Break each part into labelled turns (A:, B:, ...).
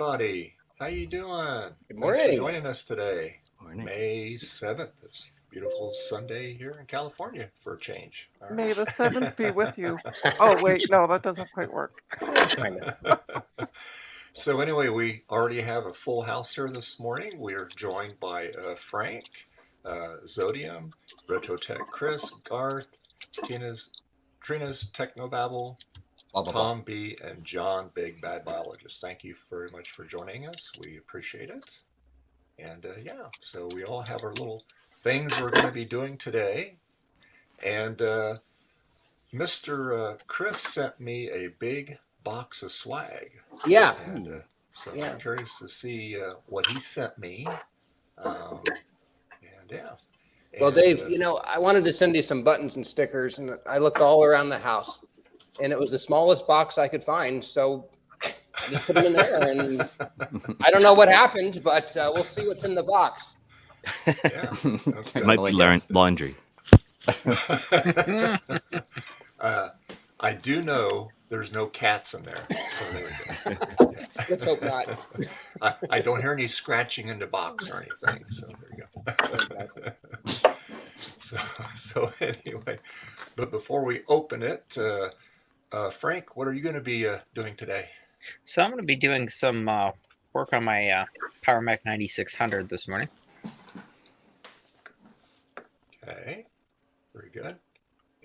A: everybody. How you doing?
B: Good
A: Thanks for
B: morning.
A: joining us today.
C: Morning.
A: May 7th. It's a beautiful Sunday here in California for a change. All
D: May the
A: right.
D: 7th be with you. Oh, wait, no, that doesn't quite work.
B: Kind of.
A: So anyway, we already have a full house here this morning. We are joined by Frank, Zodium, Retotech Chris, Garth, Trina's Technobabble,
B: Blah, blah, blah.
A: Tom B, and John, Big Bad Biologist. Thank you very much for joining us. We appreciate it. And yeah, so we all have our little things we're going to be doing today. And Mr. Chris sent me a big box of swag.
B: Yeah.
A: And so
B: Yeah.
A: I'm curious to see what he sent me. And yeah.
B: Well,
A: And,
B: Dave, I wanted to send you some buttons and stickers, and I looked all around the house, and it was the smallest box I could find. So just put them in there, and I don't know what happened, but we'll see what's in the box.
A: yeah, sounds
C: It
A: good.
C: might be laundry.
A: I do know there's no cats in there. So there we go.
B: Let's hope not.
A: I don't hear any scratching in the box or anything. So there you go. So anyway, but before we open it, Frank, what are you going to be doing today?
E: So I'm going to be doing some work on my Power Mac 9600 this morning.
A: Okay, very good.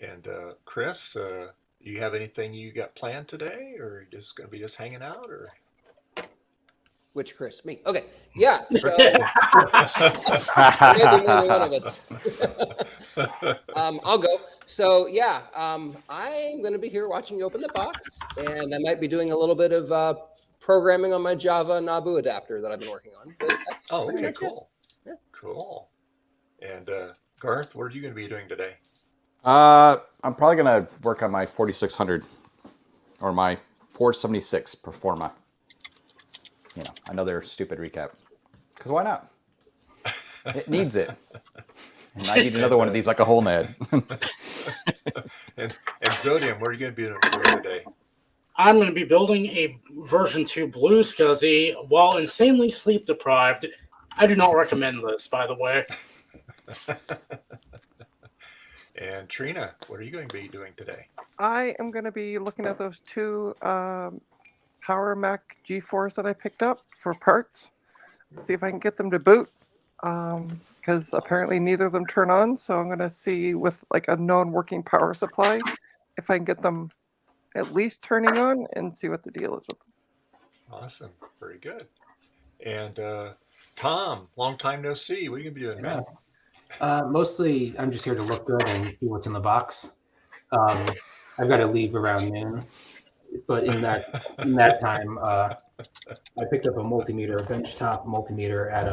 A: And Chris, you have anything you got planned today, or are you just going to be just hanging out, or?
B: Which Chris? Me. Okay. Yeah. So maybe only one of us. I'll go. So yeah, I'm going to be here watching you open the box, and I might be doing a little bit of programming on my Java Nabu adapter that I've been working on. But that's
A: Oh,
B: pretty
A: okay,
B: much it.
A: cool.
B: Yeah.
A: Cool. And Garth, what are you going to be doing today?
F: I'm probably gonna work on my 4600 or my 476 Performa. Another stupid recap. Because why not? It needs it. And I need another one of these like a hole in the head.
A: And Zodium, what are you going to be doing today?
G: I'm going to be building a version 2 Blue SCSI while insanely sleep deprived. I do not recommend this, by the way.
A: And Trina, what are you going to be doing today?
D: I am going to be looking at those two Power Mac G4s that I picked up for parts. See if I can get them to boot. Because apparently neither of them turn on. So I'm going to see with like a non-working power supply if I can get them at least turning on and see what the deal is with them.
A: Awesome. Very good. And Tom, long time no see. What are you going to be doing, man?
H: Mostly, I'm just here to look good and see what's in the box. I've got to leave around noon, but in that time, I picked up a multimeter, a benchtop multimeter at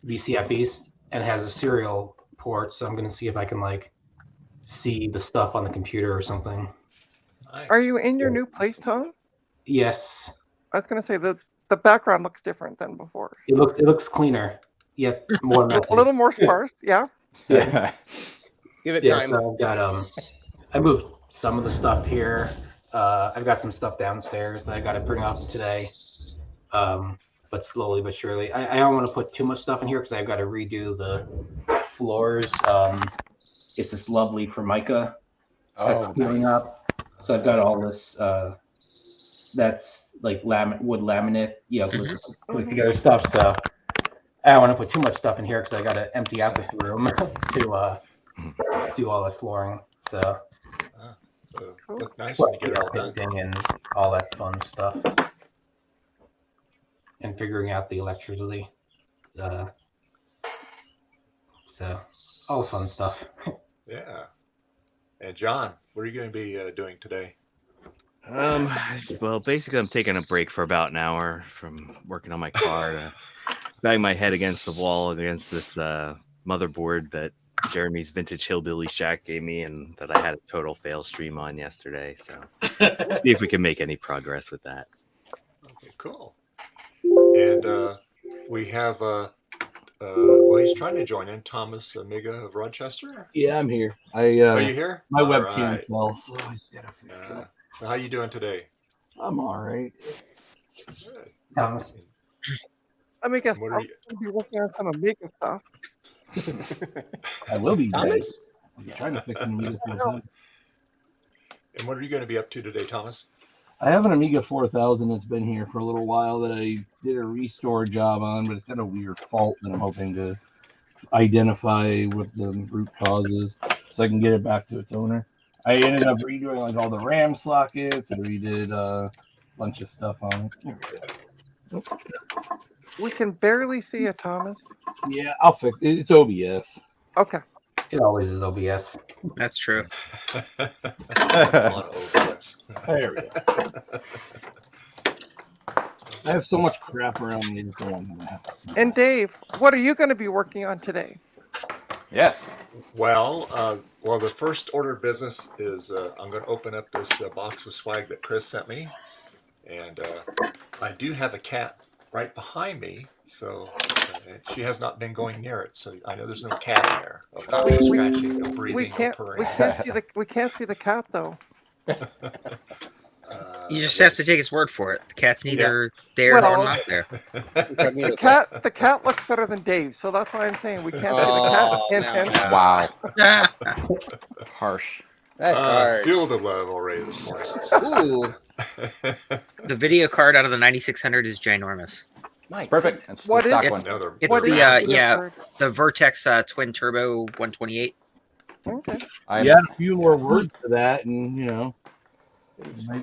H: VCF East, and it has a serial port. So I'm going to see if I can see the stuff on the computer or something.
A: Nice.
D: Are you in your new place, Tom?
H: Yes,
D: I was going to say the background looks different than before.
H: it looks cleaner, yet more messy.
D: A little more sparse, yeah.
F: Yeah.
B: Give it
H: Yeah,
B: time.
H: so I've got I moved some of the stuff here. I've got some stuff downstairs that I got to bring up today. But slowly but surely. I don't want to put too much stuff in here because I've got to redo the floors. It's this lovely Formica that's going up. So I've got all this that's like wood laminate, click together stuff. So I don't want to put too much stuff in here because I got to empty out the room to do all the flooring. So
A: Look nice when you get it all done.
H: painting and all that fun stuff. And figuring out the electricity. So all fun stuff.
A: Yeah. And John, what are you going to be doing today?
C: Well, basically, I'm taking a break for about an hour from working on my car to bang my head against the wall against this motherboard that Jeremy's Vintage Hillbilly Shack gave me and that I had a total fail stream on yesterday. So see if we can make any progress with that.
A: Okay, cool. And we have, well, he's trying to join in, Thomas Amiga of Rochester.
I: Yeah, I'm here.
A: Are you here?
I: My
A: All
I: webcam
A: right.
I: fell, so I just gotta fix that.
A: So how you doing today?
I: I'm all right.
A: Good.
H: Thomas.
D: Let me guess.
A: What are
D: I'll
A: you-
D: be working on some Amiga stuff.
I: I will be.
B: Thomas?
I: I'm trying to fix an Amiga 4000.
A: And what are you going to be up to today, Thomas?
I: I have an Amiga 4000 that's been here for a little while that I did a restore job on, but it's got a weird fault that I'm hoping to identify what the root cause is so I can get it back to its owner. I ended up redoing like all the RAM sockets and redid a bunch of stuff on it.
D: We can barely see you, Thomas.
I: Yeah, I'll fix it. It's OBS.
D: Okay.
H: It always is OBS.
E: That's true.
A: On OBS.
I: There we go. I have so much crap around me, I just don't want to have to see.
D: And Dave, what are you going to be working on today?
F: Yes.
A: Well, the first order of business is I'm going to open up this box of swag that Chris sent me, and I do have a cat right behind me, so she has not been going near it. So I know there's no cat in there. No scratching, no breathing,
D: We can't.
A: no
D: We
A: purring.
D: can't see the. We can't see the cat though.
E: You just have to take his word for it. The cat's neither there
D: Well-
E: nor not there.
D: The cat. The cat looks better than Dave, so that's why I'm saying we can't see the cat.
B: Oh,
D: Hint,
B: no.
D: hint.
F: Wow.
E: Ah,
F: Harsh.
B: That's hard.
A: Feel the love already this morning.
B: Ooh,
E: the video card out of the 9600 is ginormous.
B: my
F: It's perfect. It's
D: What
F: the
D: is
F: stock
D: it?
F: one.
A: Another
E: It's
D: What
E: the,
D: is the
E: yeah.
D: word?
E: The Vertex twin turbo 128.
D: Okay.
F: I'm,
I: You add a few more words to that, and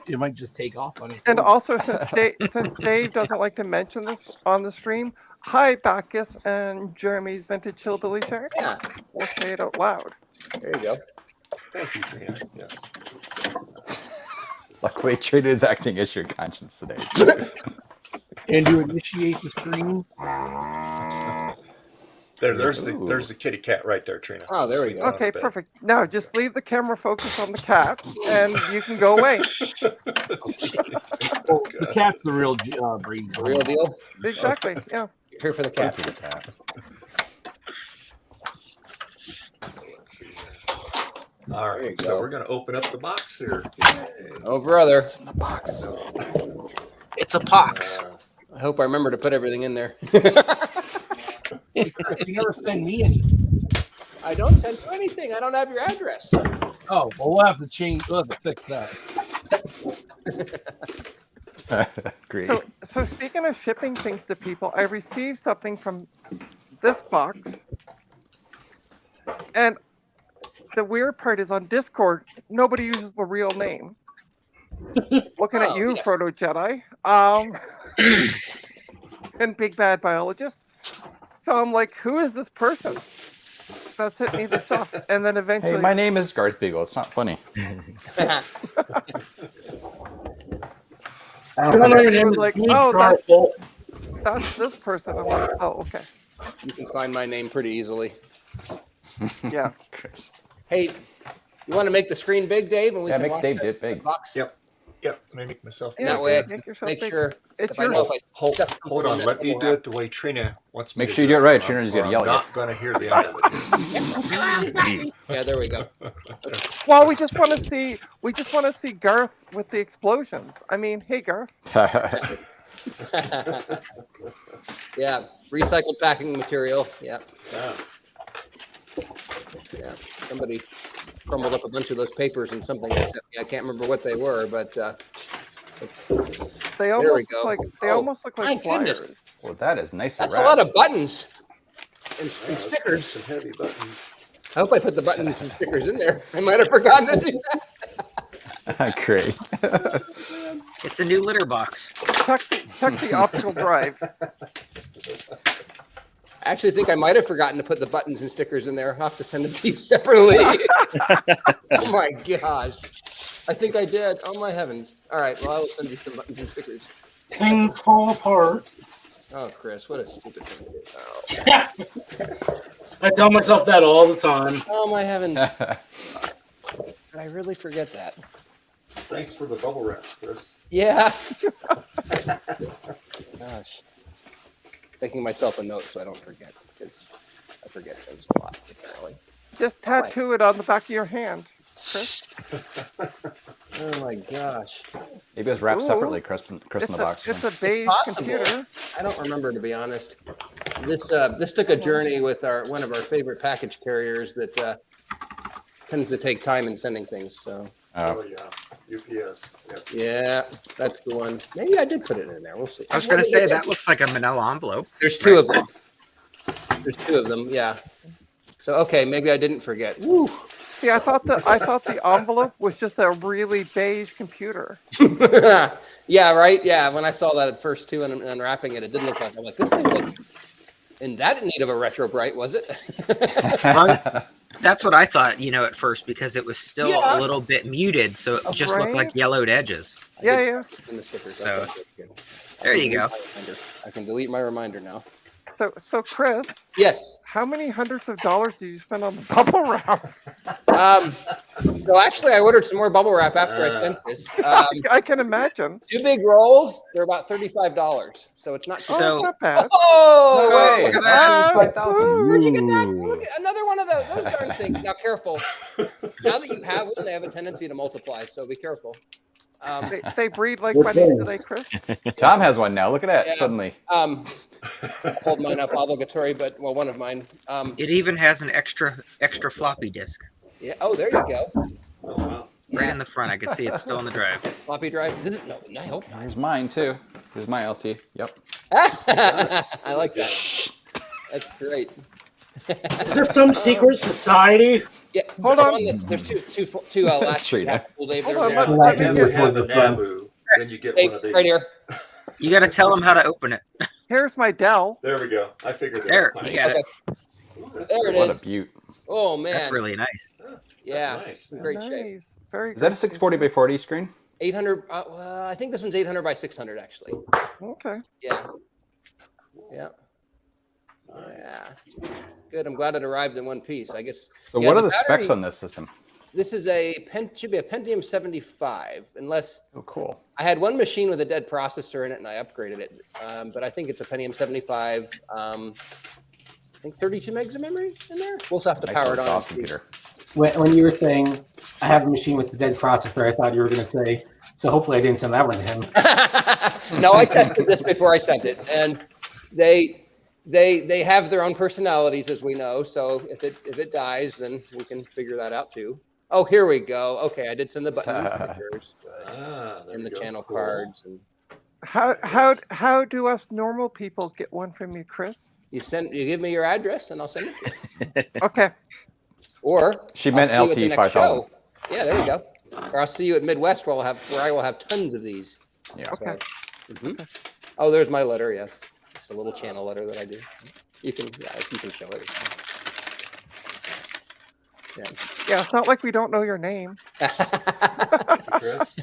I: it might just take off on it.
D: And also, since Dave doesn't like to mention this on the stream, hi Bacchus and Jeremy's Vintage Hillbilly Shack.
B: Yeah,
D: We'll say it out loud.
B: there you go.
A: Thank you, Trina. Yes.
F: luckily, Trina is acting as your conscience today.
I: And to initiate the stream,
A: There's
F: Ooh.
A: the kitty cat right there, Trina.
B: Oh, there we go.
D: Okay, perfect. Now just leave the camera focus on the cat, and you can go away.
I: well, the cat's the real breed.
B: The real deal.
D: Exactly. Yeah.
B: You're here for the cat.
A: Let's see here. All
B: There you
A: right, so
B: go.
A: we're going to open up the box here. Yay.
B: Oh, brother.
F: It's in the box.
E: It's a pox.
B: I hope I remember to put everything in there.
I: You never send me any.
B: I don't send you anything. I don't have your address.
I: Oh, well, we'll have to change. We'll have to fix that.
F: Great.
D: So speaking of shipping things to people, I received something from this box, and the weird part is on Discord, nobody uses the real name. Looking at
B: Oh,
D: you,
B: yeah.
D: Frodo Jedi, and Big Bad Biologist. So I'm like, who is this person that sent me the stuff? And then eventually,
F: Hey, my name is Garth Beagle. It's not funny.
D: It was like, oh, that's-
I: Charcoal.
D: that's this person. I'm like, oh, okay,
B: You can find my name pretty easily.
D: yeah.
F: Chris.
B: Hey, you want to make the screen big, Dave? And we
F: Yeah,
B: can
F: make
B: watch
F: Dave
B: the
F: did big.
B: box?
A: Yep. Yep. Let me make myself.
D: Yeah,
B: That way I
D: make
B: can
D: yourself
B: make
D: big.
B: sure
D: It's
B: if I know if I
A: Hold,
B: step
A: hold
B: foot
A: on.
B: in
A: Let me
B: will
A: do it the way Trina wants me
F: Make
A: to
F: sure you
A: do
F: do it right.
A: or-
F: Trina's
A: or
F: gonna yell
A: I'm
F: at you.
A: not going to hear the end of it.
B: Yeah, there we go.
D: Well, we just want to see Garth with the explosions. I mean, hey Garth.
B: Yeah, recycled packing material. Yeah,
A: Yeah.
B: yeah. Somebody crumbled up a bunch of those papers and something. They sent me. I can't remember what they were, but
D: They
B: we
D: almost
B: go.
D: look like
B: Oh,
D: almost look like
B: my goodness.
D: flyers.
F: Well, that is nice and
B: that's a lot
F: wrapped.
B: of buttons and
A: Yeah, that's
B: stickers.
A: Some heavy buttons.
B: I hope I put the buttons and stickers in there. I might have forgotten to do that.
F: Great.
E: It's a new litter box.
D: Check the optical drive.
B: I actually think I might have forgotten to put the buttons and stickers in there. I'll have to send them to you separately. Oh my gosh. I think I did. Oh my heavens. All right, well, I will send you some buttons and stickers.
G: Things fall apart.
B: Oh, Chris, what a stupid thing to do. Oh,
G: I tell myself that all the time.
B: oh my heavens. Did I really forget that?
A: Thanks for the bubble wrap, Chris.
B: Yeah. Gosh. Making myself a note so I don't forget, because I forget things a lot, apparently.
D: Just tattoo it on the back of your hand, Chris.
B: Oh my gosh.
F: Maybe it was wrapped
D: Ooh.
F: separately, Chris in
D: It's
F: the box.
D: a beige
B: possible.
D: computer.
B: I don't remember, to be honest. This took a journey with one of our favorite package carriers that tends to take time in sending things. So
A: Oh, yeah. UPS. Yep.
B: yeah, that's the one. Maybe I did put it in there. We'll see.
E: I was going to say that looks like a manila envelope.
B: There's two of them. There's two of them. Yeah. So okay, maybe I didn't forget. Woo.
D: See, I thought the envelope was just a really beige computer.
B: Yeah, right. Yeah, when I saw that at first too, and unwrapping it, it didn't look like. I'm like, this thing looked in that need of a retro bright, was it?
E: That's what I thought, at first, because it was still
B: Yeah.
E: a little bit muted, so it just looked like
D: Right?
E: yellowed edges.
D: Yeah.
B: In the stickers.
E: So,
B: Okay, good.
E: There you go.
B: I can delete my reminder now.
D: So Chris,
B: Yes.
D: how many hundreds of dollars did you spend on the bubble wrap?
B: So actually, I ordered some more bubble wrap after I sent this.
D: I can imagine.
B: 2 big rolls. They're about $35, so it's not.
D: Oh,
E: So-
D: it's not bad.
B: Oh,
F: No way.
E: look at that.
F: 5,000.
B: Where'd you get that? Look at another one of those darn things. Now, careful. Now that you have one, they have a tendency to multiply, so be careful.
D: They breed like
I: Which
D: money, do
I: ones?
D: they, Chris?
F: Tom has one now. Look at that.
B: Yeah.
F: Suddenly.
B: Hold mine up obligatory, but one of mine.
E: It even has an extra floppy disk
B: Yeah. Oh, there you go.
A: Oh, wow.
E: right in the front. I can see it's still in the drive.
B: Floppy drive. Does it? No, I hope not.
F: Here's mine too. Here's my LT. Yep.
B: I like that. That's great.
G: Is there some secret society?
B: Yeah.
D: Hold
B: the
D: on.
B: one that- There's two last
F: Sweet, eh?
B: full Dave.
D: Hold
B: They're
D: on,
B: there.
D: let me
A: If
D: get-
A: you have
I: For
A: the
I: the fun.
A: Nabu, then you get
B: Dave,
A: one of these.
B: right here.
E: You got to tell them how to open it.
D: Here's my Dell.
A: There we go. I figured that.
E: There,
A: Nice.
E: you got it.
A: Ooh, that's
B: There it
A: great.
F: What a
B: is.
F: beaut.
B: Oh man.
E: That's really nice.
B: Yeah.
A: Nice.
B: Great shape.
D: Nice. Very
F: Is that a
D: good.
F: 640 by 40 screen?
B: 800. Well, I think this one's 800 by 600 actually.
D: Okay.
B: Yeah. Yeah. Yeah. Good. I'm glad it arrived in one piece. I guess
F: So
B: Yeah,
F: what
B: the
F: are the specs
B: battery-
F: on this system?
B: this is should be a Pentium 75, unless
F: Oh, cool.
B: I had one machine with a dead processor in it and I upgraded it. But I think it's a Pentium 75. I think 32 megs of memory in there. We'll have to
F: Nice
B: power it
F: little
B: on.
F: DOS computer.
H: When you were saying I have a machine with the dead processor, I thought you were going to say, so hopefully I didn't send that one to him.
B: No, I tested this before I sent it, and they have their own personalities, as we know. So if it dies, then we can figure that out too. Oh, here we go. Okay, I did send the buttons and stickers
A: Ah, there
B: and
A: we
B: the
A: go.
B: channel
A: Cool.
B: cards, and
D: How do us normal people get one from you, Chris?
B: you give me your address and I'll send it to you.
D: Okay.
B: Or
F: She meant
B: I'll see you at the
F: LT
B: next
F: 5000.
B: show. Yeah, there you go. Or I'll see you at Midwest where I will have tons of these.
F: Yeah.
D: Okay.
B: Mhm. Oh, there's my letter. Yes, it's a little channel letter that I do. You can show it.
D: Yeah, it's not like we don't know your name.
B: Yeah.
A: Chris?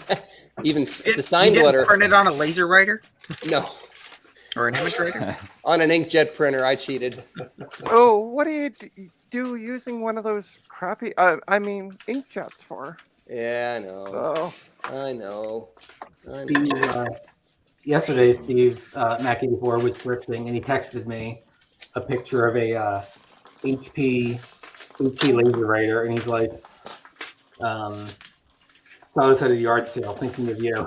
B: Even
E: You
B: the signed
E: didn't
B: letter.
E: print it on a laser writer
B: No,
E: or an image writer?
B: on an inkjet printer. I cheated.
D: Oh, what do you do using one of those crappy, inkjets for?
B: Yeah, I know.
D: Oh,
B: I know.
H: Steve, yesterday, Steve, Mac84 was thrifting, and he texted me a picture of a HP laser writer, and he's like, so I was at a yard sale thinking of you.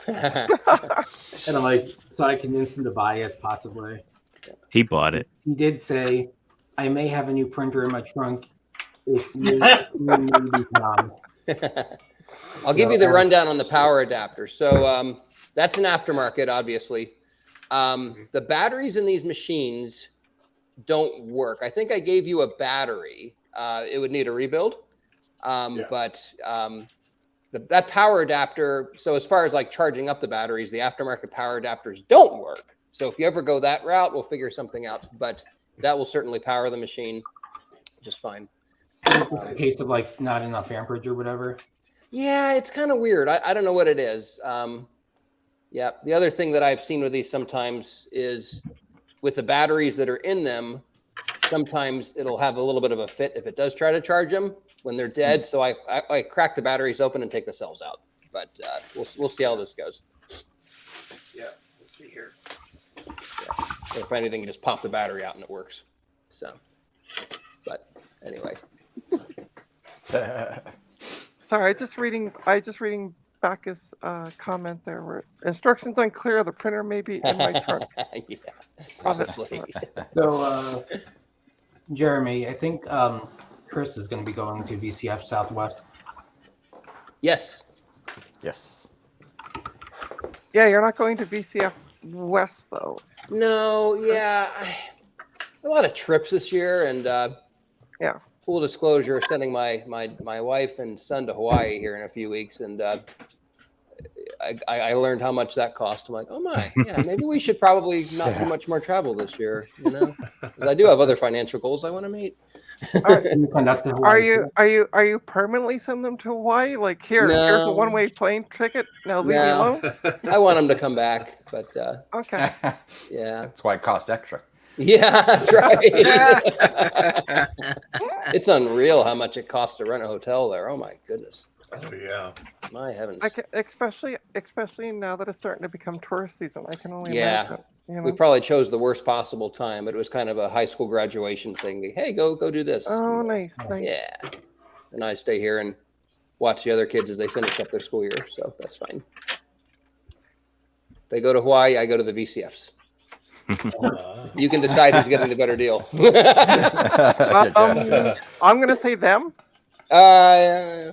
H: And I'm like, so I convinced him to buy it, possibly.
C: He bought it.
H: He did say, I may have a new printer in my trunk if you need Tom.
B: I'll give you the rundown on the power adapter. So that's an aftermarket, obviously. The batteries in these machines don't work. I think I gave you a battery. It would need a rebuild. But that power adapter, so as far as like charging up the batteries, the aftermarket power adapters don't work. So if you ever go that route, we'll figure something out. But that will certainly power the machine just fine.
H: A case of like not enough amperage or whatever.
B: Yeah, it's kind of weird. I don't know what it is. Yeah, the other thing that I've seen with these sometimes is with the batteries that are in them, sometimes it'll have a little bit of a fit if it does try to charge them when they're dead. So I crack the batteries open and take the cells out. But we'll see how this goes.
A: Yeah, let's see here.
B: Yeah. If anything, you just pop the battery out and it works. So, but anyway.
D: sorry. I just reading Bacchus comment there where instructions unclear. The printer may be in my trunk.
B: Yeah,
D: Love it.
B: probably.
H: So, Jeremy, I think Chris is going to be going to VCF Southwest.
B: Yes.
F: Yes.
D: Yeah, you're not going to VCF West though.
B: No, yeah. A lot of trips this year, and
D: Yeah.
B: full disclosure, sending my wife and son to Hawaii here in a few weeks, and I learned how much that cost. I'm like, oh my, yeah, maybe we should probably not do much more travel this year, you know? 'Cause I do have other financial goals I want to meet.
H: And that's the Hawaii
D: Are you permanently send them to Hawaii? Like here's a
B: No.
D: one-way plane ticket. Now leave me
B: No.
D: alone.
B: I want them to come back, but
D: Okay.
B: yeah,
F: That's why it costs extra.
B: yeah, that's right. It's unreal how much it costs to rent a hotel there. Oh my goodness,
A: Oh yeah.
B: my heavens.
D: I can, especially now that it's starting to become tourist season. I can only
B: Yeah.
D: imagine. You
B: We
D: know?
B: probably chose the worst possible time, but it was kind of a high school graduation thing. Hey, go do this.
D: Oh, nice.
B: Yeah. And I stay here and watch the other kids as they finish up their school year, so that's fine. They go to Hawaii, I go to the VCFs. You can decide who's getting the better deal.
D: I'm gonna say them.
H: Yeah,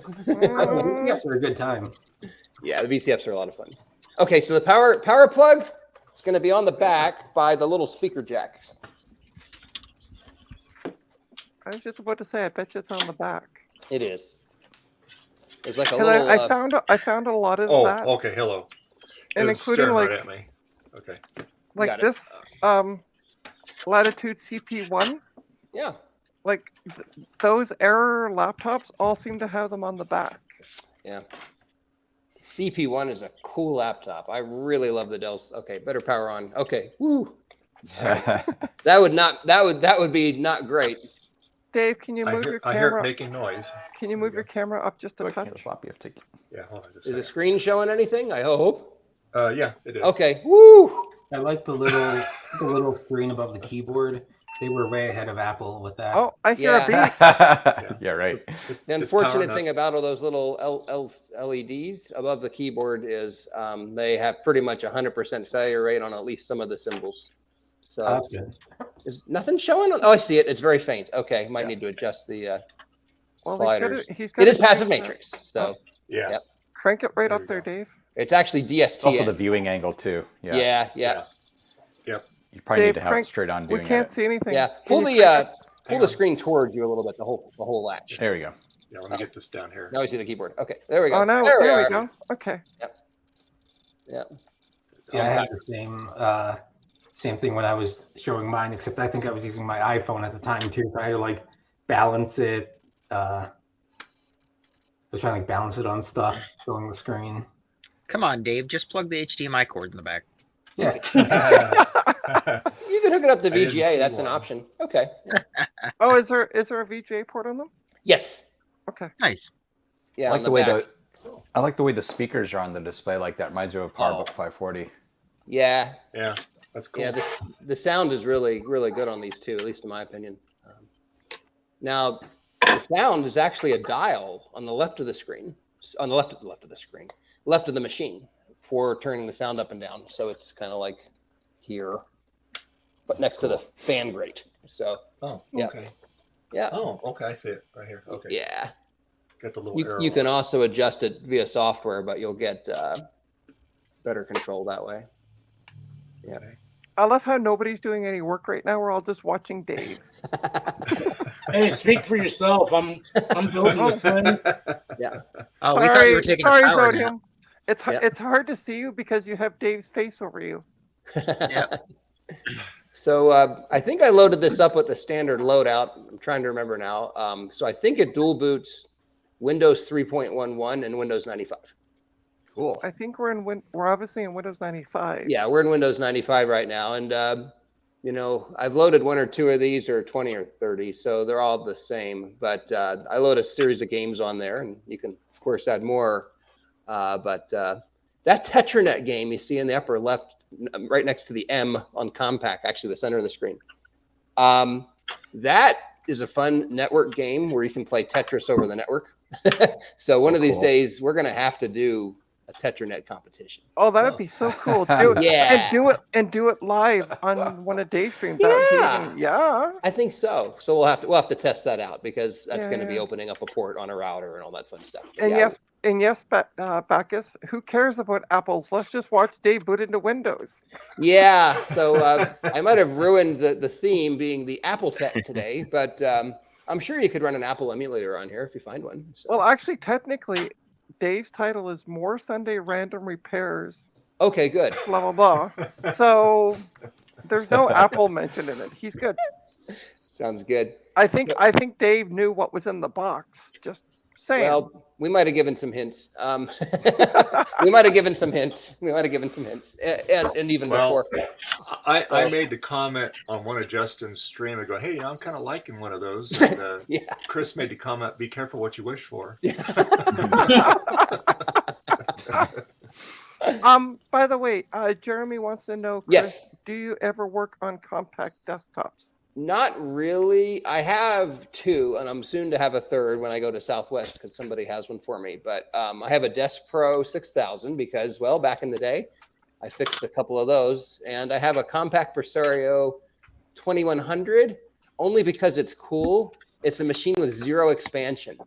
H: for a good time.
B: Yeah, the VCFs are a lot of fun. Okay, so the power plug is going to be on the back by the little speaker jacks.
D: I was just about to say. I bet you it's on the back.
B: It is. There's like a
D: 'Cause
B: little.
D: I found a lot of
A: Oh,
D: that,
A: okay. Hello.
D: and
A: It was
D: including
A: staring
D: like
A: right at me. Okay.
D: like
B: Got it.
D: this Latitude CP1.
B: Yeah.
D: Like those Error laptops all seem to have them on the back.
B: Yeah. CP1 is a cool laptop. I really love the Dell's. Okay, better power on. Okay. Woo. That would be not great.
D: Dave, can you move your
A: I hear it
D: camera?
A: making noise.
D: Can you move your camera up just a
F: Here's
D: touch?
F: floppy of ticket.
A: Yeah, hold on just
B: Is
A: a
B: the
A: second.
B: screen showing anything? I hope.
A: Yeah, it is.
B: Okay. Woo.
H: I like the little screen above the keyboard. They were way ahead of Apple with that.
D: Oh, I hear
B: Yeah.
D: a beep.
F: Yeah, right.
A: It's
B: The
A: powering
B: unfortunate
A: up.
B: thing about all those little LEDs above the keyboard is they have pretty much 100% failure rate on at least some of the symbols. So
H: That's good.
B: is nothing showing? Oh, I see it. It's very faint. Okay, might
A: Yeah.
B: need to adjust the
D: Well,
B: sliders.
D: he's got
B: It is
D: it
B: passive
D: cranked up.
B: matrix, so
A: Yeah.
B: Yep.
D: Crank it right
A: There
D: up
A: we
D: there,
A: go.
D: Dave.
B: it's actually
F: It's also
B: DST.
F: the viewing angle too. Yeah.
B: Yeah.
A: Yep.
F: You probably
D: Dave,
F: need to have
D: crank-
F: it straight on
D: We
F: viewing.
D: can't
F: edit.
D: see anything.
B: Yeah.
D: Can
B: Pull
D: you
B: the
D: crank it?
B: pull
A: Hang
B: the
A: on.
B: screen towards you a little bit. The whole latch.
F: There we go.
A: Yeah, let me get this down here.
B: Now we see the keyboard. Okay, there we go.
D: Oh, now
B: there
D: there
B: we
D: we
B: are.
D: go. Okay.
B: Yeah.
H: Yeah, I had the same thing when I was showing mine, except I think I was using my iPhone at the time too. So I had to like balance it. I was trying to like balance it on stuff, showing the screen.
E: Come on, Dave. Just plug the HDMI cord in the back.
H: Yeah.
B: You can hook it up to
A: I didn't
B: VGA.
A: see
B: That's an
A: one.
B: option. Okay.
D: Oh, is there a VGA port on them?
B: Yes.
D: Okay.
E: Nice.
B: Yeah.
F: I like
B: on
F: the way
B: back.
F: I like the way the speakers are on the display. Like that reminds me of a PowerBook 540.
B: Yeah.
A: Yeah, that's cool.
B: Yeah. The sound is really good on these two, at least in my opinion. Now, the sound is actually a dial on the left of the screen, on the left of the screen, left of the machine for turning the sound up and down. So it's kind of like here, but next to the fan grate. So
A: Oh,
B: Yeah.
A: okay.
B: yeah,
A: Oh, okay. I see it right here. Okay.
B: yeah.
A: Got the little arrow.
B: You can also adjust it via software, but you'll get better control that way.
A: Okay.
D: I love how nobody's doing any work right now. We're all just watching Dave.
G: Hey, speak for yourself. I'm building this thing.
E: Oh, we thought you were taking a shower nap.
D: Zodium.
B: Yeah.
D: It's hard to see you because you have Dave's face over you.
B: So I think I loaded this up with the standard loadout. I'm trying to remember now. So I think it dual boots Windows 3.11 and Windows 95.
F: Cool.
D: I think we're obviously in Windows 95.
B: Yeah, we're in Windows 95 right now, and I've loaded one or two of these, or 20 or 30, so they're all the same. But I load a series of games on there, and you can of course add more. But that Tetranet game you see in the upper left, right next to the M on Compaq, actually the center of the screen. That is a fun network game where you can play Tetris over the network. So one of these
F: Cool.
B: days we're going to have to do Tetranet competition.
D: Oh, that would be so cool. Do it,
B: Yeah.
D: and do it live on one of Dave's streams. That would be
B: Yeah.
D: even, yeah.
B: I think so. So we'll have to test that out because that's
D: Yeah,
B: going to be
D: yeah.
B: opening up a port on a router and all that fun stuff.
D: And
B: Yeah.
D: yes, Bacchus, who cares about apples? Let's just watch Dave boot into Windows.
B: Yeah. So I might have ruined the theme being the Apple Tech today, but I'm sure you could run an Apple emulator on here if you find one. So.
D: Well, actually, technically, Dave's title is More Sunday Random Repairs,
B: Okay, good.
D: blah, blah, blah. So there's no Apple mentioned in it. He's good.
B: Sounds good.
D: I think Dave knew what was in the box. Just saying.
B: Well, we might have given some hints. We might have given some hints. And even
A: Well,
B: before.
A: I made the comment on one of Justin's stream. I go, hey, I'm kind of liking one of those. And,
B: Yeah.
A: Chris made the comment, be careful what you wish for.
D: By the way, Jeremy wants to know, Chris,
B: Yes.
D: do you ever work on compact desktops?
B: Not really. I have two, and I'm soon to have a third when I go to Southwest because somebody has one for me. But I have a Desk Pro 6000 because, well, back in the day, I fixed a couple of those. And I have a compact Presario 2100 only because it's cool. It's a machine with zero expansion.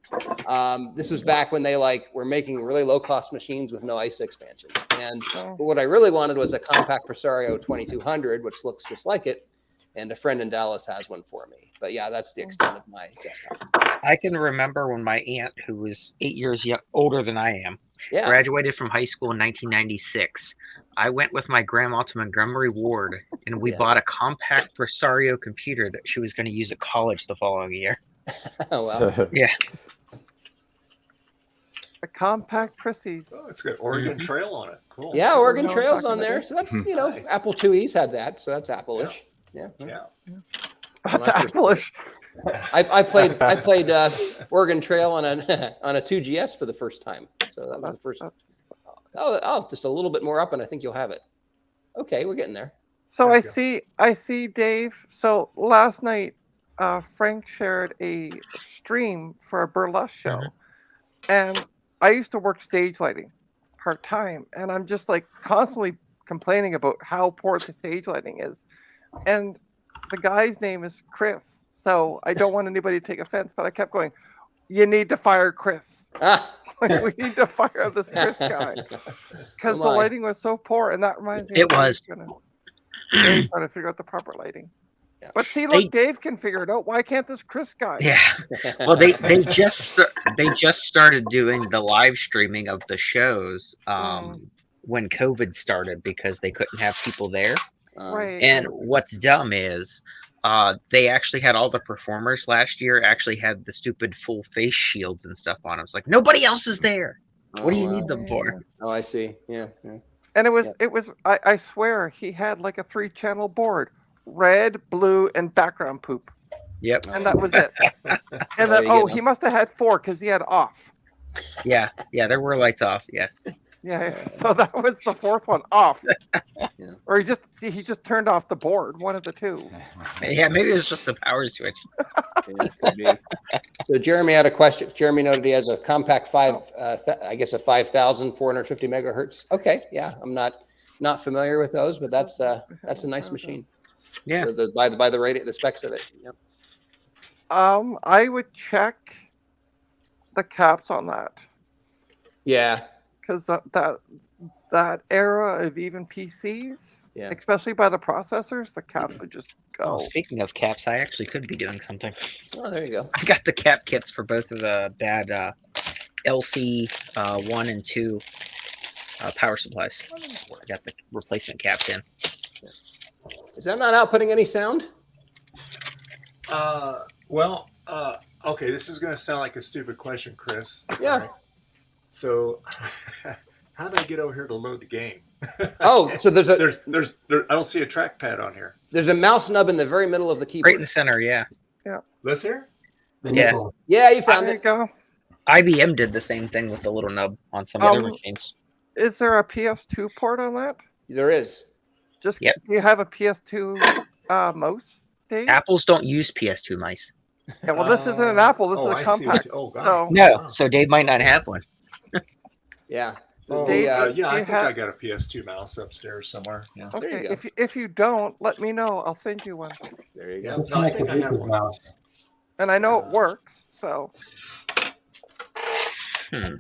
B: This was back when they were making really low cost machines with no ISA expansion. And what I really wanted was a compact Presario 2200, which looks just like it. And a friend in Dallas has one for me. But yeah, that's the extent of my desktop.
E: I can remember when my aunt, who was 8 years older than I am,
B: Yeah.
E: graduated from high school in 1996. I went with my grandma to Montgomery Ward, and we
B: Yeah.
E: bought a compact Presario computer that she was going to use at college the following year.
B: Oh, well.
E: Yeah.
D: A compact Prissies.
A: Oh, it's got Oregon Trail on it. Cool.
B: Yeah, Oregon
D: No,
B: Trail's
D: back in
B: on
D: the
B: there.
D: day.
B: So that's,
A: Nice.
B: Apple IIe's had that. So that's Apple-ish. Yeah.
A: Yeah.
D: That's Apple-ish.
B: I played Oregon Trail on a 2GS for the first time. So that was the first. Oh, just a little bit more up, and I think you'll have it. Okay, we're getting there.
D: So
A: There you
D: I see Dave. So last night, Frank shared a stream for a burlesque show, and I used to work stage lighting part time, and I'm just constantly complaining about how poor the stage lighting is, and the guy's name is Chris. So I don't want anybody to take offense, but I kept going, "You need to fire Chris.
B: Ah.
D: We need to fire this Chris guy because
B: Oh
D: the
B: my.
D: lighting was so poor." And that reminds me,
E: It was.
D: Dave's trying to figure out the proper lighting.
B: Yeah.
D: But see, look, Dave can figure it out. Why can't this Chris guy?
E: Yeah. Well, they just started doing the live streaming of the shows when COVID started because they couldn't have people there.
D: Right.
E: And what's dumb is they actually had all the performers last year actually had the stupid full face shields and stuff on. It's like nobody else is there. What do you need them for?
B: Oh, I see. Yeah.
D: And it was I swear he had like a 3-channel board, red, blue, and background poop.
E: Yep.
D: And that was it. And then, he must have had 4 because he had off.
E: Yeah. There were lights off. Yes.
D: Yeah. So that was the 4th one, off.
B: Yeah.
D: Or he just turned off the board, one of the two.
E: Yeah. Maybe it was just the power switch.
B: Yeah, could be. So Jeremy had a question. Jeremy noted he has a compact 5,450 megahertz. Okay, yeah, I'm not familiar with those, but that's a nice machine.
E: Yeah.
B: By the specs of it. Yep.
D: I would check the caps on that
B: Yeah.
D: because that era of even PCs,
B: Yeah.
D: especially by the processors, the caps would just go.
E: Oh, speaking of caps, I actually could be doing something.
B: Oh, there you go.
E: I got the cap kits for both of the bad LC 1 and 2 power supplies. I got the replacement caps in.
B: Is that not outputting any sound?
A: Okay, this is going to sound like a stupid question, Chris.
B: Yeah.
A: All right. So, how did I get over here to load the game?
B: Oh, so there's
A: I don't see a trackpad on here.
B: a mouse nub in the very middle of the keyboard.
E: Right in the center, yeah.
A: This here?
H: The
E: Yeah.
H: nipple.
B: Yeah, you found
D: There you
B: it.
D: go.
E: IBM did the same thing with the little nub on some other machines.
D: Is there a PS2 port on that?
B: There is.
D: Just
E: Yep.
D: do you have a PS2 mouse, Dave?
E: Apples don't use PS2 mice.
D: Yeah, well, this isn't an Apple. This is
A: I
D: a
A: see what
D: compact.
A: you- oh, God.
D: So
E: No,
A: Wow.
E: so Dave might not have one.
B: Yeah.
A: Oh,
D: Dave,
A: yeah,
D: do
A: I
D: you
A: think I
D: have-
A: got a PS2 mouse upstairs somewhere. Yeah.
B: There you
D: Okay,
B: go.
D: if you don't, let me know. I'll send you one.
B: There you
A: Yeah.
B: go.
H: It's
A: No, I
H: like
A: think
H: the
A: I have
H: Bluetooth
A: one.
H: mouse.
D: And I know it works, so.
E: Hmm.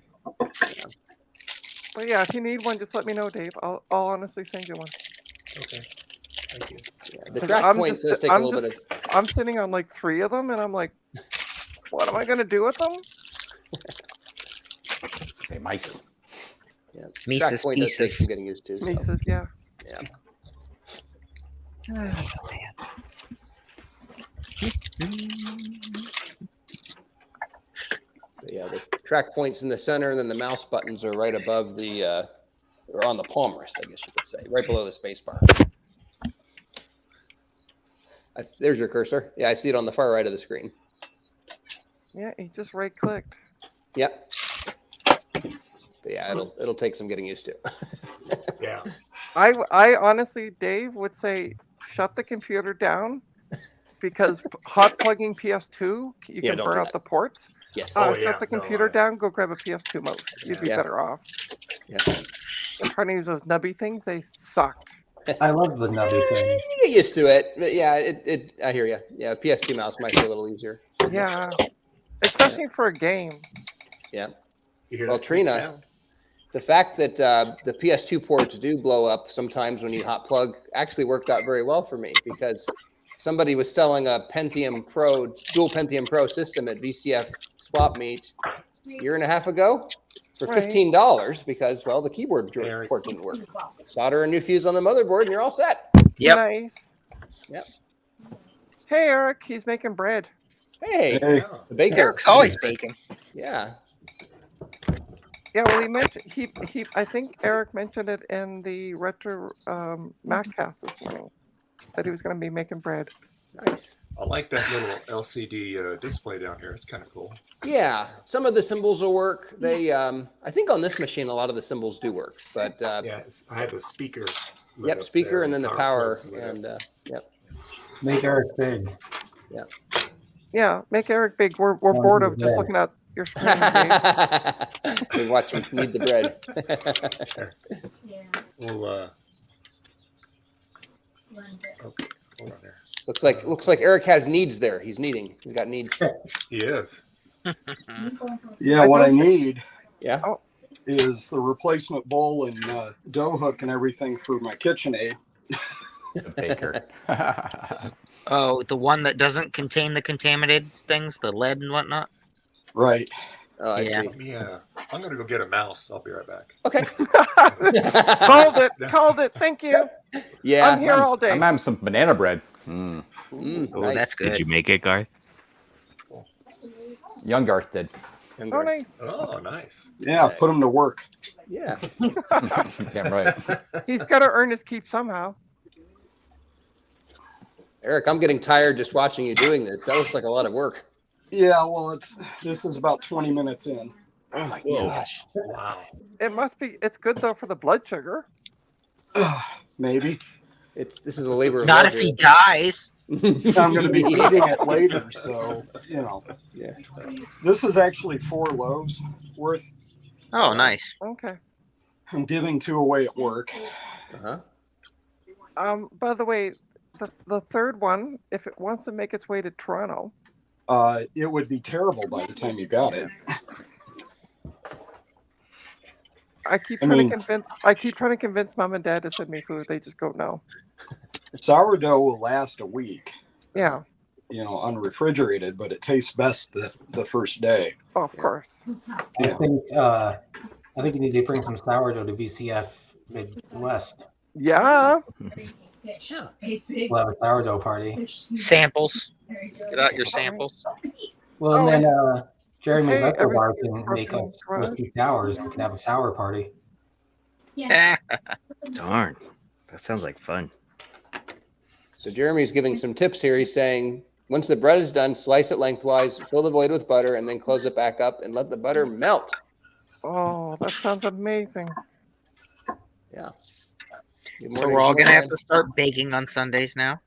D: But yeah, if you need one, just let me know, Dave. I'll honestly send you one.
A: Okay. Thank you.
B: Yeah, the
D: 'Cause
B: track
D: I'm
B: points
D: just-
B: does take a
D: I'm
B: little
D: just-
B: bit of.
D: I'm sitting on like 3 of them, and I'm like, what am I gonna do with them?
F: Okay, mice.
B: Yeah, track
E: Mises
B: point does take
E: pieces.
B: some getting used to. so.
D: Mises, yeah.
B: But yeah, the track points in the center, and then the mouse buttons are right above the, or on the palm rest, I guess you could say, right below the space bar. There's your cursor. Yeah, I see it on the far right of the screen.
D: Yeah, he just right clicked.
B: Yep. But yeah, it'll take some getting used to.
A: Yeah.
D: I honestly, Dave, would say shut the computer down because hot plugging PS2, you
B: Yeah,
D: can
B: don't
D: burn
B: do
D: out
B: that.
D: the ports.
B: Yes.
A: Oh, yeah,
D: Shut the
A: no,
D: computer
A: I-
D: down, go grab a PS2 mouse. You'd be
B: Yeah.
D: better off.
B: Yeah.
D: I'm trying to use those nubby things, they sucked.
H: I love the nubby thing.
B: You get used to it. But yeah, I hear you. Yeah, PS2 mouse might be a little easier.
D: Yeah. Especially for a game.
B: Yeah.
A: You hear
B: Well,
A: that good
B: Trina,
A: sound?
B: The fact that the PS2 ports do blow up sometimes when you hot plug actually worked out very well for me because somebody was selling a Pentium Pro, dual Pentium Pro system at VCF Swap Meet a year and a half ago for
D: Right.
B: $15 because, well, the keyboard
A: Eric.
B: port didn't work. Solder a new fuse on the motherboard and you're all set.
E: Yep.
D: Nice.
B: Yep.
D: Hey, Eric, he's making bread.
B: Hey,
A: Yeah.
B: the baker.
E: Eric's always baking.
B: Yeah.
D: Yeah, well, he mentioned he. I think Eric mentioned it in the retro Maccast this morning that he was going to be making bread.
B: Nice.
A: I like that little LCD display down here. It's kind of cool.
B: Yeah, some of the symbols will work. They, I think on this machine, a lot of the symbols do work, but
A: Yeah, I have the speaker. lit
B: yep,
A: up
B: speaker
A: there,
B: and then the power
A: plugs lit up.
B: and yep.
H: Make Eric big.
D: Yeah, make Eric big. We're bored of just
H: bread.
D: looking at your screen, Dave.
B: We watch him need the bread.
A: We'll okay, hold on there.
B: looks like Eric has needs there. He's needing. He's got needs.
A: He is.
J: Yeah, what I need
B: Yeah.
J: is the replacement bowl and dough hook and everything for my KitchenAid.
F: The baker.
E: Oh, the one that doesn't contain the contaminated things, the lead and whatnot.
J: Right.
B: Oh, I
E: Yeah.
B: see.
A: Yeah. I'm gonna go get a mouse. I'll be right back.
B: Okay.
D: Called it. Thank you.
B: Yeah.
D: I'm here all
F: I'm
D: day.
F: having some banana bread. Mm.
E: Oh,
B: Nice.
E: that's good.
C: Did you make it, Garth?
F: Young Garth did.
D: Oh, nice.
A: Oh, nice.
J: Yeah, put them to work.
B: Yeah.
F: Damn right.
D: He's got to earn his keep somehow.
B: Eric, I'm getting tired just watching you doing this. That looks like a lot of work.
J: Yeah, well, this is about 20 minutes in.
B: Oh my
A: Whoa.
B: gosh.
A: Wow.
D: It must be. It's good though for the blood sugar.
J: Maybe.
B: This is a labor of
E: Not
B: love
E: if he
B: here.
E: dies.
J: I'm going to be eating it later, so, you know.
B: Yeah.
J: This is actually 4 loaves worth.
E: Oh, nice.
D: Okay.
J: I'm giving 2 away at work.
B: Uh-huh.
D: By the way, the third one, if it wants to make its way to Toronto,
J: It would be terrible by the time you got it.
D: I keep
J: I
D: trying
J: mean-
D: to convince mom and dad to send me food. They just go no.
J: Sourdough will last a week,
D: Yeah.
J: you know, unrefrigerated, but it tastes best the first day.
D: Oh, of course.
J: Yeah.
H: I think you need to bring some sourdough to VCF Midwest.
D: Yeah.
H: We'll have a sourdough party.
E: Samples. Get out your samples.
H: Well, and then Jeremy
D: Hey,
H: Retrobar
D: everything's
H: can make
D: broken
H: us
D: garage.
H: whiskey sours. We can have a sour party.
C: Darn. That sounds like fun.
B: So Jeremy's giving some tips here. He's saying, once the bread is done, slice it lengthwise, fill the void with butter, and then close it back up and let the butter melt.
D: Oh, that sounds amazing.
B: Yeah. Good
E: So
B: morning,
E: we're all gonna have
B: Brian.
E: to start baking on Sundays now.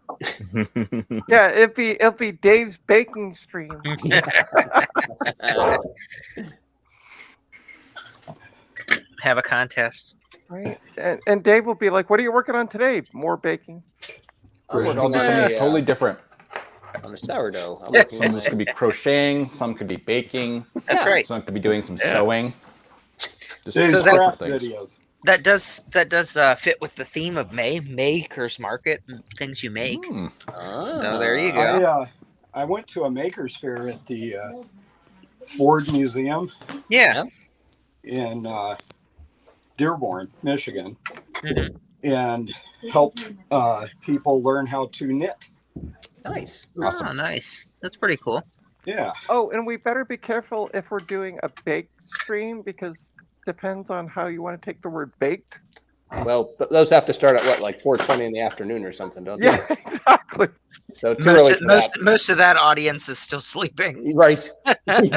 D: Yeah, it'll be Dave's baking stream.
E: Have a contest.
D: Right. And Dave will be like, "What are you working on today?" More baking.
B: I'm
F: We'll all
B: working
F: do
B: on
F: something
B: a,
F: totally different.
B: on a sourdough. I'm
E: Yeah.
B: working
F: Some of
B: on
F: this could be crocheting, some could be baking,
E: That's
B: Yeah.
E: right.
F: some could be doing some
E: Yeah.
F: sewing. Just
J: Dave's
E: So that-
J: craft
F: things.
J: videos.
E: That does fit with the theme of May, Maker's Market, and things you make. So there you go.
J: I went to a maker's fair at the Ford Museum
E: Yeah.
J: in Dearborn, Michigan,
E: Mhm.
J: and helped people learn how to knit.
B: Nice.
F: Awesome.
E: Oh, nice. That's pretty cool.
J: Yeah.
D: Oh, and we better be careful if we're doing a baked stream because depends on how you want to take the word baked.
B: Well, those have to start at what, like 4:20 in the afternoon or something, don't
D: Yeah, exactly.
B: they? So too early for that.
E: Most of that audience is still sleeping.
B: Right.
D: That's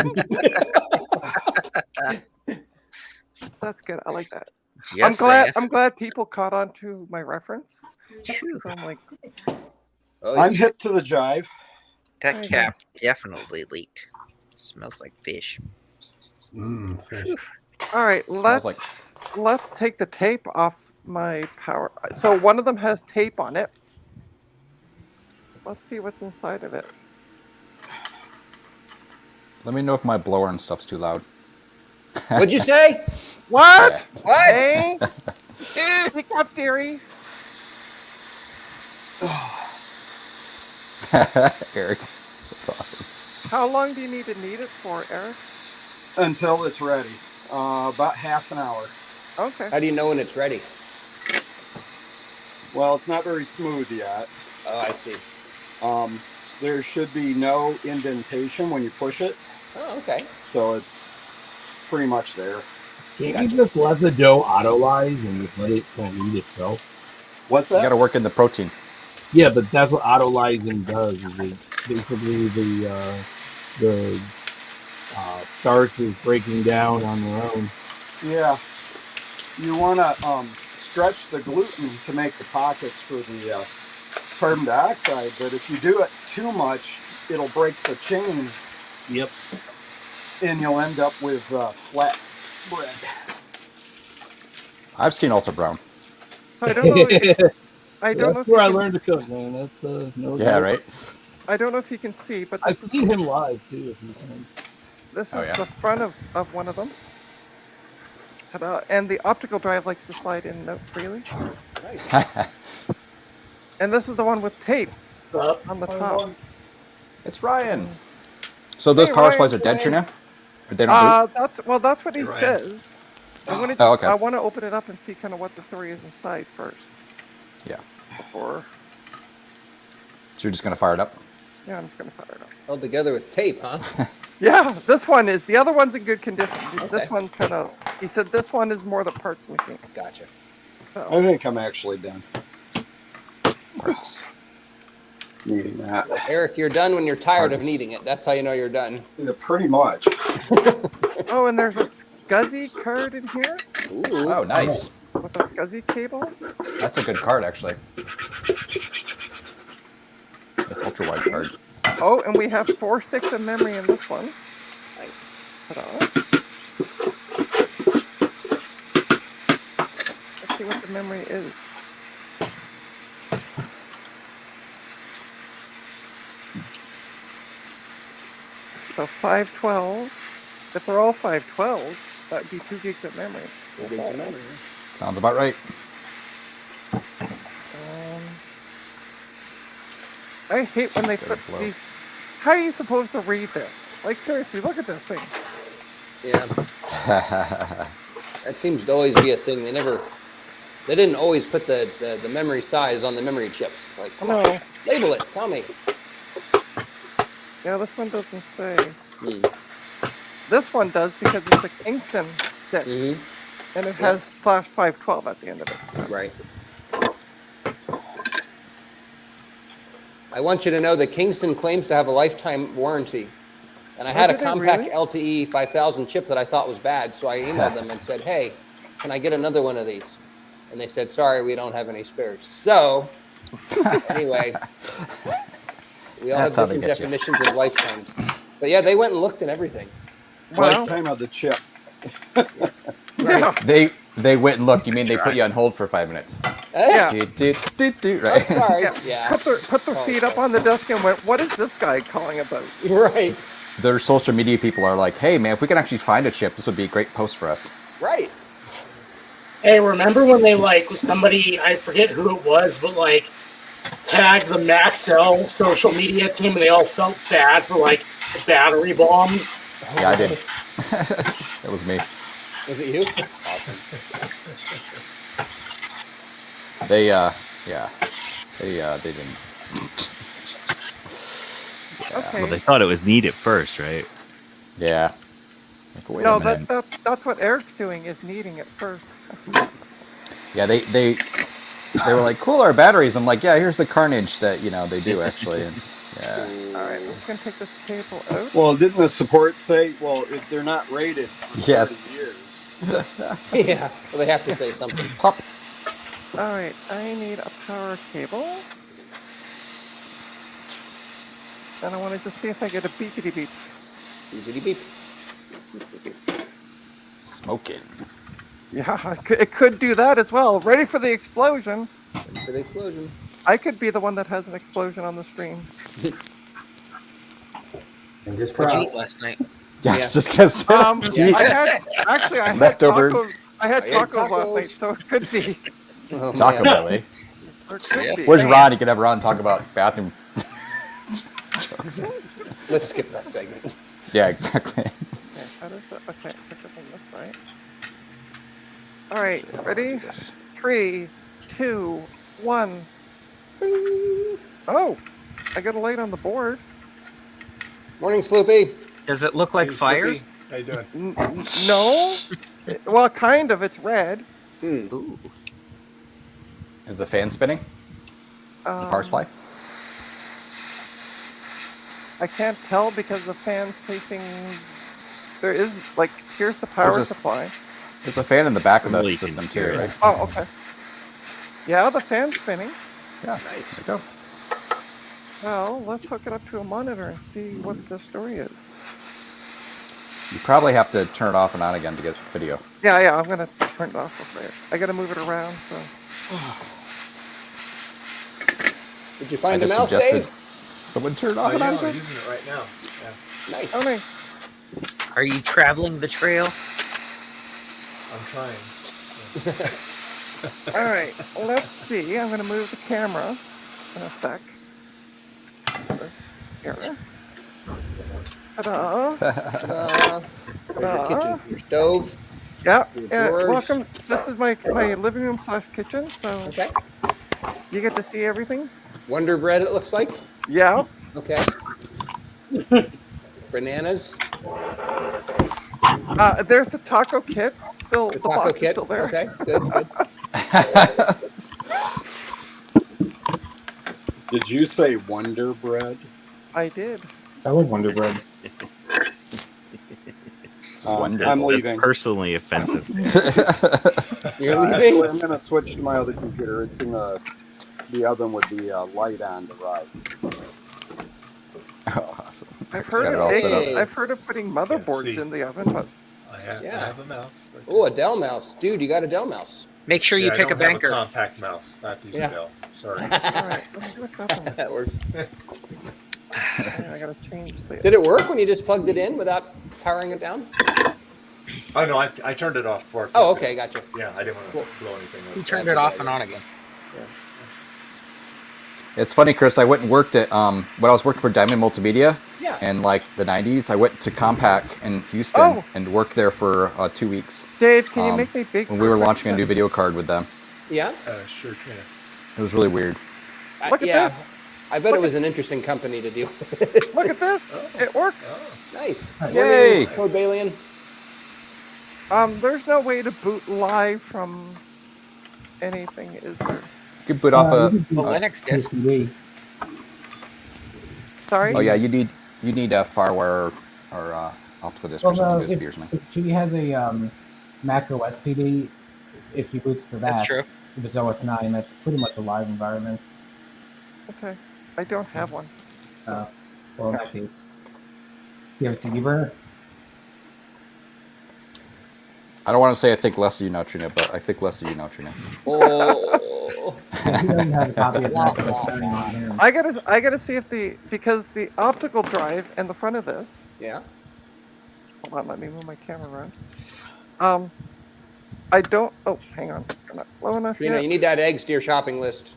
D: good. I like that.
E: Yes,
D: I'm glad people caught on to my reference. 'Cause I'm like,
B: Oh,
J: I'm hip to the jive.
E: that
D: Okay.
E: cap definitely leaked. Smells like fish.
H: Fish.
D: all right,
F: Smells
D: let's take the tape off my power. So one of them has tape on it. Let's see what's inside of it.
F: Let me know if my blower and stuff's too loud.
B: What'd you say?
D: What?
B: What?
D: Hey, pick up, dearie.
F: Eric, that's awesome.
D: How long do you need to knead it for, Eric?
J: Until it's ready. About half an hour.
D: Okay.
B: How do you know when it's ready?
J: Well, it's not very smooth yet.
B: Oh, I see.
J: There should be no indentation when you push it,
B: Oh, okay.
J: so it's pretty much there.
I: Can't you just let the dough autolyze and just let it kind of eat itself?
J: What's
F: You
J: that?
F: got to work in the protein.
I: Yeah, but that's what autolyzing does. Is it basically the starch is breaking down on their own.
J: Yeah. You want to stretch the gluten to make the pockets for the carbon dioxide, but if you do it too much, it'll break the chain.
I: Yep.
J: And you'll end up with flat bread.
F: I've seen Alta Brown.
D: So I don't know. I don't know
I: That's
D: if
I: where I
D: you can,
I: learned to cook, man. That's no
F: Yeah,
I: joke.
F: right?
D: I don't know if you can see, but
I: I've
D: this is
I: seen him live too. A few times.
D: this is
F: Oh, yeah.
D: the front of one of them. Ta-da. And the optical drive likes to slide in and out freely. And this is the one with tape on the top.
F: It's Ryan. So those
D: Hey,
F: power
D: Ryan.
F: supplies are denture now? Or they don't boot?
D: That's what he
A: Hey, Ryan.
D: says. I want
F: Oh, okay.
D: I want to open it up and see kind of what the story is inside first.
F: Yeah.
D: Before,
F: So you're just going to fire it up?
D: yeah, I'm just gonna fire it up.
B: Held together with tape, huh?
D: Yeah, this one is. The other one's in good condition.
B: Okay.
D: This one's kind of. He said this one is more the parts machine.
B: Gotcha.
D: So
J: I think I'm actually done
F: Parts.
J: needing that.
B: Eric, you're done when you're tired of
F: Parts.
B: kneading it. That's how you know you're done.
J: Yeah, pretty much.
D: oh, and there's a SCSI card in here
B: Ooh.
F: Oh, nice.
D: with a SCSI cable.
F: That's a good card, actually. That's ultra wide card.
D: Oh, and we have 4 sticks of memory in this one. Ta-da. Let's see what the memory is. So 512. If they're all 512, that'd be 2 gigs of memory.
F: Sounds about right.
D: I hate when they
F: Gotta
D: put
F: blow.
D: these. How are you supposed to read this? Like seriously, look at this thing.
B: Yeah, that seems to always be a thing. They didn't always put the memory size on the memory chips. Like, come on,
D: No.
B: label it. Tell me.
D: Yeah, this one doesn't say.
B: Hmm.
D: This one does because it's a Kingston stick,
B: Mm-hmm.
D: and it has slash 512 at the end of it. So.
B: Right. I want you to know that Kingston claims to have a lifetime warranty. And I had a
D: do they
B: compact
D: really?
B: LTE 5000 chip that I thought was bad, so I emailed them and said, hey, can I get another one of these? And they said, sorry, we don't have any spares. So, anyway, we all
F: That's how
B: have
F: they
B: different
F: get you.
B: definitions of lifetimes. But yeah, they went and looked and everything.
D: Wow.
J: Lifetime of the chip.
B: Right.
F: They went and looked. You mean they
A: Try.
F: put you on hold for 5 minutes?
B: Eh?
F: Right.
B: Oh, sorry.
D: Yeah.
B: Yeah.
D: Put their feet up on the desk and went, "What is this guy calling about?"
B: Right.
F: Their social media people are like, hey man, if we can actually find a chip, this would be a great post for us.
B: Right.
G: Hey, remember when they like somebody, I forget who it was, but like tagged the Maxell social media team and they all felt bad for like the battery bombs?
F: Yeah, I did. That was me.
B: Was it you? Awesome.
F: They didn't.
D: Okay.
C: Well, they thought it was neat at first, right?
F: Yeah. Like, wait
D: No,
F: a minute.
D: that's what Eric's doing, is kneading it first.
F: Yeah, they were like, cool, our batteries. I'm like, yeah, here's the carnage that they do actually. And, yeah.
D: All right, I'm just gonna take this cable out.
J: Well, didn't the support say, well, if they're not rated for
F: Yes.
J: 30 years?
B: Yeah. Well, they have to say something.
F: Pop.
D: All right, I need a power cable. And I want to just see if I get a beepity beep.
B: Beepity beep.
F: Smoking.
D: Yeah, it could do that as well. Ready for the explosion.
B: Ready for the explosion.
D: I could be the one that has an explosion on the stream.
H: Fingers
E: What'd you
H: crossed.
E: eat last night?
F: Yeah,
B: Yeah.
F: just because.
D: I had
F: Leftover.
D: tacos. I had
B: I had
D: tacos last
B: tacos.
D: night, so it could be.
B: Oh,
F: Taco
B: man.
F: Belly.
D: Or it could
E: Yes.
D: be.
F: Where's Ron? You could have Ron talk about bathroom jokes.
B: Let's skip that segment.
F: Yeah, exactly.
D: Okay, how does that? Okay, so clicking this way. All right, ready? 3, 2, 1. Oh, I got a light on the board.
B: Morning, Sloopy.
E: Does it look like
A: Hey,
E: fire?
A: Slippy, how you doing?
D: No. Well, kind of. It's red.
B: Hmm.
E: Ooh.
F: Is the fan spinning? The power supply?
D: I can't tell because the fan's facing. There is here's the power
F: There's a-
D: supply.
F: There's a fan in the back of the
C: Well, you can
F: system
C: hear
F: too,
C: it.
F: right?
D: Oh, okay. Yeah, the fan's spinning.
F: Yeah.
B: Nice.
F: There you go.
D: Well, let's hook it up to a monitor and see what the story is.
F: You probably have to turn it off and on again to get video.
D: Yeah, I'm gonna turn it off real quick. I gotta move it around. So.
B: Did you
F: I
B: find a
F: just
B: mouse,
F: suggested
B: Dave?
F: someone turn it off
A: Oh,
F: and
A: yeah,
F: on
A: I'm
F: again.
A: using it right now. Yeah.
B: Nice.
D: Oh, nice.
E: Are you traveling the trail?
A: I'm trying.
D: All right, let's see. I'm gonna move the camera in a sec. This here. Ta-da!
B: There's your kitchen, your stove.
D: Yeah,
B: Your
D: yeah.
B: drawers.
D: Welcome. This is my living room / kitchen. So
B: Okay.
D: you get to see everything.
B: Wonder bread, it looks like.
D: Yeah.
B: Okay. Bananas.
D: There's the taco kit. Still,
B: The
D: the
B: taco
D: box is
B: kit.
D: still there.
B: Okay, good, good.
J: Did you say Wonder Bread?
D: I did.
H: I love Wonder Bread.
F: Wonder.
J: I'm
C: That's
J: leaving.
C: personally offensive.
B: You're
J: Actually,
B: leaving?
J: I'm gonna switch to my other computer. It's in the oven with the light on to rise.
F: Oh, awesome.
D: I've
F: It's
D: heard
F: got it
D: of
F: all set up.
B: Hey.
D: I've heard of putting motherboards
A: see.
D: in the oven, but
A: I have
B: Yeah.
A: a mouse.
B: Oh, a Dell mouse. Dude, you got a Dell mouse.
E: Make sure you
A: I
E: pick a
A: don't have
E: banker.
A: a compact mouse. I have to use
B: Yeah.
A: a Dell. Sorry.
D: all right. Let's see what happens.
B: That works.
D: I gotta change the.
B: Did it work when you just plugged it in without powering it down?
A: Oh no, I turned it off for.
B: Oh, okay, gotcha.
A: Yeah, I didn't want to
B: Cool.
A: blow anything up.
E: He turned it off and on again.
F: It's funny, Chris. I went and worked at when I was working for Diamond Multimedia
B: Yeah.
F: in like the '90s. I went to Compaq in Houston
D: Oh.
F: and worked there for 2 weeks
D: Dave, can you
F: Um,
D: make me big?
F: when we were launching a new video card with them.
B: Yeah?
A: Sure can.
F: It was really weird.
D: Look at
B: Yeah.
D: this.
B: I bet it was an interesting company to deal with.
D: Look at this. It works.
A: Oh.
B: Nice.
F: Yay!
B: Code Balian.
D: There's no way to boot live from anything, is there?
F: You could boot off a.
E: The Linux disk.
D: Sorry.
F: Oh yeah, you need a FireWire or optical disk or something, USB or something.
K: Chibi has a Mac OS CD. If he boots to that,
E: That's true.
K: if it's OS 9, that's pretty much a live environment.
D: Okay. I don't have one.
K: Well, in that case, you have a CD burner.
F: I don't want to say I think less of you now, Trina, but I think less of you now, Trina.
B: Oh.
K: He doesn't have a copy of Mac OS 9 on him.
D: I gotta see if because the optical drive and the front of this.
B: Yeah.
D: Hold on, let me move my camera around. I don't. Oh, hang on. I'm not low enough
B: Trina,
D: yet.
B: you need to add eggs to your shopping list.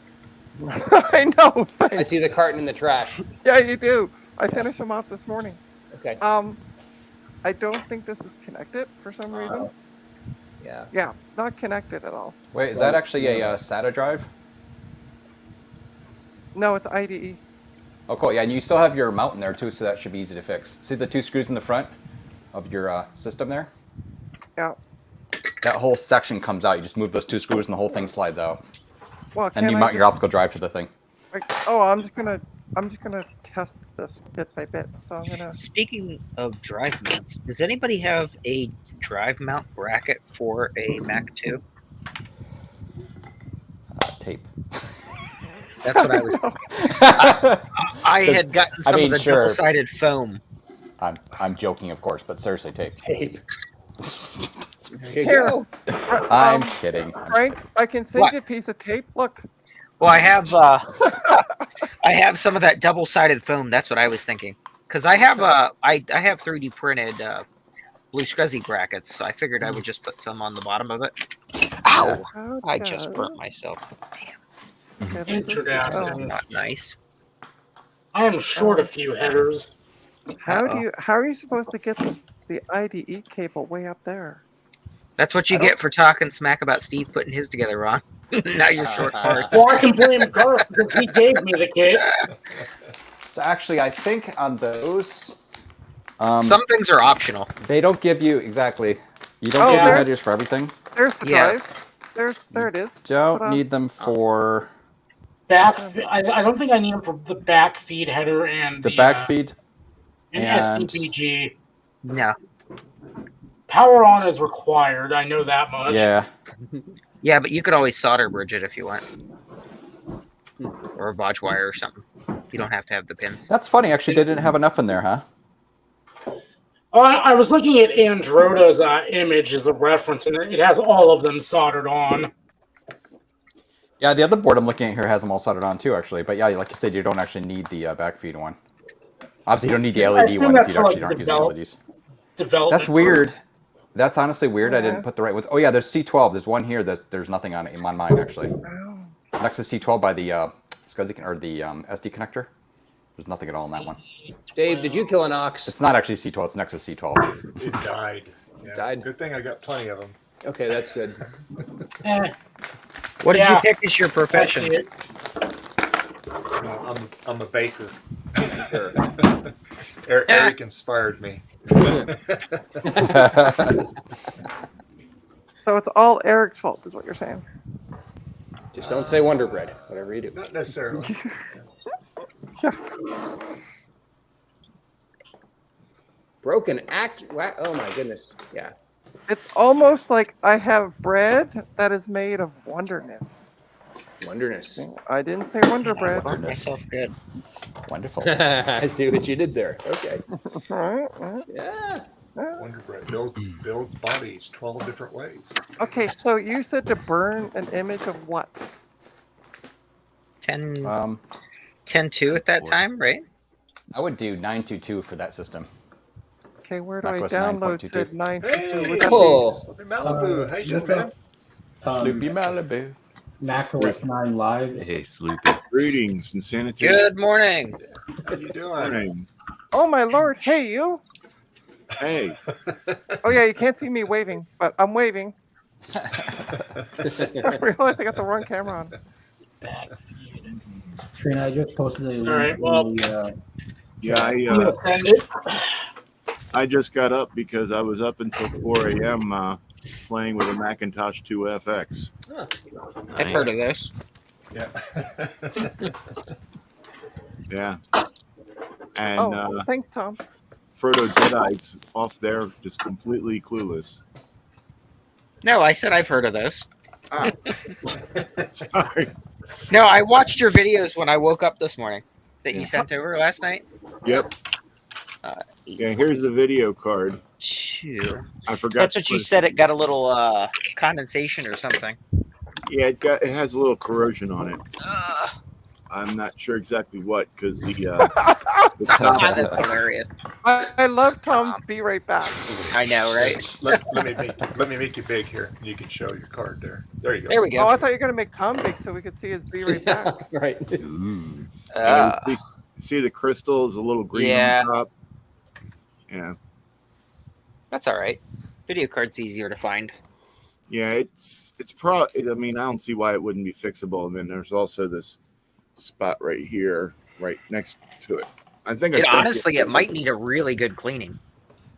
D: I know.
B: I see the carton in the trash.
D: Yeah, you do. I finished them off this morning.
B: Okay.
D: I don't think this is connected for some reason.
B: Yeah.
D: Yeah, not connected at all.
F: Wait, is that actually a SATA drive?
D: No, it's IDE.
F: Oh, cool. Yeah, and you still have your mount in there too, so that should be easy to fix. See the 2 screws in the front of your system there?
D: Yeah.
F: That whole section comes out. You just move those 2 screws, and the whole thing slides out.
D: Well,
F: And you mount your optical drive to the thing.
D: I'm just gonna test this bit by bit. So I'm gonna.
E: Speaking of drive mounts, does anybody have a drive mount bracket for a Mac 2?
F: Tape.
E: That's what I was. I had gotten some of the double-sided foam.
F: I'm joking, of course, but seriously, tape.
B: Tape.
D: Here.
F: I'm kidding.
D: Frank, I can send you a piece of tape. Look.
E: Well, I have I have some of that double-sided foam. That's what I was thinking. Because I have I have 3D printed blue scuzzy brackets, so I figured I would just put some on the bottom of it. Ow! I just burnt myself. Damn.
G: Interesting.
E: Not nice.
G: I am short a few headers.
D: How are you supposed to get the IDE cable way up there?
E: That's what you get for talking smack about Steve putting his together wrong. Now you're short parts.
G: Well, I can blame Garth because he gave me the kit.
F: So actually, I think on those,
E: some things are optional.
F: They don't give you exactly. You don't give you headers for everything.
D: There's the drive. There it is.
F: Don't need them for
G: Back. I don't think I need them for the back feed header and
F: the back feed.
G: and SDPG.
E: No.
G: Power on is required. I know that much.
F: Yeah.
E: Yeah, but you could always solder bridge it if you want, or a bodge wire or something. You don't have to have the pins.
F: That's funny. Actually, they didn't have enough in there, huh?
G: I was looking at Androda's image as a reference, and it has all of them soldered on.
F: Yeah, the other board I'm looking at here has them all soldered on too, actually. But yeah, like you said, you don't actually need the back feed one. Obviously, you don't need the LED one if you actually aren't using LEDs.
G: Development.
F: That's weird. That's honestly weird. I didn't put the right ones. Oh yeah, there's C12. There's one here. There's nothing on it on mine actually. Next to C12 by the SCSI or the SD connector. There's nothing at all in that one.
B: Dave, did you kill an ox?
F: It's not actually C12. It's next to C12.
A: It died. Yeah.
B: Died?
A: Good thing I got plenty of them.
B: Okay, that's good.
E: What did you pick as your profession?
A: No, I'm a baker.
B: Sure.
A: Eric inspired me.
D: So it's all Eric's fault, is what you're saying.
B: Just don't say Wonder Bread, whatever you do.
A: Not necessarily.
B: Broken act. Oh my goodness. Yeah.
D: It's almost like I have bread that is made of wonderness.
B: Wonderness.
D: I didn't say Wonder Bread.
E: Burnt myself good.
F: Wonderful.
B: I see what you did there. Okay.
D: Right.
B: Yeah.
A: Wonder Bread builds bodies 12 different ways.
D: Okay, so you said to burn an image of what?
E: 10.2 at that time, right?
F: I would do 922 for that system.
D: Okay, where do
F: macOS
D: I download
F: 9.22.
D: said 922?
A: Hey,
D: Would that
B: Oh.
A: Sloopy Malibu. How you doing, man?
F: Loopy Malibu.
K: Mac OS 9 Live.
C: Hey, Sloopy.
L: Greetings and sanitation.
E: Good morning.
A: How you doing?
L: Morning.
D: Oh my lord! Hey you!
L: Hey,
D: Oh yeah, you can't see me waving, but I'm waving. I realized I got the wrong camera on.
K: Trina, I just posted a link.
G: right, well-
L: yeah,
G: You send it.
L: I just got up because I was up until 4 a.m. Playing with a Macintosh 2 FX.
E: I've heard of this.
A: Yeah.
L: Yeah. And
D: Oh, thanks, Tom.
L: Frodo Jedi's off there just completely clueless.
E: No, I said I've heard of those.
L: Ah. Sorry.
E: No, I watched your videos when I woke up this morning that you sent over last night.
L: Yep. Yeah, here's the video card.
E: Two.
L: I forgot.
E: That's
L: to
E: what you
L: put it-
E: said. It got a little condensation or something.
L: Yeah, it has a little corrosion on it. I'm not sure exactly what because the
E: That's hilarious.
D: I love Tom's "Be Right Back."
E: I know, right?
A: Let me make you big here. You can show your card there. There you go.
E: There we go.
D: Oh, I thought you were gonna make Tom big so we could see his "Be Right Back."
B: Right.
L: see the crystal is a little green
E: Yeah.
L: on top. Yeah,
E: That's all right. Video card's easier to find.
L: yeah, it's I mean, I don't see why it wouldn't be fixable. And then there's also this spot right here, right next to it. I think I
E: It,
L: sent you-
E: honestly, it might need a really good cleaning.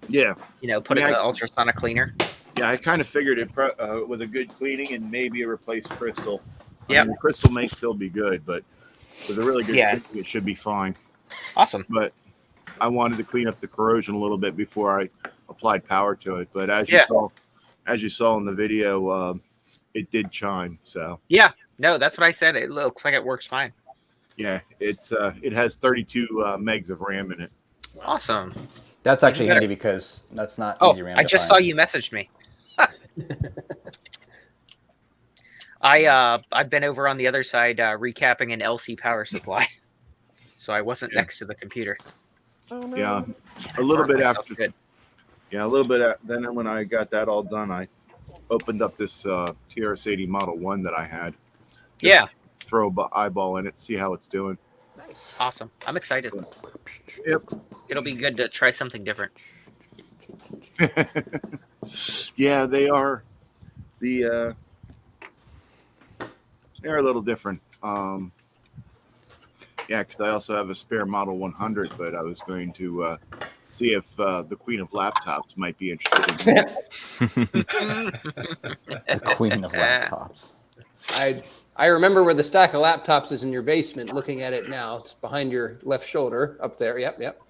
L: Yeah,
E: You know, put it in
L: Yeah,
E: the ultrasonic cleaner.
L: yeah. I kind of figured it with a good cleaning and maybe a replaced crystal.
E: Yep.
L: The crystal may still be good, but with a really good
E: Yeah.
L: cleaning, it should be fine.
E: Awesome.
L: But I wanted to clean up the corrosion a little bit before I applied power to it. But as
E: Yeah.
L: you saw in the video, it did chime. So
E: Yeah. No, that's what I said. It looks like it works fine.
L: yeah, it has 32 megs of RAM in it.
E: Awesome.
F: That's actually
E: Better.
F: handy because that's not
E: Oh,
F: easy RAM
E: I
F: to
E: just
F: find.
E: saw you messaged me. I've been over on the other side recapping an LC power supply, so I wasn't
L: Yeah.
E: next to the computer.
D: Oh no.
L: Yeah, a little bit
E: Myself
L: after.
E: good.
L: Yeah, a little bit. Then when I got that all done, I opened up this TRS-80 Model 1 that I had.
E: Yeah.
L: Throw a eyeball in it, see how it's doing.
E: Nice. Awesome. I'm excited.
L: Yep.
E: It'll be good to try something different.
L: Yeah, they are. They're a little different. Yeah, because I also have a spare Model 100, but I was going to see if the Queen of Laptops might be interested in
F: The queen of laptops.
B: I remember where the stack of laptops is in your basement. Looking at it now, it's behind your left shoulder, up there. Yep.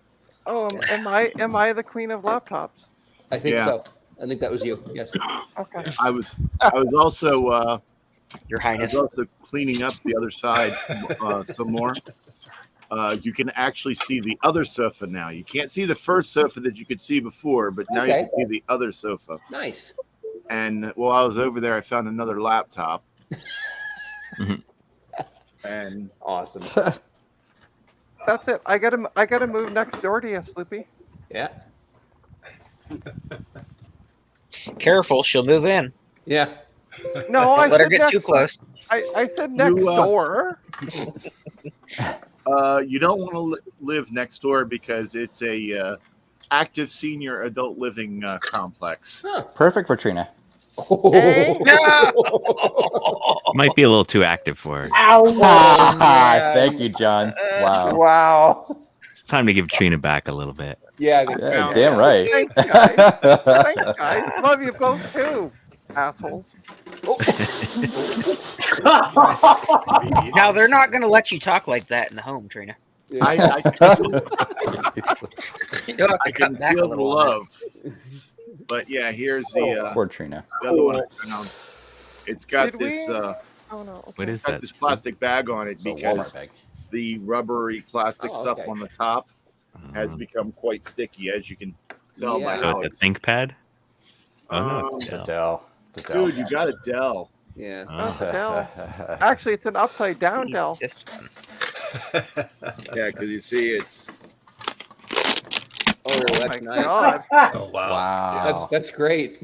D: Oh, am I the queen of laptops?
B: I think
L: Yeah.
B: so. I think that was you. Yes.
D: Okay.
L: I was also
E: Your
L: I
E: Highness.
L: was also cleaning up the other side some more. You can actually see the other sofa now. You can't see the first sofa that you could see before, but now you
B: Okay.
L: can see the other sofa.
B: Nice.
L: And while I was over there, I found another laptop.
C: Mhm.
L: And
B: Awesome.
D: That's it. I gotta move next door to you, Sloopy.
B: Yeah.
E: Careful, she'll move in.
B: Yeah.
D: No, I
E: Don't let her
D: said
E: get too
D: next.
E: close.
D: I said next
L: You,
D: door.
L: you don't want to live next door because it's a active senior adult living complex.
F: Perfect for Trina.
D: Hey.
C: Might be a little too active for her.
G: Ow!
F: Thank you, John. Wow.
B: Wow.
C: It's time to give Trina back a little bit.
B: Yeah. I think so.
F: Yeah, damn right.
D: Thanks, guys. Thanks, guys. Love you both too, assholes.
E: Now they're not going to let you talk like that in the home, Trina.
L: I
E: You'll have to
L: can
E: cut back a
L: feel the
E: little. on it.
L: love. But yeah, here's the
F: Poor Trina.
L: other one I found. It's got
D: Did
L: this
D: we- Oh no. Okay.
C: What is
L: it's got
C: that?
L: this plastic bag on it
F: It's a Walmart
L: because
F: bag.
L: the rubbery plastic
B: Oh,
L: stuff
B: okay.
L: on the top has
C: Uh,
L: become quite sticky, as you can tell by
B: Yeah.
C: so
L: how
C: it's a ThinkPad. Oh,
L: Um,
F: It's a
C: Dell.
F: Dell. It's a Dell.
L: Dude, you got a Dell.
B: Yeah.
C: Oh.
D: Dell. Actually, it's an upside down Dell.
E: This one.
L: Yeah, because you see, it's
B: Oh,
D: Oh
B: that's
D: my
B: nice.
D: God.
A: Oh wow.
F: Wow.
B: That's great.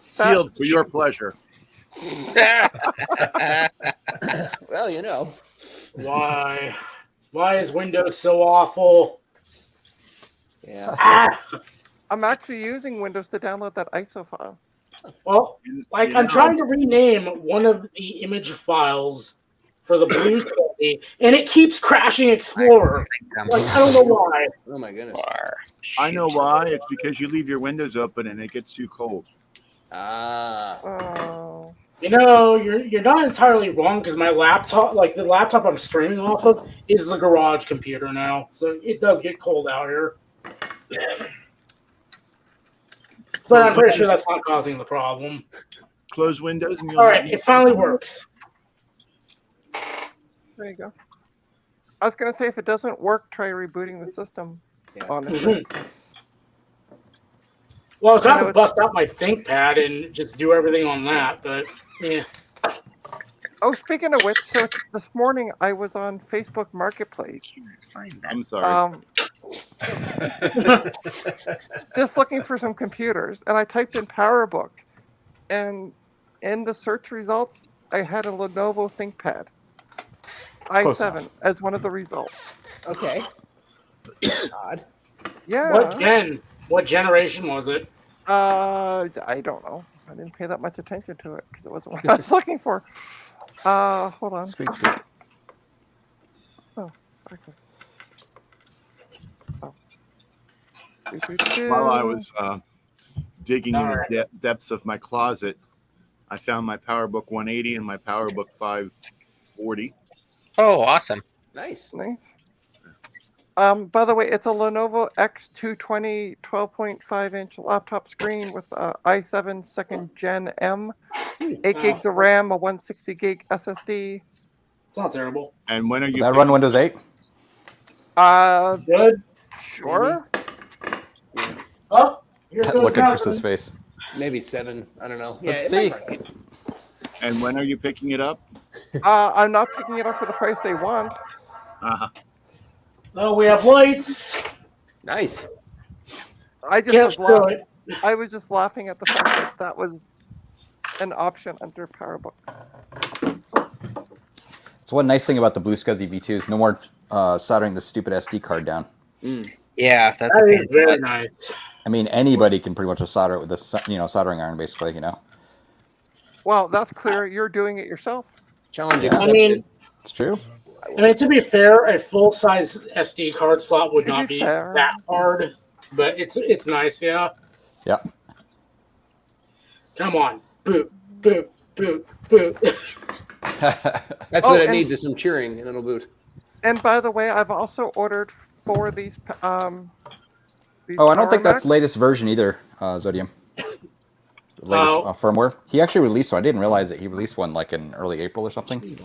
L: sealed for your pleasure.
B: Well, you know.
G: Why? Why is Windows so awful?
B: Yeah.
G: Ah!
D: I'm actually using Windows to download that ISO file.
G: Well,
L: You-
G: like
L: you
G: I'm
L: know,
G: trying to rename one of the image files for the Blue study, and it keeps crashing Explorer. Like I don't know why.
B: Oh my goodness.
L: I know why. It's because you leave your windows open and it gets too cold.
B: Ah.
D: Oh.
G: You know, you're not entirely wrong because my laptop, like the laptop I'm streaming off of, is the garage computer now, so it does get cold out here. But I'm pretty sure that's not causing the problem.
L: Close windows and you'll
G: All right, it finally works.
D: There you go. I was gonna say if it doesn't work, try rebooting the system. Honestly.
G: Well, I was
D: I
G: about
D: know
G: to
D: it's-
G: bust out my ThinkPad and just do everything on that, but yeah.
D: Oh, speaking of which, so this morning I was on Facebook Marketplace.
L: I'm sorry.
D: Just looking for some computers, and I typed in PowerBook, and in the search results, I had a Lenovo ThinkPad
F: Close
D: i7 as one of the results.
B: Okay. Odd.
D: Yeah.
G: What generation was it?
D: I don't know. I didn't pay that much attention to it because it wasn't what I was looking for. Hold on.
F: Squeak, squeak.
D: Oh, okay. Oh.
L: While I was digging in
G: Alright.
L: the depths of my closet, I found my PowerBook 180 and my PowerBook 540.
E: Oh, awesome.
B: Nice.
D: Nice. By the way, it's a Lenovo X220 12.5-inch laptop screen with i7 2nd Gen M, 8 gigs of RAM, a 160 gig SSD.
G: It's not terrible.
L: And when are you?
F: That run Windows 8?
G: Good.
D: Sure.
G: Oh, here's those
F: Look at Chris's
G: mountains.
F: face.
B: Maybe 7. I don't know.
F: Let's
B: it might
F: see.
B: run 8.
L: And when are you picking it up?
D: I'm not picking it up for the price they want.
L: Uh-huh.
G: Oh, we have lights.
B: Nice.
D: I just
G: Can't
D: was
G: screw
D: laughing.
G: it.
D: I was just laughing at the fact that that was an option under PowerBook.
F: It's one nice thing about the Blue Scuzzy V2 is no more soldering the stupid SD card down.
E: Yeah, that's a
G: That
E: pain.
G: is very nice.
F: I mean, anybody can pretty much just solder it with a soldering iron, basically.
D: Well, that's clear. You're doing it yourself.
B: Challenge
F: Yeah.
G: I
B: accepted.
G: mean,
F: It's true.
G: to be fair, a full size SD card slot would
D: To
G: not
D: be
G: be
D: fair.
G: that hard, but it's nice, yeah.
F: Yep.
G: Come on, boot, boot, boot, boot.
B: That's
D: Oh,
B: what it
D: and-
B: needs is some cheering, and it'll boot.
D: And by the way, I've also ordered 4 of these. These
F: Oh, I don't
D: Power
F: think that's
D: Macs.
F: latest version either, Zodium. The latest
G: Oh.
F: firmware. He actually released one. I didn't realize that he released one like in early April or something.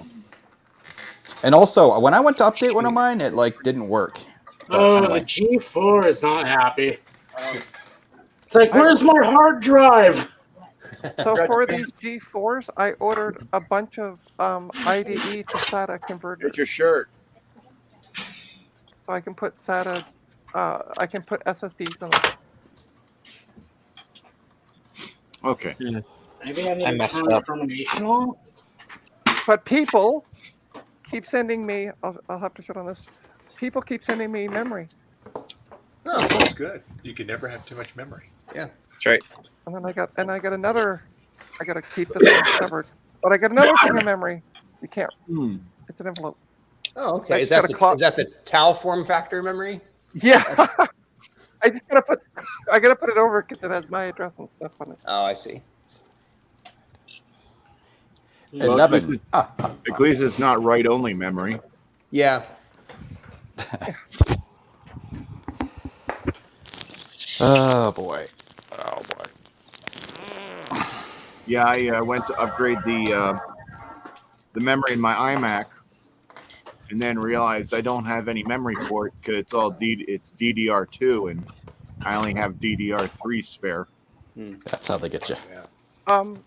F: And also, when I went to update one of mine, it like didn't work. But
G: Oh,
F: anyway.
G: the G4 is not happy. It's like, where's my hard drive?
D: So for these G4s, I ordered a bunch of IDE to SATA converters,
L: Get your shirt.
D: so I can put SATA. I can put SSDs on them.
L: Okay.
G: Maybe I need
E: I
G: to
E: messed
G: turn
E: up.
G: termination off.
D: But people keep sending me. I'll have to shut on this. People keep sending me memory,
A: That's good. You can never have too much memory.
B: Yeah.
E: That's right.
D: and then I got another. I gotta keep this one covered, but I got another thing of memory. You can't.
L: Hmm.
D: It's an envelope.
B: Oh,
D: I
B: okay.
D: just got a clock.
B: Is that the TAL form factor memory?
D: Yeah. I just gotta put. I gotta put it over because it has my address and stuff on it.
B: Oh, I see.
L: Well,
F: 11.
L: At least it's not write-only memory.
B: Yeah.
F: Oh boy. Oh boy.
L: Yeah, I went to upgrade the memory in my iMac, and then realized I don't have any memory for it because it's DDR2, and I only have DDR3 spare.
F: That's how they get you.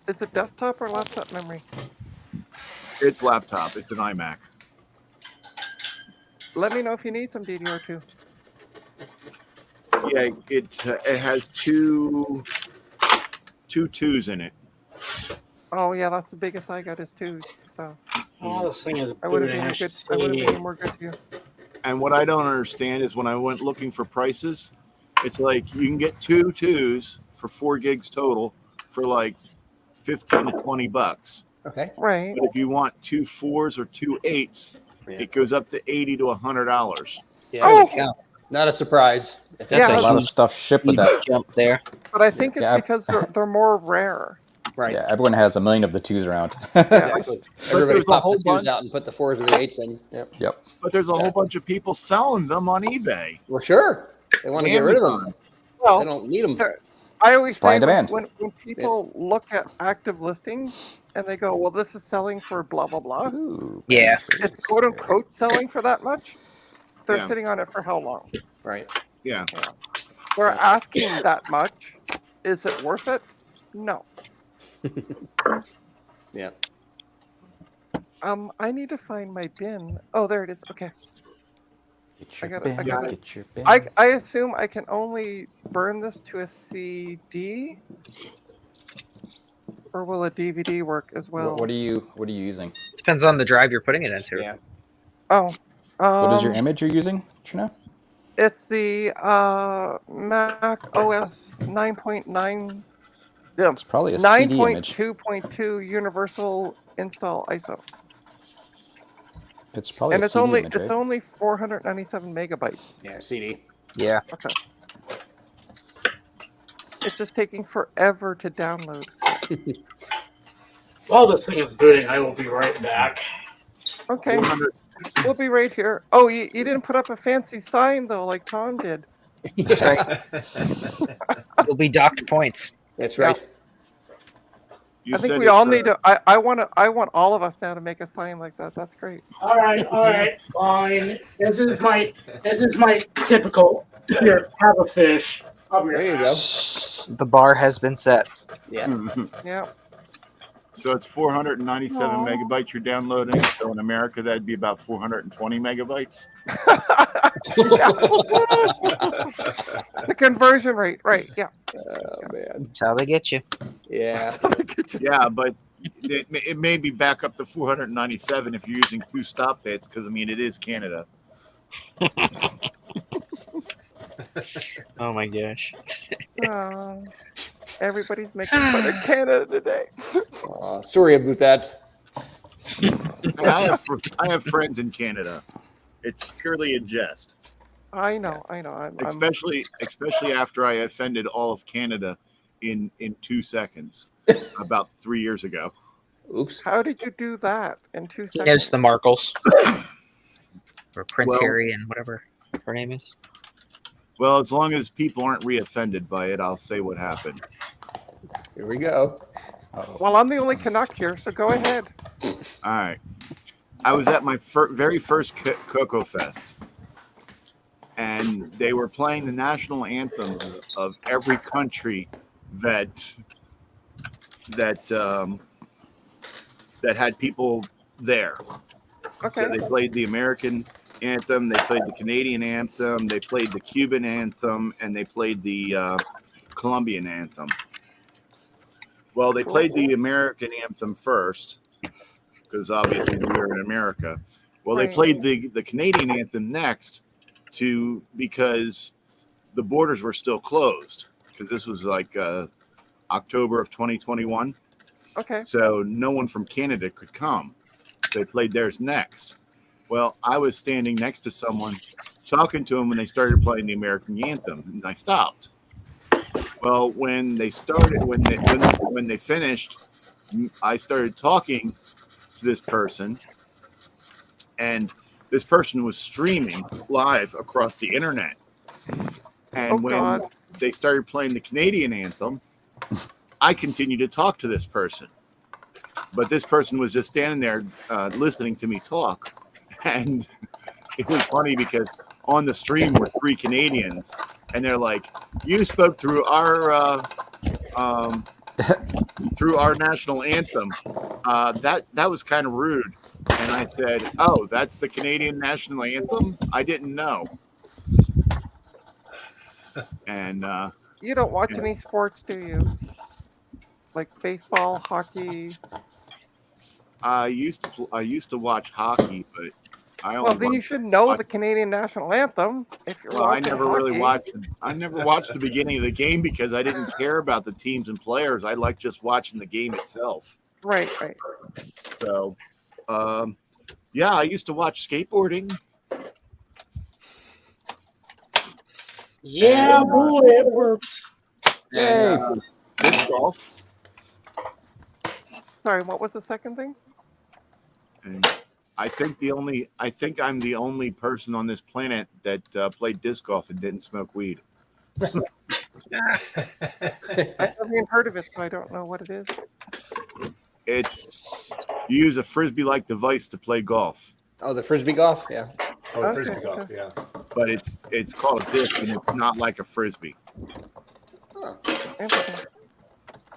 D: Is it desktop or laptop memory?
L: It's laptop. It's an iMac.
D: Let me know if you need some DDR2.
L: Yeah, it has two twos in it.
D: Oh yeah, that's the biggest I got is 2s. So
G: Oh, this thing is
D: I would have
G: booting.
D: been
G: I
D: a good.
G: should
D: I would have
G: see.
D: been more good to you.
L: And what I don't understand is when I went looking for prices, it's like you can get 2 twos for 4 gigs total for like $15 to $20.
B: Okay.
D: Right.
L: But if you want 2 4s or 2 8s, it goes up to $80 to $100.
B: Yeah.
D: Oh!
B: Not a surprise.
E: That's
D: Yeah.
F: A
E: a
F: lot of
E: huge,
F: stuff shipped with
E: huge
F: that.
E: jump there.
D: But I think it's
F: Yeah.
D: because they're more rare.
B: Right.
F: Yeah, everyone has a million of the twos around.
B: Exactly. Everybody
L: there's a
B: popped
L: whole
B: the 2s
L: bunch-
B: out and put the 4s and the 8s in. Yep.
F: Yep.
L: But there's a
F: Yeah.
L: whole bunch of people selling them on eBay.
B: Well, sure. They want to get rid of them.
L: Amazon.
B: They
D: Well,
B: don't need them.
D: I always
F: Supply
D: say
F: and demand.
D: when people look at active listings and they go, "Well, this is selling for blah blah blah,"
F: Ooh,
E: Yeah.
D: it's quote unquote selling for that much. They're
L: Yeah.
D: sitting on it for how long?
B: Right.
L: Yeah.
D: We're asking that much. Is it worth it? No.
B: Yeah.
D: I need to find my bin. Oh, there it is. Okay.
F: Get your
D: I got
F: bin.
D: it. I got it.
F: Get your bin.
D: I assume I can only burn this to a CD, or will a DVD work as well?
F: What are you using?
E: Depends on the drive you're putting it into.
B: Yeah.
D: Oh.
F: What is your image you're using, Trina?
D: It's the Mac OS 9.9. Yeah,
F: It's probably a CD image.
D: 9.2.2 Universal Install ISO.
F: It's probably
D: And
F: a
D: it's
F: CD
D: only
F: image,
D: it's
F: right?
D: only 497 megabytes.
B: Yeah, CD.
E: Yeah.
D: Okay. It's just taking forever to download.
G: While this thing is booting, I will be right back.
D: Okay. We'll be right here. Oh, you didn't put up a fancy sign though, like Tom did.
E: That's right. You'll be docked points.
B: That's right.
D: I think we all need to. I want all of us now to make a sign like that. That's great.
G: All right, fine. This is my typical. Here, have a fish. I'll be
B: There you
G: right
B: go.
G: back.
E: The bar has been set.
B: Yeah.
D: Yeah.
L: So it's 497
D: Aw.
L: megabytes you're downloading. So in America, that'd be about 420 megabytes.
D: The conversion rate, right? Yeah.
B: Oh man.
E: That's how they get you.
B: Yeah.
L: Yeah, but it may be back up to 497 if you're using 2 stop bits, because I mean it is Canada.
E: Oh my gosh.
D: Everybody's making fun of Canada today.
B: Sorry about that.
L: I have friends in Canada. It's purely a jest.
D: I know. I'm
L: Especially after I offended all of Canada in 2 seconds about 3 years ago.
B: Oops.
D: How did you do that in 2 seconds?
E: There's the Markles. Or Prince
L: Well-
E: Harry and whatever her name is.
L: Well, as long as people aren't re-offended by it, I'll say what happened.
B: Here we go.
D: Well, I'm the only Canuck here, so go ahead.
L: All right. I was at my very first Cocoa Fest, and they were playing the national anthem of every country that had people there.
D: Okay.
L: So they played the American anthem, they played the Canadian anthem, they played the Cuban anthem, and they played the Colombian anthem. Well, they played the American anthem first, because obviously we were in America. Well, they played the Canadian anthem next, because the borders were still closed, because this was like October of 2021.
D: Okay.
L: So no one from Canada could come. So they played theirs next. Well, I was standing next to someone talking to them when they started playing the American anthem, and I stopped. Well, when they finished, I started talking to this person, and this person was streaming live across the internet. And when they started playing the Canadian anthem, I continued to talk to this person. But this person was just standing there listening to me talk. And it was funny because on the stream were 3 Canadians, and they're like, "You spoke through our national anthem. That was kind of rude." And I said, "Oh, that's the Canadian national anthem? I didn't know." And
D: You don't watch any sports, do you? Like baseball, hockey?
L: I used to watch hockey, but I only
D: Well, then you should know the Canadian national anthem if you're
L: Well, I
D: watching
L: never
D: hockey.
L: really watched. I never watched the beginning of the game because I didn't care about the teams and players. I like just watching the game itself.
D: Right.
L: So, yeah, I used to watch skateboarding.
G: Yeah, boy, it works.
L: And, disc golf.
D: Sorry, what was the second thing?
L: And I think I'm the only person on this planet that played disc golf and didn't smoke weed.
D: I've never even heard of it, so I don't know what it is.
L: It's you use a frisbee-like device to play golf.
B: Oh, the frisbee golf, yeah.
A: Oh,
D: Okay,
A: frisbee golf, yeah.
L: but it's called a disc, and it's not like a frisbee.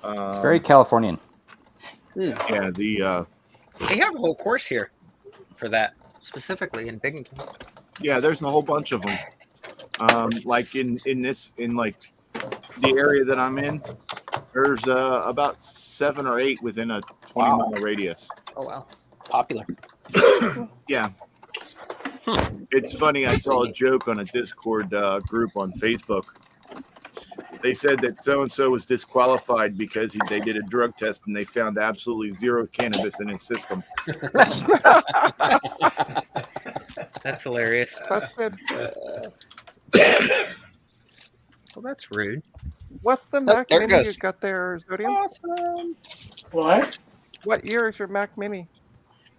F: It's very Californian.
L: Yeah,
E: They have a whole course here for that specifically in Binghamton.
L: yeah. There's a whole bunch of them. Like in like the area that I'm in, there's about 7 or 8 within a 20-mile radius.
E: Oh wow, popular.
L: Yeah. It's funny. I saw a joke on a Discord group on Facebook. They said that so and so was disqualified because they did a drug test and they found absolutely zero cannabis in his system.
E: That's hilarious.
D: That's good.
E: Well, that's rude.
D: What's the
E: Oh,
D: Mac
E: there it
D: Mini you
E: goes.
D: got there, Zodium?
E: Awesome.
G: What?
D: What year is your Mac Mini?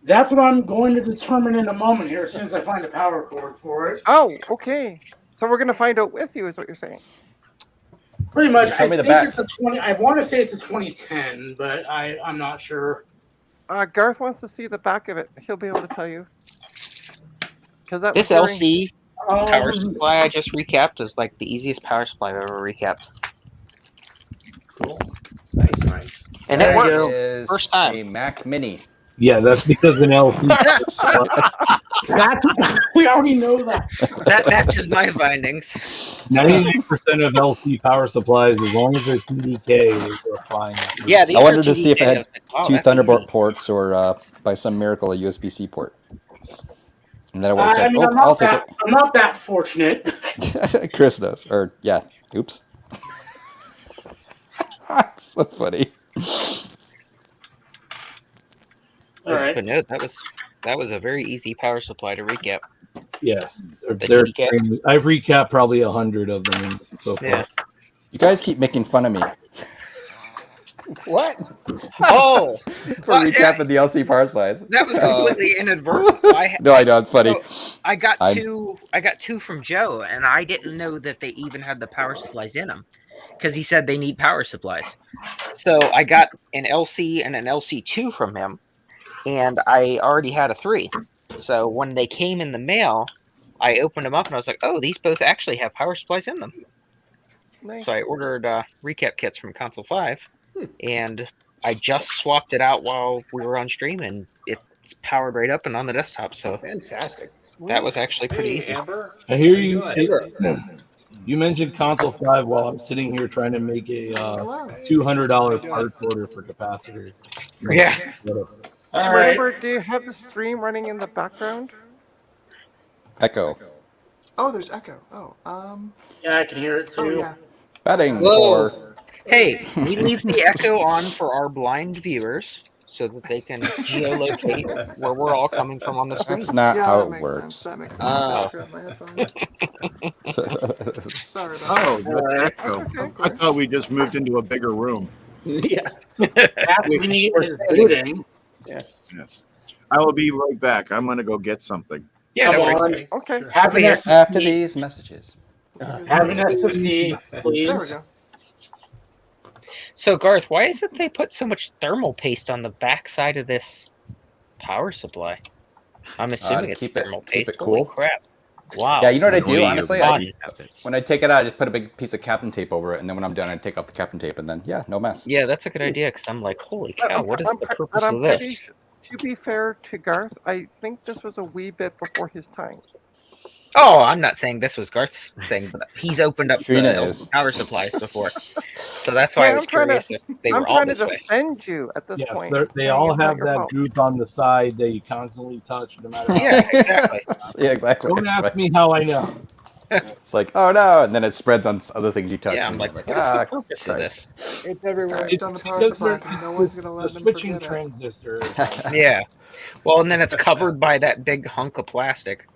G: That's what I'm going to determine in a moment here, as soon as I find a power cord for it.
D: Oh, okay. So we're gonna find out with you, is what you're saying?
G: Pretty much.
F: Show
G: I
F: me the
G: think
F: back.
G: it's a 20. I want to say it's a 2010, but I'm not sure.
D: Garth wants to see the back of it. He'll be able to tell you. Because that
E: This
D: was during-
E: LC power
G: Um,
E: supply I just recapped is like the easiest power supply I've ever recapped,
A: Cool. Nice.
E: and
D: There
E: it
D: you
E: works
D: go.
F: Is
E: first time.
F: a Mac Mini.
I: Yeah, that's because an LC.
G: That's we already know that.
E: That matches my findings.
I: 99% of LC power supplies, as long as they're TDK, they're fine.
E: Yeah, these
F: I
E: are
F: wanted to see if it had
E: TDK. Wow,
F: 2
E: that's
F: Thunderbolt
E: easy.
F: ports or by some miracle a USB-C port. And then I would have
G: I
F: said,
G: mean,
F: "Oh, I'll take
G: I'm not that fortunate.
F: it." Chris does, or yeah, oops. So funny.
G: All right.
E: But no, that was a very easy power supply to recap.
I: Yes,
E: The
I: they're
E: TDK?
I: I've recapped probably 100 of them so far.
E: Yeah.
F: You guys keep making fun of me
B: What?
E: Oh,
F: for recapping the LC power supplies.
E: that was completely inadvertent.
F: No, I know it's funny.
E: So, I got
F: I'm-
E: two from Joe, and I didn't know that they even had the power supplies in them, because he said they need power supplies. So I got an LC and an LC2 from him, and I already had a 3. So when they came in the mail, I opened them up and I was like, "Oh, these both actually have power supplies in them."
D: Nice.
E: So I ordered recap kits from Console 5, and I just swapped it out while we were on stream, and it's powered right up and on the desktop. So
B: Fantastic.
E: that was actually pretty
A: Hey,
E: easy.
A: Amber.
I: I hear
A: How
I: you.
A: doing?
I: You mentioned Console 5 while I'm sitting here trying to make a $200 part order for capacitors.
E: Yeah.
G: All right.
D: Remember, do you have the stream running in the background?
F: Echo.
M: Oh, there's echo.
G: Yeah, I can hear it too.
M: Oh yeah.
F: Betting
E: Whoa.
F: for
E: Hey, we leave the echo on for our blind viewers so that they can geolocate where we're all coming from on the screen.
F: that's not
M: Yeah,
F: how
M: that
F: it
M: makes
F: works.
M: sense. That makes sense.
E: Oh.
M: Screw up my headphones. Sorry about
L: Oh,
M: that.
L: that's echo. I thought we just moved into a bigger room.
B: Yeah.
G: Anthony is booting.
L: Yes. I will be right back. I'm gonna go get something.
E: Yeah,
G: Come
E: no worries.
G: on.
D: Okay.
A: Sure.
G: Have an
F: After
G: SSD.
F: these messages.
G: Have an SSD,
M: There we
G: please.
M: go.
E: So, Garth, why is it they put so much thermal paste on the back side of this power supply? I'm assuming it's
F: keep it-
E: thermal
F: keep
E: paste.
F: it
E: Holy
F: cool.
E: crap. Wow.
F: Yeah, you know what I
C: Only
F: do,
C: you
F: honestly?
E: body.
F: When I take it out, I just put a big piece of Kapton tape over it, and then when I'm done, I take off the Kapton tape, and then, yeah, no mess.
E: Yeah, that's a good idea, because I'm like, holy cow, what is the
D: But
E: purpose
D: I'm
E: of
D: pretty
E: this?
D: to be fair to Garth, I think this was a wee bit before his time.
E: Oh, I'm not saying this was Garth's thing, but he's opened up
F: Trina
E: the
F: is.
E: power supplies before. So that's why
D: Yeah,
E: I was
D: I'm trying to-
E: curious if they
D: I'm
E: were all
D: trying to
E: this way.
D: defend you at this
I: Yes,
D: point.
I: they
D: saying
I: all
D: it's not
I: have
D: your
I: that
D: fault.
I: goop on the side that you constantly touch no matter what.
E: Yeah, exactly.
F: Yeah, exactly.
I: Don't
F: That's
I: ask
F: right.
I: me how I know.
F: It's like, oh no, and then it spreads on other things you touch.
E: Yeah, I'm
F: and
E: like,
F: you're
E: what is the
F: ah,
E: purpose of
F: Christ.
E: this?
B: It's everywhere.
M: It's on the power
I: because
M: supplies,
I: they're-
M: and no one's gonna let
I: The
M: them
I: switching
M: forget it.
I: transistor.
E: Yeah. Well, and then it's covered by that big hunk of plastic.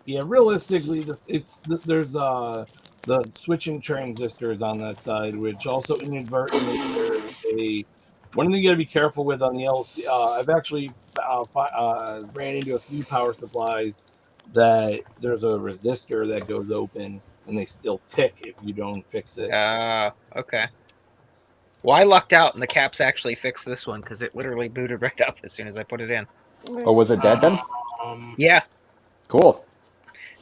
I: Yeah, realistically, there's the switching transistors on that side, which also inadvertently there's a one thing you got to be careful with on the LC. I've actually ran into a few power supplies that there's a resistor that goes open and they still tick if you don't fix it.
E: Okay. Well, I lucked out, and the caps actually fixed this one because it literally booted right up as soon as I put it in.
F: Oh, was it dead then?
E: Yeah.
F: Cool.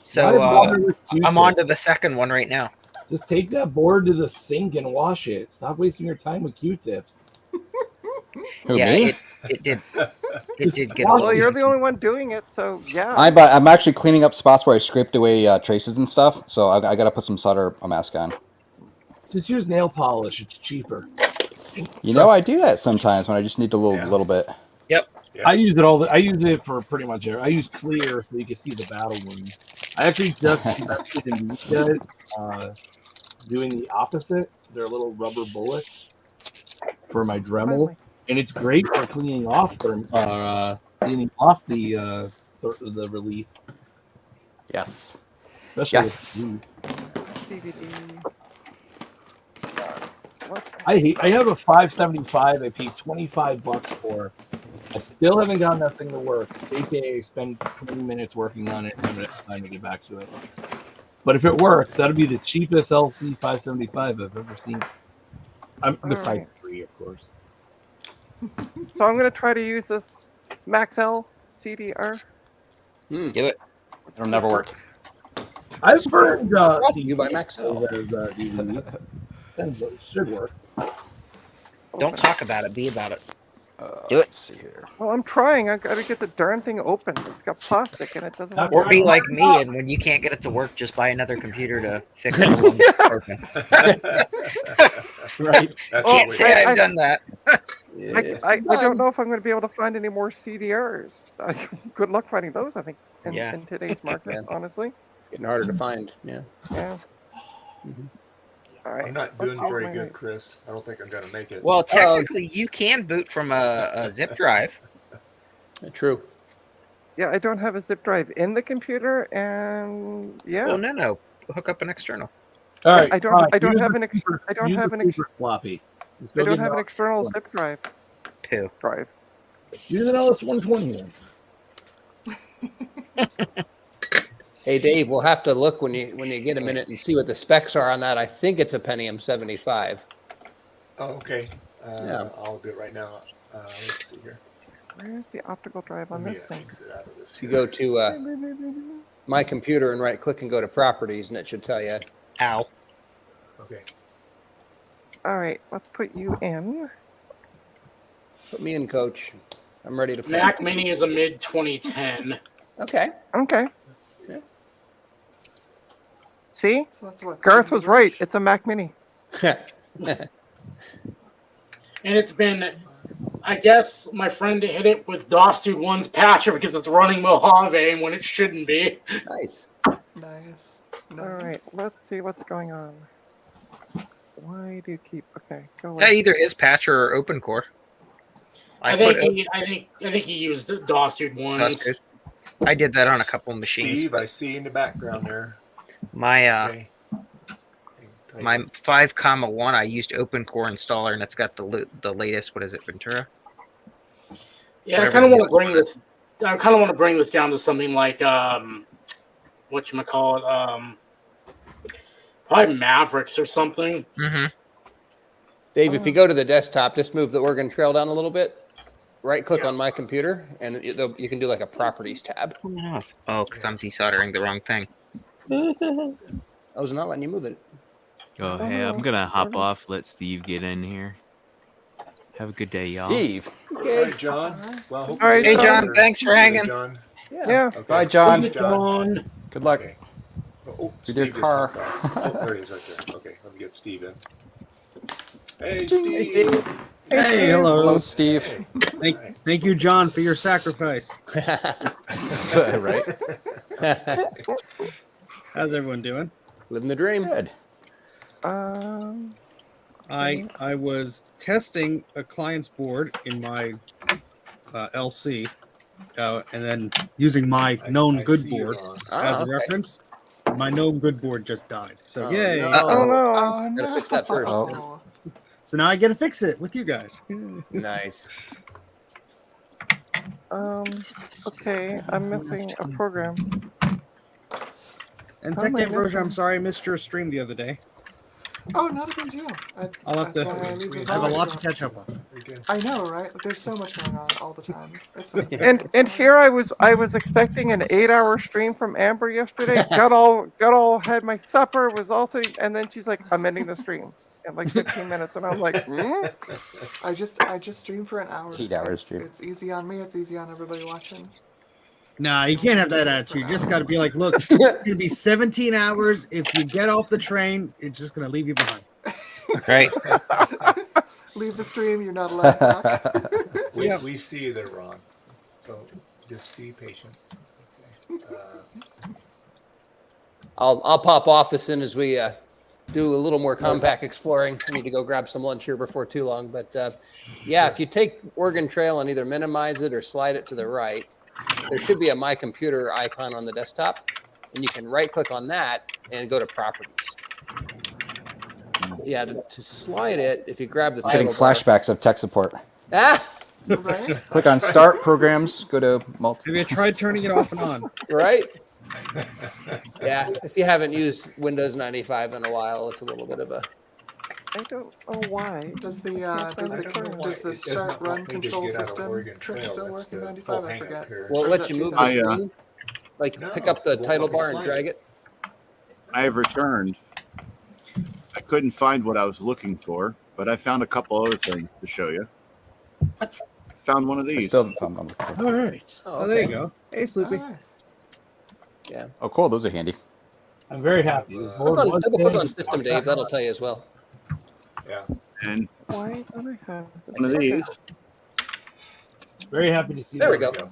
E: So
I: bother with
E: I'm
I: Q-tips?
E: on to the second one right now.
I: Just take that board to the sink and wash it. Stop wasting your time with Q-tips.
F: Who,
E: Yeah,
F: me?
E: it did. It did get a
D: Well,
E: little.
D: you're the only one doing it, so yeah.
F: I'm actually cleaning up spots where I scraped away traces and stuff. So I got to put some solder mask on.
I: Just use nail polish. It's cheaper.
F: You know, I do that sometimes when I just need a little bit.
E: Yep.
I: I use it I use it for pretty much everything. I use clear so you can see the battle wounds. I actually just invested in these guys, doing the opposite. They're little rubber bullets for my Dremel, and it's great for cleaning off the relief.
F: Yes.
I: Especially
F: Yes.
D: DVD.
I: I have a 575 I paid $25 for. I still haven't gotten that thing to work. AKA spend 20 minutes working on it and haven't had time to get back to it. But if it works, that'll be the cheapest LC 575 I've ever seen. Besides
D: Alright.
I: 3, of course.
D: So I'm going to try to use this Maxell CDR.
E: Do it.
F: It'll never work.
I: I've heard
B: you by Maxell.
I: as DVDs. That should work.
E: Don't talk about it. Be about it. Do it.
F: Let's see here.
D: Well, I'm trying. I've got to get the darn thing open. It's got plastic and it doesn't
E: Or
D: work.
E: be like me, and when you can't get it to work, just buy another computer to fix the one that's broken.
B: Right.
E: Can't say I've done that.
D: I don't know if I'm going to be able to find any more CDRs. Good luck finding those, I think, in today's market,
B: Yeah.
D: honestly.
B: Getting harder to find. Yeah.
D: Yeah. All right.
A: I'm not
D: let's
A: doing very
D: open
A: good,
D: it.
A: Chris. I don't think I'm gonna make it.
E: Well, technically, you can boot from a zip drive.
B: True.
D: Yeah, I don't have a zip drive in the computer, and yeah.
E: Well, no. Hook up an external.
I: All right.
D: I don't have an
I: floppy.
D: I don't have an external zip drive.
E: Poo.
D: Drive.
I: Use an LS120 then.
B: Hey Dave, we'll have to look when you get a minute and see what the specs are on that. I think it's a Pentium 75.
A: Oh, okay.
B: Yeah.
A: I'll do it right now. Let's see here.
D: Where's the optical drive on
A: Let me
D: this thing?
A: exit out of this
B: If you
A: here.
B: go to my computer and right click and go to properties, and it should tell you.
E: Ow.
A: Okay.
D: All right, let's put you in.
B: Put me in, coach. I'm ready to.
G: Mac Mini is a mid 2010.
B: Okay.
D: Okay.
A: Let's see.
B: Yeah.
D: See?
M: So that's what
D: Garth was right. It's a Mac Mini.
G: And it's been, I guess my friend hit it with DOS Dude 1's patcher because it's running Mojave when it shouldn't be.
B: Nice.
M: Nice.
D: All right, let's see what's going on. Why do you keep? Okay, go
E: Yeah,
D: away.
E: either his patcher or OpenCore.
G: I think he used DOS Dude 1's.
E: I did that on a couple of machines.
A: Steve, I see in the background there.
E: My
A: Okay.
E: my 5,1, I used OpenCore installer, and it's got the latest. What is it, Ventura?
G: Yeah, I
E: Whatever
G: kind of
E: the
G: want to bring this. I kind of want to bring this down to something like whatchamacallit, probably Mavericks or something.
E: Mm-hmm.
B: Dave, if you go to the desktop, just move the Oregon Trail down a little bit. Right click on my computer, and you can do like a properties tab.
E: Oh, because I'm desoldering the wrong thing.
B: I was not letting you move it.
C: Oh, hey, I'm gonna hop off. Let Steve get in here. Have a good day, y'all.
F: Steve.
A: All right, John. Well, hope
D: All right,
E: Hey,
A: you
E: John,
A: better.
E: thanks for
A: Okay,
E: hanging.
A: John.
D: Yeah.
A: Okay.
F: Bye, John.
A: Thanks, John.
F: Good luck.
A: Okay. Oh,
F: With your
A: Steve just
F: car.
A: hopped off. Oh, there he is right there. Okay, let me get Steve in. Hey, Steve.
B: Hey, Steve.
N: Hey, hello.
F: Hello, Steve.
N: Thank you, John, for your sacrifice.
F: Right?
N: How's everyone doing?
B: Living the dream.
F: Good.
N: I was testing a client's board in my LC, and then using my known good
A: see you're
N: board
A: on.
N: as a
B: okay.
N: reference. My known good board just died. So
B: Oh,
N: yay!
B: no.
D: Oh no.
M: Oh,
B: Gotta fix that first.
M: no.
N: So now I get to fix it with you guys.
B: Nice.
D: Okay, I'm missing a program.
N: And
D: How am
N: Tech
D: I
N: Ambrosia, I'm
D: missing?
N: sorry I missed your stream the other day.
M: Oh, not a big deal.
N: I'll have
M: That's why I leave
N: to.
M: the
N: I have a
M: village,
N: lot
M: so-
N: to catch up on.
M: I know, right? There's so much going on all the time. It's fine.
D: And here I was expecting an 8-hour stream from Amber yesterday. Got all had my supper, was also, and then she's like, I'm ending the stream in like 15 minutes, and I'm like,
M: I just stream for an hour.
F: 8 hours
M: It's,
F: stream.
M: it's easy on me. It's easy on everybody watching.
N: Nah, you can't have that attitude. You just got to be like, look, it's gonna be 17 hours. If you get off the train, it's just gonna leave you behind.
E: Right.
M: Leave the stream. You're not allowed back.
A: We see you there, Ron. So just be patient. Okay.
B: I'll pop off as soon as we do a little more compact exploring. I need to go grab some lunch here before too long. But yeah, if you take Oregon Trail and either minimize it or slide it to the right, there should be a My Computer icon on the desktop, and you can right-click on that and go to Properties. Yeah, to slide it, if you grab the
F: I'm getting
B: title bar-
F: flashbacks of tech support.
B: Ah,
M: Right?
F: Click on Start Programs. Go to multi.
N: Have you tried turning it off and on?
B: right? Yeah, if you haven't used Windows 95 in a while, it's a little bit of a.
D: I don't know why.
M: Does the
D: Can't find
A: I
D: the
A: don't know
D: kernel.
A: why
M: does the
A: it does
M: start
A: not
M: run
A: want me to
M: control
A: get out of
M: system
A: Oregon
M: trick
A: Trail.
M: still
A: That's
M: work in
A: the
M: 95?
A: whole
M: I
A: hang-up
M: forget.
A: here.
B: Will
M: Or
B: it
M: is
B: let
M: that
B: you move the
M: 2000?
B: screen? Like
A: No,
B: pick up the
A: it won't
B: title
A: let me
B: bar and
A: slide
B: drag
A: it.
B: it?
L: I have returned. I couldn't find what I was looking for, but I found a couple other things to show you. I found one of
F: I
L: these.
F: still haven't found one.
N: All right.
B: Oh,
N: Oh, there you
B: okay.
N: go. Hey,
M: Oh,
N: Sloopy.
M: nice.
B: Yeah.
F: Oh, cool. Those are handy.
I: I'm very happy. This board
B: Click on,
I: was
B: click on
I: big.
B: System, Dave. That'll tell you as well.
A: Yeah.
L: And
D: Why don't I have this?
L: one of these.
I: Very happy to see
B: There we
I: that.
B: go.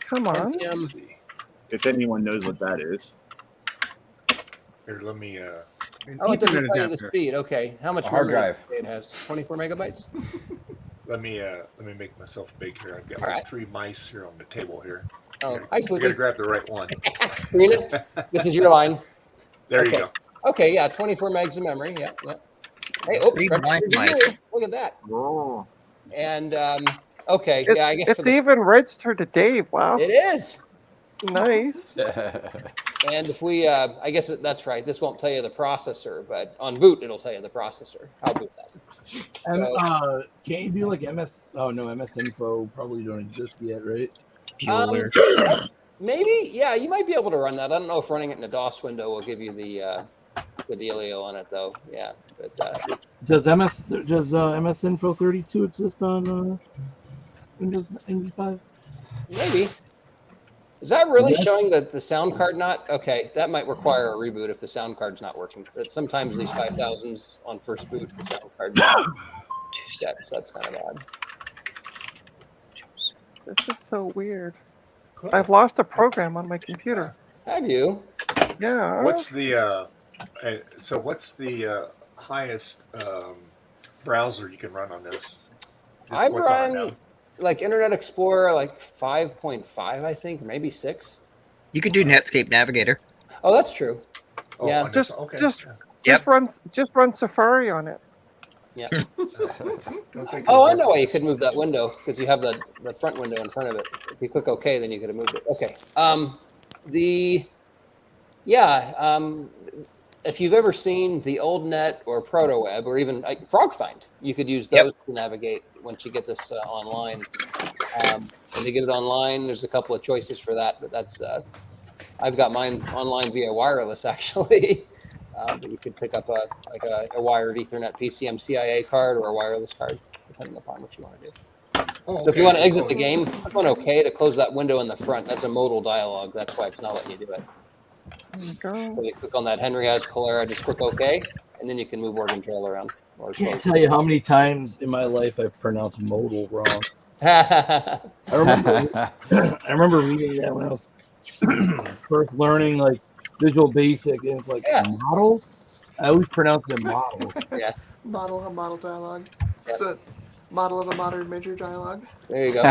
D: Come on.
B: NPM.
A: Let's see.
L: If anyone knows what that is.
A: Here, let me.
N: An
B: Oh, it doesn't
N: Ethernet
B: tell you the
N: adapter.
B: speed. Okay. How much
F: A hard
B: memory
F: drive.
B: It has 24 megabytes.
A: Let me make myself big here. I've got
B: All
A: like
B: right.
A: 3 mice here on the table here.
B: Oh,
A: I
B: hi,
A: gotta
B: Sloopy.
A: grab the right one.
B: Screen it. This is your line.
A: There
B: Okay.
A: you go.
B: Okay, yeah, 24 megs of memory. Yeah, yeah. Hey, oh,
E: Read
B: Fred,
E: my
B: here's
E: mice.
B: you. Look at that.
L: Oh.
B: And okay,
D: It's,
B: yeah, I guess for
D: it's
B: the,
D: even registered to Dave. Wow.
B: it is.
D: Nice.
B: And if we, I guess that's right. This won't tell you the processor, but on boot it'll tell you the processor. How boot that.
I: And
B: So-
I: can you do like MS? Oh no, MS Info probably don't exist yet, right?
B: Maybe, yeah, you might be able to run that. I don't know if running it in a DOS window will give you the dealio on it though. Yeah, but
I: Does MS Info 32 exist on Windows 95?
B: maybe. Is that really
I: Yeah.
B: showing that the sound card not? Okay, that might require a reboot if the sound card's not working. But sometimes these 5000s on first boot, the sound card set, so that's kind of odd.
D: This is so weird. I've lost a program on my computer.
B: Have you?
D: Yeah.
A: What's the what's the highest browser you can run on this? Just
B: I
A: what's on it
B: run
A: now?
B: like Internet Explorer like 5.5, I think, maybe 6.
E: You could do Netscape Navigator.
B: Oh, that's true.
A: Oh,
B: yeah.
A: on this-
D: Just
A: okay.
D: just
A: yeah.
D: just run Safari on it.
B: Yeah.
A: Don't think
B: Oh,
A: it'll
B: I
A: work
B: know
A: on
B: why you
A: this.
B: could move that window because you have the front window in front of it. If you click OK, then you could have moved it. Okay. If you've ever seen the OldNet or ProtoWeb or even like FrogFind, you could use those to navigate once you get this online. When you get it online, there's a couple of choices for that, but that's I've got mine online via wireless actually. But you could pick up a wired Ethernet PCM-CIA card or a wireless card, depending upon what you want to do.
A: Oh,
B: So if you
A: okay.
B: want to exit the game, click on OK to close that window in the front. That's a modal dialog. That's why it's not letting you do it.
D: There you go.
B: So you click on that Henry has Calera, just click OK, and then you can move Oregon Trail around. Or
I: Can't tell you how many times in my life I've pronounced modal wrong.
B: I
I: I remember reading that when I was first learning like Visual Basic, and it's like model. I always pronounced it model.
B: Yeah.
M: Model, a model dialogue. It's a model of a modern major dialogue.
B: There you go.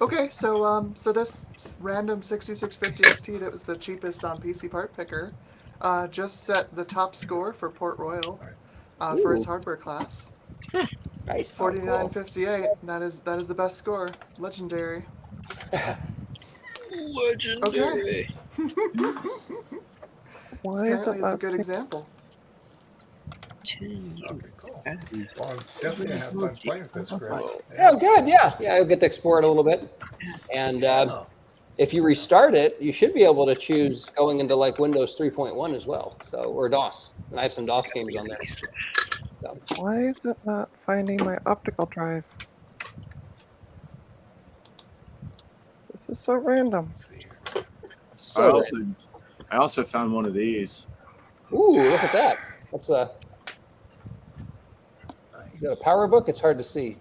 M: Okay, so so this random 6650 XT that was the cheapest on PC Part Picker just set the top score for Port Royal for its
B: Ooh.
M: hardware class.
B: Nice.
M: 4958. That is the best score. Legendary.
E: Legendary.
D: Why is
M: Apparently,
D: it
M: it's a
D: not
M: good
D: sync-
M: example.
A: Okay, cool. Well, I'm definitely gonna have fun playing with this, Chris.
B: Oh, good. Yeah, yeah. You'll get to explore it a little bit, and if you restart it, you should be able to choose going into like Windows 3.1 as well. So or DOS, and I have some DOS games on there. So.
D: Why is it not finding my optical drive? This is so random.
B: So
L: I also found one of these.
B: Ooh, look at that. That's a. Is that a power book? It's hard to see.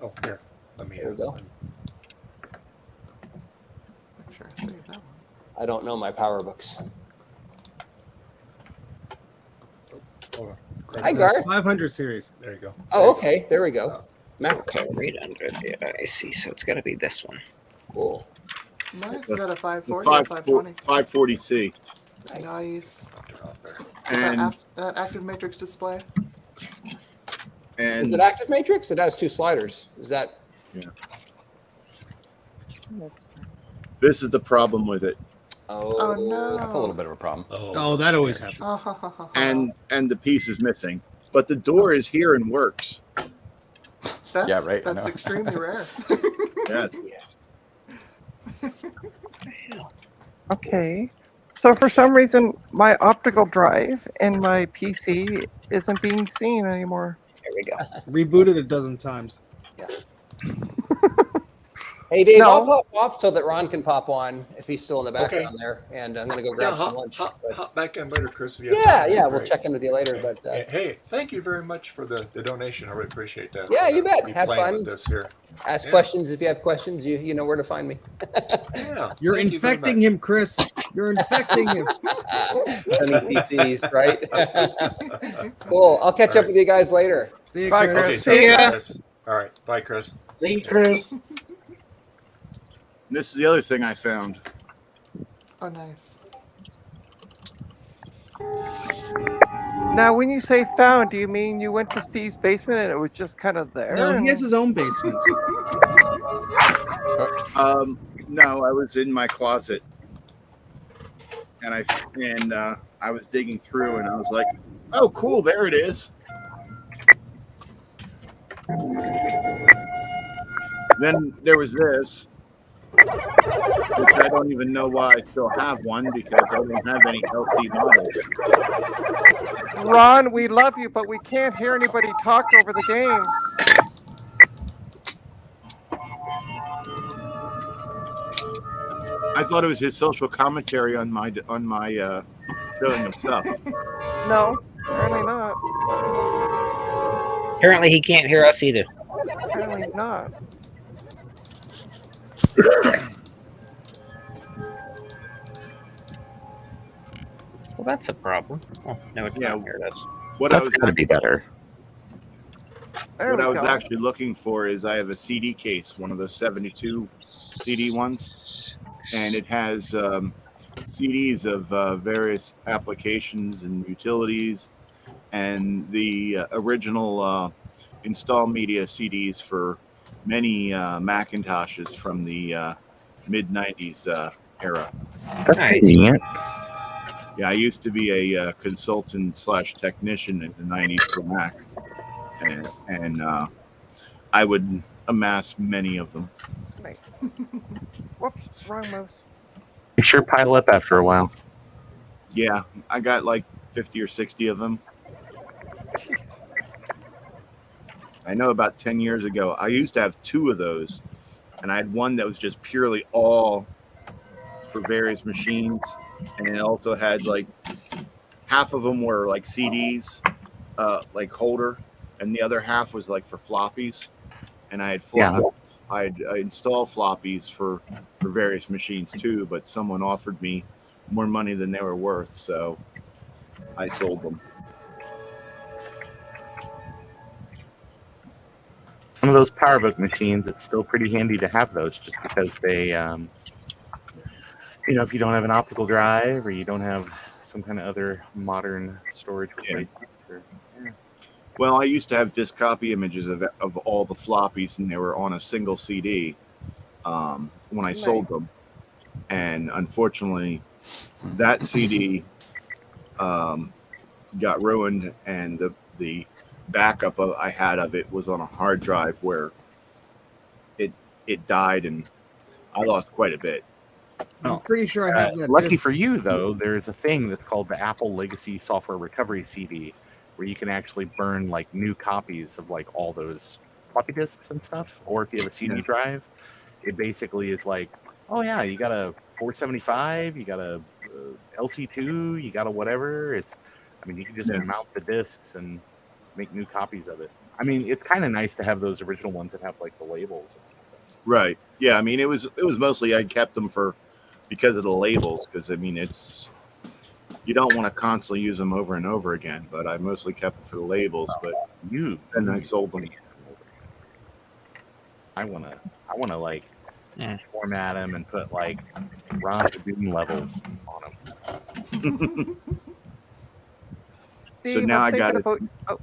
A: Oh, here. Let me.
B: There we go.
M: Make sure I saved that one.
B: I don't know my power books. Hi, Garth.
N: 500 series.
A: There you go.
B: Oh, okay. There we go. Mac.
E: Okay, right under it. I see. So it's got to be this one.
B: Cool.
M: Nice. Is that a
L: The
M: 540 or 520?
L: 540C.
M: Nice.
L: And
M: That active matrix display.
L: and
B: Is it active matrix? It has two sliders. Is that?
L: yeah. This is the problem with it.
M: Oh no.
F: That's a little bit of a problem.
N: Oh, that always happens.
L: And the piece is missing. But the door is here and works.
M: That's,
F: Yeah, right, I
M: That's
F: know.
M: extremely rare.
L: Yes.
D: Okay. So for some reason, my optical drive in my PC isn't being seen anymore.
E: There we go.
N: Rebooted a dozen times.
B: Hey, Dave,
D: No.
B: I'll pop off so that Ron can pop on if he's still in the
A: Okay.
B: background there, and I'm gonna go
A: Yeah,
B: grab some
A: hop,
B: lunch.
A: hop,
B: but-
A: hop back in later, Chris. If you have
B: Yeah,
A: time.
B: yeah, we'll
A: Great.
B: check in with you later. But
A: Hey, thank you very much for the donation. I really appreciate that.
B: Yeah, you bet.
A: Be
B: Have
A: playing
B: fun.
A: with this here.
B: ask
A: Yeah.
B: questions if you have questions. You know where to find me.
A: Yeah.
N: You're
A: thank you very
N: infecting
A: much.
N: him, Chris. You're infecting him.
B: Sending PCs, right? Cool. I'll catch up with you guys later.
N: See you,
D: Bye,
N: Chris.
A: Okay,
D: Chris.
A: sounds
D: See
A: good,
D: ya.
A: Chris. All right. Bye, Chris.
G: See you, Chris.
L: And this is the other thing I found.
M: Oh, nice.
D: Now, when you say found, do you mean you went to Steve's basement and it was just kind of there?
N: No,
D: and-
N: he has his own basement.
L: No, I was in my closet, and I was digging through, and I was like, "Oh, cool! There it is." Then there was this, which I don't even know why I still have one because I don't have any LC models.
D: Ron, we love you, but we can't hear anybody talk over the game.
L: I thought it was his social commentary on my showing of stuff.
D: No, apparently not.
E: Apparently, he can't hear us either.
D: Apparently not.
E: Well, that's a problem. Oh, no, it's
L: Yeah.
E: not. Here it is.
L: What
O: That's
L: I was
O: got to be better.
D: There
L: what
D: we
L: I was
D: go.
L: actually looking for is I have a CD case, one of those 72 CD ones, and it has CDs of various applications and utilities, and the original install media CDs for many Macintoshes from the mid 90s era.
O: That's
E: Nice.
O: convenient.
L: Yeah, I used to be a consultant / technician in the 90s for Mac, and I would amass many of them.
D: Nice. Whoops, wrong mouse.
O: They sure pile up after a while.
L: Yeah, I got like 50 or 60 of them.
D: Jeez.
L: I know about 10 years ago, I used to have 2 of those, and I had one that was just purely all for various machines, and it also had like half of them were like CDs, like holder, and the other half was like for floppies. And I had I'd install floppies for various machines too, but someone offered me more money than they were worth, so I sold them.
O: Some of those PowerBook machines, it's still pretty handy to have those just because they, if you don't have an optical drive or you don't have some kind of other modern storage replacement.
L: Well, I used to have disk copy images of all the floppies, and they were on a single CD when I sold them. and unfortunately, that CD got ruined, and the backup I had of it was on a hard drive where it died, and I lost quite a bit.
N: I'm pretty sure I have that.
O: Lucky
N: disc.
O: for you, though, there's a thing that's called the Apple Legacy Software Recovery CD, where you can actually burn like new copies of like all those floppy disks and stuff. Or if you have a CD drive, it basically is like, oh yeah, you got a 475, you got a LC2, you got a whatever. I mean, you can just mount the discs and make new copies of it. I mean, it's kind of nice to have those original ones that have like the labels.
L: Right. Yeah. I mean, it was mostly I kept them because of the labels. Because I mean, you don't want to constantly use them over and over again. But I mostly kept them for the labels. But then I sold them.
O: I wanna like format them and put like Ron Doom levels on them.
D: Steve,
L: So now
D: I'm
L: I got
D: thinking about.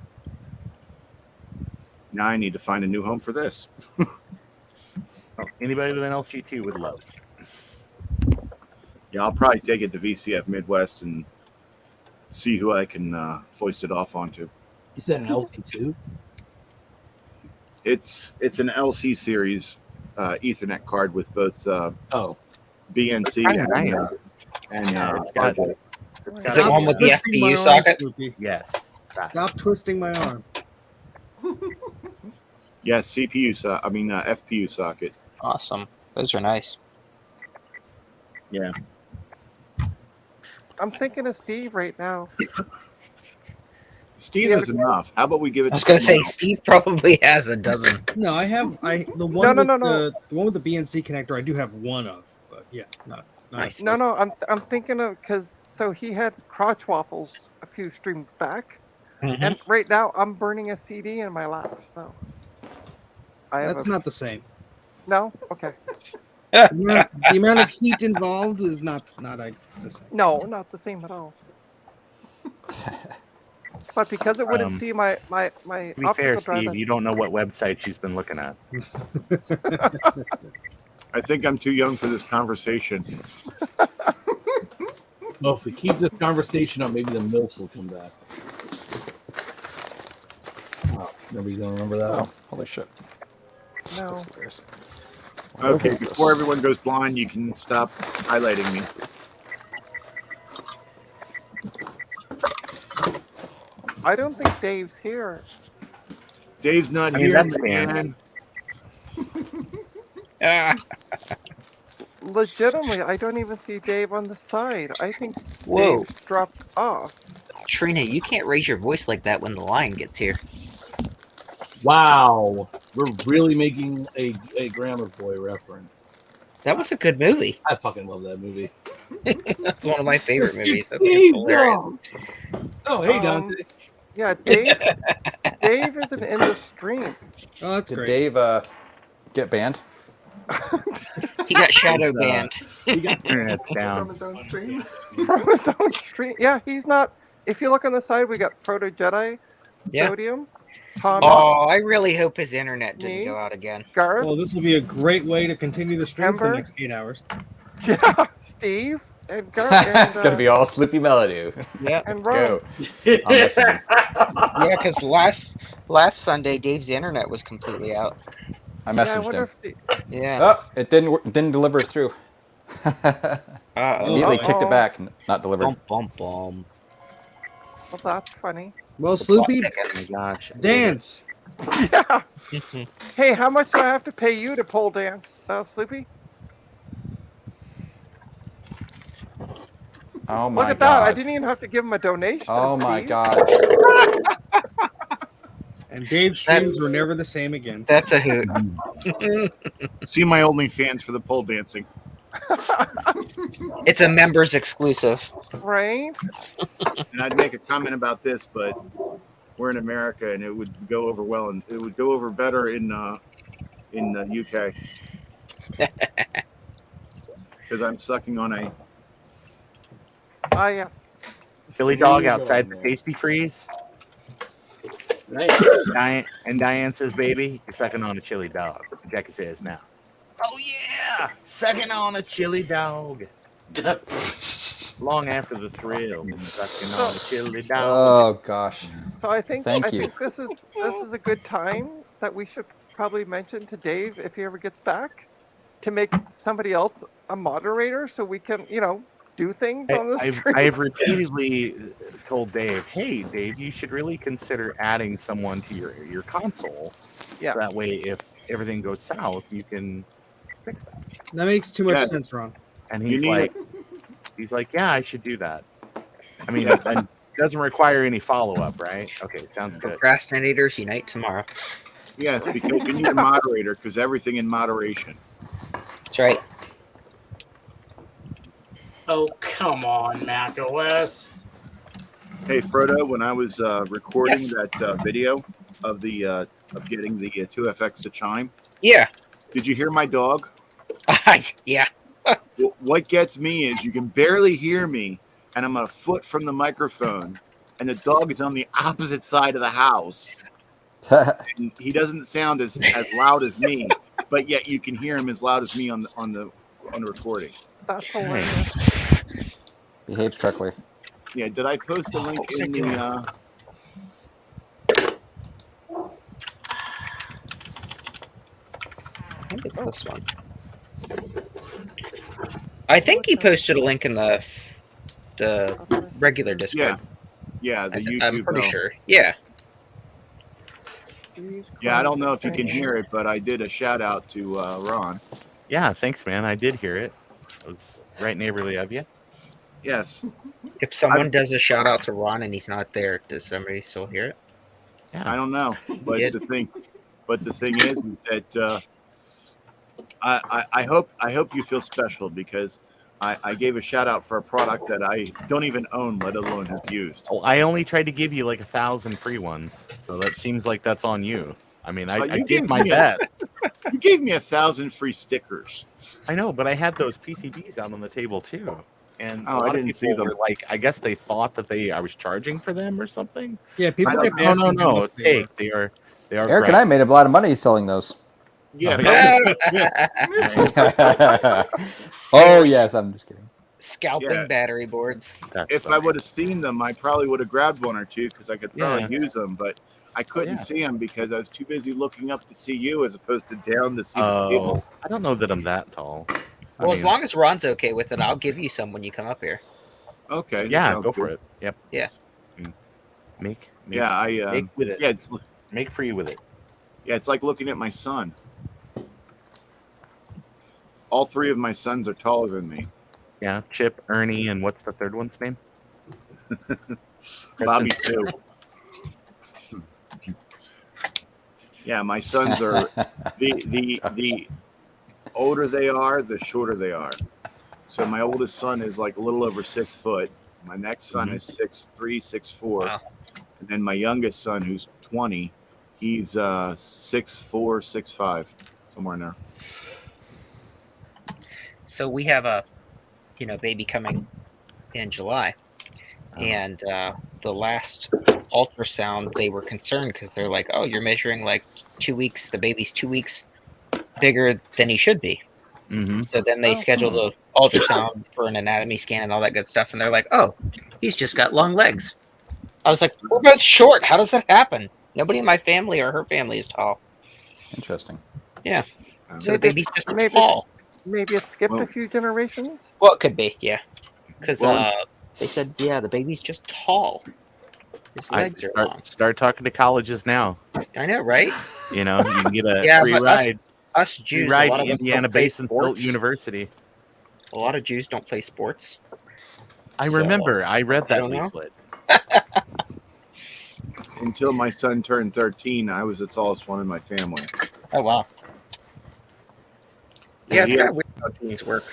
L: Now I need to find a new home for this.
O: Anybody with an LC2 would love.
L: Yeah, I'll probably take it to VCF Midwest and see who I can foist it off onto.
I: You said an LC2?
L: It's an LC series Ethernet card with both BNC and
O: it's got.
E: Is it one with the FPU socket?
O: Yes.
N: Stop twisting my arm.
L: Yes, FPU socket.
E: Awesome. Those are nice.
L: Yeah.
D: I'm thinking of Steve right now.
L: Steve has enough. How about we give it?
E: I was gonna say Steve probably has a dozen.
N: No, I have the one
D: No,
N: with
D: no, no.
N: the one with the BNC connector. I do have one of, but yeah, not
E: Nice.
D: No, I'm thinking of so he had crotch waffles a few streams back, and right now I'm burning a CD in my lap. So
N: That's not the same.
D: No, okay.
N: The amount of heat involved is not the same.
D: No, not the same at all. But because it wouldn't see my
O: To be
D: optical
O: fair,
D: drive,
O: Steve, you don't know what website she's been looking at.
L: I think I'm too young for this conversation.
I: Well, if we keep this conversation up, maybe the MILFs will come back. Oh, nobody's gonna remember that.
F: Oh, holy shit.
D: No.
L: Okay, before everyone goes blind, you can stop highlighting me.
D: I don't think Dave's here.
L: Dave's not
O: I mean,
L: here.
O: that's
L: man.
D: Legitimately, I don't even see Dave on the side. I think
E: Whoa.
D: Dave's dropped off.
E: Trina, you can't raise your voice like that when the lion gets here.
I: Wow, we're really making a Grammar Boy reference.
E: That was a good movie.
I: I fucking love that movie.
E: That's one of my favorite movies. I think it's hilarious.
I: Oh, hey, Dante.
D: Yeah, Dave. Dave isn't in the stream.
N: Oh, that's
F: Did
N: great.
F: Dave get banned?
E: He got shadow banned.
O: Internet's
M: From
O: down.
M: his own stream.
D: From his own stream. Yeah, he's not. If you look on the side, we got Proto Jedi,
E: Yeah.
D: Sodium, Tom,
E: Oh, I really hope his internet didn't
D: Me?
E: go out again.
D: Garth,
N: Well, this will be a great way to continue the stream for
D: Ember?
N: the next 8 hours.
D: yeah, Steve, and Garth,
F: It's
D: and,
F: gonna be all Sleepy Melody.
E: Yeah.
D: and Ron.
F: Go. I'm messaging.
E: Yeah, because last Sunday Dave's internet was completely out.
F: I
D: Yeah, I
F: messaged
D: wonder
F: him.
D: if the,
E: Yeah.
F: Oh, it didn't deliver through. Immediately kicked
D: Uh-oh.
F: it back, not delivered.
E: Bum, bum, bum.
D: well, that's funny.
N: Well, Sloopy,
O: Oh my gosh.
N: dance.
D: Yeah. Hey, how much do I have to pay you to pole dance, Sloopy?
F: Oh my
D: Look at
F: god.
D: that! I didn't even have to give him a donation.
F: Oh my
D: Steve.
F: god.
N: And Dave's streams were never the same again.
E: That's a hoot.
L: See my OnlyFans for the pole dancing.
E: It's a members exclusive.
D: Right?
L: And I'd make a comment about this, but we're in America, and it would go over well, and it would go over better in the UK. Because I'm sucking on a.
D: Ah, yes.
O: Philly dog outside the Tasty Freeze.
I: Nice.
O: Diane says, "Baby, you're sucking on a chili dog." Jackie says, "Now."
E: Oh yeah.
O: Sucking on a chili dog. Long after the thrill, sucking on a chili dog.
F: Oh gosh.
D: So I think
F: Thank you.
D: this is a good time that we should probably mention to Dave if he ever gets back to make somebody else a moderator so we can, do things on the stream.
O: I've repeatedly told Dave, hey, Dave, you should really consider adding someone to your console.
D: Yeah.
O: That way, if everything goes south, you can fix that.
N: That makes too much sense, Ron.
O: And
L: You
O: he's like, yeah, I should do that. I mean, it doesn't require any follow up, right? Okay, sounds good.
E: Procrastinators unite tomorrow.
L: Yes, because you need a moderator because everything in moderation.
E: That's right.
G: Oh, come on, macOS.
L: Hey, Frodo, when I was recording that video of the of getting the 2FX to chime,
E: Yeah.
L: did you hear my dog?
E: Yeah.
L: What gets me is you can barely hear me, and I'm a foot from the microphone, and the dog is on the opposite side of the house. And he doesn't sound as loud as me, but yet you can hear him as loud as me on the recording.
D: That's hilarious.
F: Behaves correctly.
L: Yeah, did I post a link in the?
E: I think it's this one. I think he posted a link in the regular Discord.
L: Yeah, the YouTube.
E: I'm pretty sure. Yeah.
L: Yeah, I don't know if you can hear it, but I did a shout out to Ron.
O: Yeah, thanks, man. I did hear it. It was right neighborly of you.
L: Yes.
E: If someone does a shout out to Ron and he's not there, does somebody still hear it?
L: I don't know, but
E: Yeah.
L: the thing is that I hope you feel special because I gave a shout out for a product that I don't even own, let alone have used.
O: Oh, I only tried to give you like 1,000 free ones, so that seems like that's on you. I mean, I
L: You
O: did
L: gave
O: my
L: me
O: best.
L: You gave me 1,000 free stickers.
O: I know, but I had those PCBs out on the table too, and
L: Oh,
O: a lot
L: I didn't
O: of
L: see
O: people
L: them.
O: were like, I guess they thought that I was charging for them or something.
N: Yeah, people
O: I
N: kept
O: don't,
N: asking
O: no,
N: how much they were.
O: take they are
F: Eric
O: great.
F: and I made a lot of money selling those.
L: Yeah.
F: Oh yes, I'm just kidding.
E: Scalping
L: Yeah.
E: battery boards.
L: If I would have seen them, I probably would have grabbed one or two because I could probably
O: Yeah.
L: use them, but I couldn't
O: Yeah.
L: see them because I was too busy looking up to see you as opposed to down to see the
O: Oh,
L: table.
O: I don't know that I'm that tall. I
E: Well, as
O: mean,
E: long as Ron's okay with it, I'll give you some when you come up here.
L: Okay. that
O: yeah,
L: sounds
O: go for
L: good.
O: it. Yep.
E: Yeah.
O: Make
L: Yeah, I
O: make with it.
L: yeah, it's
O: Make free with it.
L: it's like looking at my son. All three of my sons are taller than me.
O: Yeah, Chip, Ernie, and what's the third one's name?
L: Bobby
O: Kristen.
L: too. Yeah, my sons are the older they are, the shorter they are. So my oldest son is like a little over 6 foot. My next son is 6'3", 6'4",
E: Wow.
L: and then my youngest son, who's 20, he's 6'4", 6'5", somewhere in there.
E: So we have a, baby coming in July, and the last ultrasound they were concerned because they're like, oh, you're measuring like 2 weeks. The baby's 2 weeks bigger than he should be.
O: Mm-hmm.
E: So then they scheduled the ultrasound for an anatomy scan and all that good stuff, and they're like, oh, he's just got long legs. I was like, we're both short. How does that happen? Nobody in my family or her family is tall.
F: Interesting.
E: Yeah. So
D: Maybe
E: the baby's
D: it's-
E: just
D: maybe
E: tall.
D: Maybe it skipped
L: Well-
D: a few generations.
E: Well, it could be, yeah. Because
L: Well,
E: they said, yeah, the baby's just tall. His legs are long.
O: Start talking to colleges now.
E: I know, right?
O: You know, you can get a
E: Yeah,
O: free
E: but
O: ride.
E: Us
O: Free
E: Jews, a
O: ride
E: lot
O: to
E: of us
O: Indiana
E: don't play
O: Basin Built
E: sports.
O: University.
E: A lot of Jews don't play sports.
O: I
E: So,
O: remember. I read
E: I
O: that
E: don't know.
O: leaflet.
L: Until my son turned 13, I was the tallest one in my family.
E: Oh, wow. Yeah, it's
L: he-
E: kind of weird how teens work.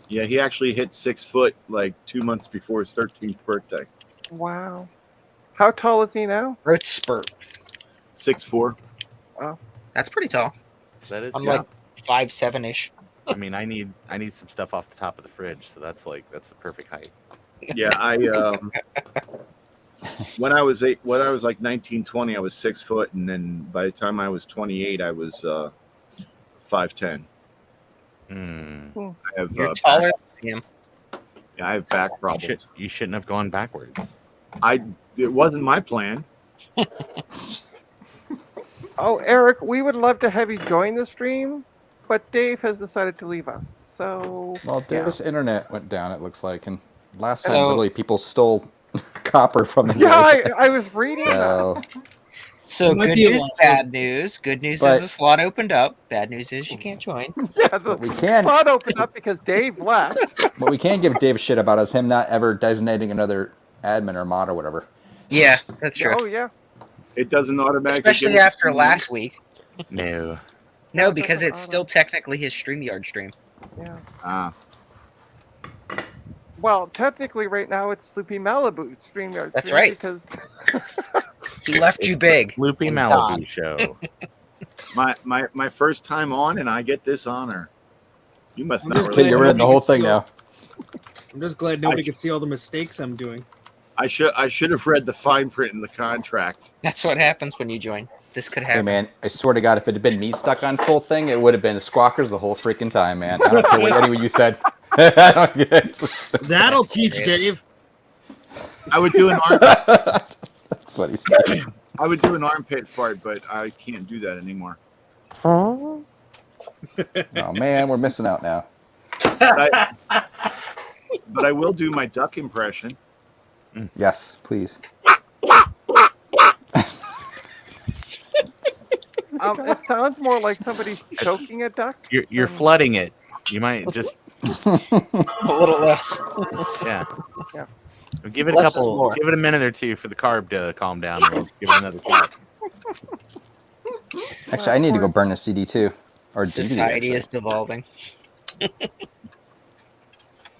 L: Yeah, he actually hit 6 foot like 2 months before his 13th birthday.
D: Wow. How tall is he now?
E: Growth spurt.
L: 6'4".
E: That's pretty tall.
O: That is.
E: I'm
O: good.
E: like 5'7"
O: I mean, I need some stuff off the top of the fridge, so that's the perfect height.
L: Yeah, I when I was like 19, 20, I was 6 foot, and then by the time I was 28, I was 5'10". I have
E: You're taller than him.
L: Yeah, I have back problems.
O: You shouldn't have gone backwards.
L: It wasn't my plan.
D: Oh, Eric, we would love to have you join the stream, but Dave has decided to leave us. So
F: Well, Dave's internet went down, it looks like, and last time
E: So-
F: literally people stole copper from his
D: yeah, I was reading
F: So,
E: So
N: It might
E: good
N: be a
E: news,
N: lot.
E: bad news. Good news
F: But-
E: is the slot opened up. Bad news is you can't join.
D: yeah, the
F: we can,
D: spot opened up because Dave left.
F: what we can give Dave shit about is him not ever designating another admin or mod or whatever.
E: Yeah, that's true.
D: Oh yeah.
L: It doesn't automatically.
E: Especially
L: give it
E: after
L: to me.
E: last week.
O: No.
E: No, because it's still technically his StreamYard stream.
D: Yeah.
L: Ah,
D: Well, technically, right now it's Sloopy Malibu StreamYard.
E: That's
D: stream
E: right.
D: Because
E: He left you big.
O: Loopy
E: and
O: Malibu
E: gone.
O: show.
L: my first time on, and I get this honor. You must
N: I'm
L: not.
N: just
F: Okay,
L: Really
F: you're in the whole thing now.
N: I'm just glad nobody can see all the mistakes I'm doing.
L: I should have read the fine print in the contract.
E: That's what happens when you join. This could
F: Hey
E: happen.
F: man, I swear to God, if it had been me stuck on full thing, it would have been squawkers the whole freaking time, man. I don't care what anyone you said. I don't get it.
N: That'll teach Dave.
L: I would do an
F: That's what he said.
L: I would do an armpit fart, but I can't do that anymore.
F: Oh man, we're missing out now.
L: But I will do my duck impression.
F: Yes, please.
D: it sounds more like somebody choking a duck.
O: You're flooding it. You might just
E: A little less.
O: yeah.
D: Yeah.
O: Give it a
E: Less is
O: couple.
E: more.
O: Give it a minute or two for the carb to calm down. We'll give it another shot.
F: Actually, I need to go burn a CD too, or DVD.
E: Society
F: actually.
E: is devolving.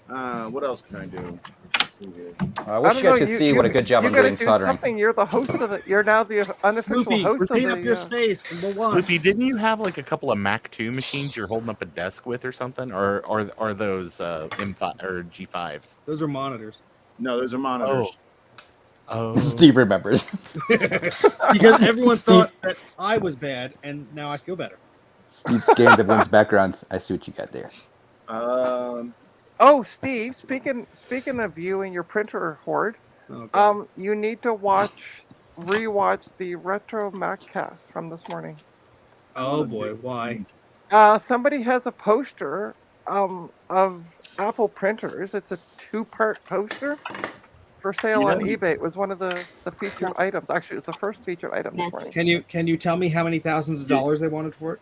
L: What else can I do? Let's see here.
F: I wish you guys could see what a good job I'm
D: gotta
F: doing
D: do
F: soldering.
D: something. You're the host of it. You're now the unofficial
N: Snoopy,
D: host of
N: retain up
D: the.
N: your space. Number one.
O: Loopy, didn't you have like a couple of Mac 2 machines you're holding up a desk with or something, or those M5 or G5s?
N: Those are monitors.
L: No, those are monitors.
O: Oh.
F: Steve remembers.
N: Because everyone
F: Steve-
N: thought that I was bad, and now I feel better.
F: Steve scans everyone's backgrounds. I see what you got there.
D: Oh, Steve. Speaking of you and your printer hoard,
N: Okay.
D: you need to rewatch the retro Maccast from this morning.
N: Oh boy, why?
D: Somebody has a poster of Apple printers. It's a 2-part poster for sale on eBay. It was one of the featured items. Actually, it's the first featured item this morning.
N: Can you tell me how many thousands of dollars they wanted for it?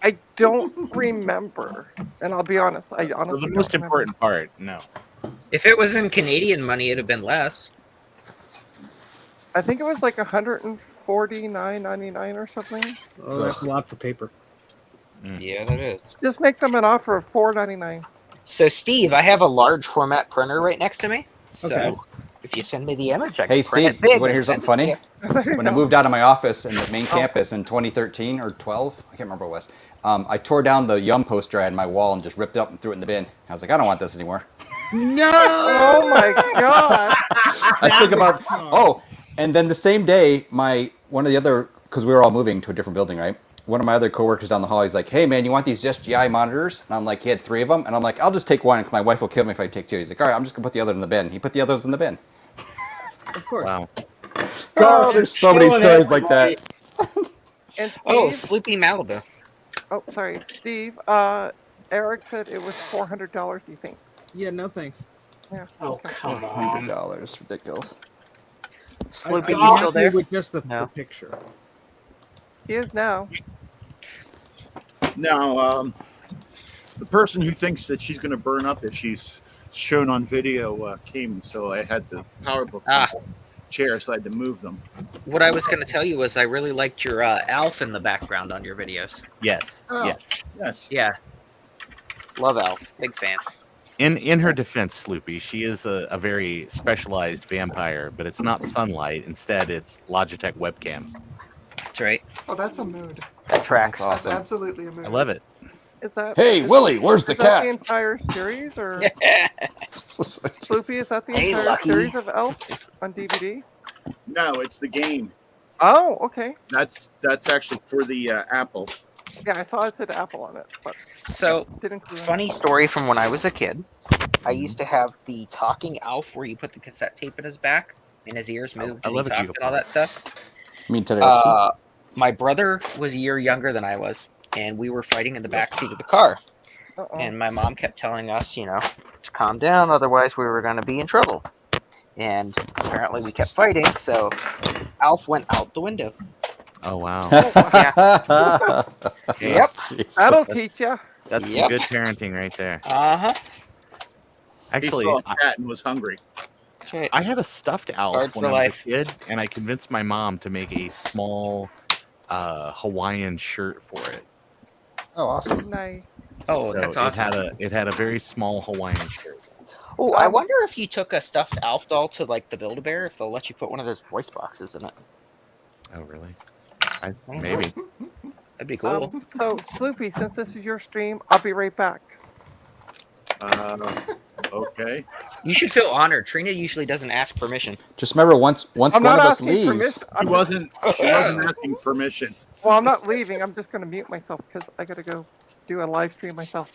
D: I don't remember, and I'll be honest. I
O: So
D: honestly
O: the
D: don't
O: most
D: remember.
O: important part, no.
E: If it was in Canadian money, it'd have been less.
D: I think it was like $149.99 or something.
N: Oh, that's a lot for paper.
E: Yeah, that is.
D: Just make them an offer of $4.99.
E: So, Steve, I have a large format printer right next to me. So,
N: Okay.
E: if you send me the image, I can
F: Hey
E: print
F: Steve,
E: it big.
F: you want to hear
E: and
F: something
E: send it
F: funny?
E: to you.
F: When I moved out of my office in the main campus in 2013 or 12, I can't remember what it was. I tore down the Yum poster I had on my wall and just ripped it up and threw it in the bin. I was like, I don't want this anymore.
N: No!
D: Oh my god!
F: I think about and then the same day, one of the other, because we were all moving to a different building, right? One of my other coworkers down the hall, he's like, "Hey man, you want these SGI monitors?" And I'm like, he had 3 of them, and I'm like, "I'll just take one, because my wife will kill me if I take 2." He's like, "All right, I'm just gonna put the other in the bin." He put the others in the bin.
N: Of course.
O: Wow.
F: Oh, there's so many stories like that.
D: And
E: Oh,
D: Steve,
E: Sleepy Malibu.
D: oh, sorry, Steve. Eric said it was $400. He thinks.
N: Yeah, no thanks.
D: Yeah.
G: Oh,
D: okay.
G: come on.
F: $100, ridiculous.
E: Sleepy,
N: I'd
E: you
N: be
E: still
N: happy
E: there?
N: with just the
E: No.
N: picture.
D: He is now.
L: Now, the person who thinks that she's going to burn up if she's shown on video came, so I had the power book chair, so I had to move them.
E: What I was going to tell you was I really liked your Alf in the background on your videos.
O: Yes.
L: Oh.
O: Yes.
L: Yes.
E: Yeah. Love Alf. Big fan.
O: In her defense, Sloopy, she is a very specialized vampire, but it's not sunlight. Instead, it's Logitech webcams.
E: That's right.
M: Oh, that's a mood.
E: That tracks.
M: That's absolutely a mood.
O: I love it.
D: Is that?
F: Hey, Willie, where's the
D: is that
F: cat?
D: the entire series, or Sloopy? Is that the
E: Hey,
D: entire
E: Lucky.
D: series of Elf on DVD?
L: No, it's the game.
D: Oh, okay.
L: That's actually for the Apple.
D: Yeah, I saw it said Apple on it, but
E: So,
D: didn't clue in.
E: funny story from when I was a kid. I used to have the talking Alf where you put the cassette tape in his back and his ears moved
F: I
E: and
F: love
E: he
F: a
E: talked and all that stuff.
F: You mean today?
E: My brother was a year younger than I was, and we were fighting in the back seat of the car. And my mom kept telling us, you know, to calm down, otherwise we were going to be in trouble. And apparently we kept fighting, so Alf went out the window.
O: Oh wow.
E: Yeah.
O: Hey,
E: Yep.
D: That'll
O: that's-
D: teach you.
O: That's some
E: Yep.
O: good parenting right there.
E: Uh-huh.
O: Actually,
L: he saw a cat and was hungry.
O: I had a stuffed Alf
E: Cards
O: when
E: for
O: I was
E: life.
O: a kid, and I convinced my mom to make a small Hawaiian shirt for it.
F: Oh, awesome!
D: Nice.
E: Oh,
O: So
E: that's
O: it had a very small Hawaiian shirt.
E: Oh, I wonder if you took a stuffed Alf doll to like the Build-A-Bear, if they'll let you put one of those voice boxes in it.
O: Oh really? Maybe.
E: That'd be cool.
D: So, Sloopy, since this is your stream, I'll be right back.
L: Okay.
E: You should feel honored. Trina usually doesn't ask permission.
F: Just remember, once
D: I'm
F: one
D: not
F: of us
D: asking
F: leaves,
D: permission.
L: She wasn't asking permission.
D: Well, I'm not leaving. I'm just going to mute myself because I got to go do a live stream myself.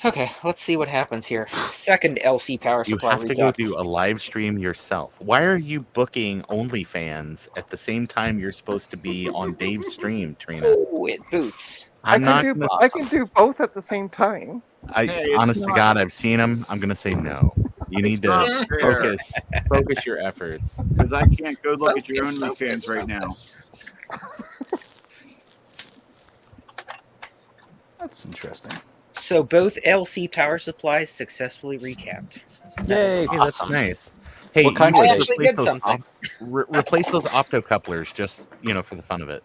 E: Okay, let's see what happens here. Second LC power
O: You
E: supply
O: have to
E: reads
O: go
E: up.
O: do a live stream yourself. Why are you booking OnlyFans at the same time you're supposed to be on Dave's stream, Trina?
E: Oh, it boots.
D: I
O: I'm not.
D: can do both at the same time.
O: I,
L: Hey, it's
O: honest to
L: not-
O: God, I've seen him. I'm gonna say no. You need
L: not
O: to
L: fair.
O: focus your efforts.
L: Because I can't go look at your
E: Focus,
L: OnlyFans right now.
F: that's interesting.
E: So both LC power supplies successfully recapped.
F: Yay!
O: Hey, that's nice. Hey,
F: What kind
O: you
F: were
O: should
F: they?
E: actually
O: replace
E: did
O: those
E: something.
O: replace those optocouplers just for the fun of it.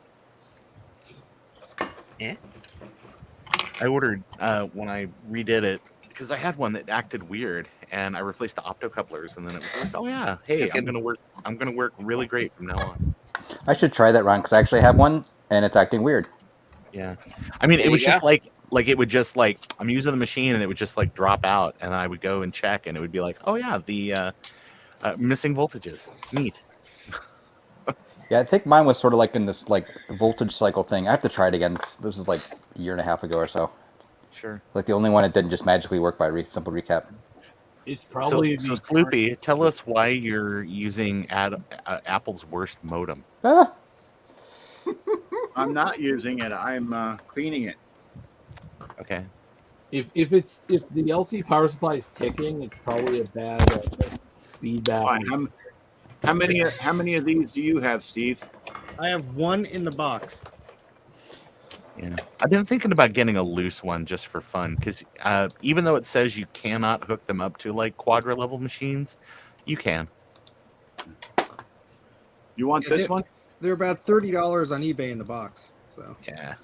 E: Eh?
O: I ordered when I redid it because I had one that acted weird, and I replaced the optocouplers, and then it was like, oh yeah, hey, I'm gonna work really great from now on.
F: I should try that, Ron, because I actually have one, and it's acting weird.
O: Yeah, I mean,
E: There
O: it was
E: you
O: just
E: go.
O: like it would just like I'm using the machine, and it would just like drop out, and I would go and check, and it would be like, oh yeah, the missing voltages, neat.
F: Yeah, I think mine was sort of like in this like voltage cycle thing. I have to try it again. This was like a year and a half ago or so.
O: Sure.
F: Like the only one that didn't just magically work by simple recap.
I: It's probably
O: So Sloopy, tell us why you're using Apple's worst modem.
F: Ah,
L: I'm not using it. I'm cleaning it.
O: Okay.
I: if the LC power supply is ticking, it's probably a bad feedback.
L: Fine. How many of these do you have, Steve?
N: I have one in the box.
O: Yeah, I've been thinking about getting a loose one just for fun because even though it says you cannot hook them up to like quadra level machines, you can.
L: You want this one?
N: They're about $30 on eBay in the box. So
O: Yeah.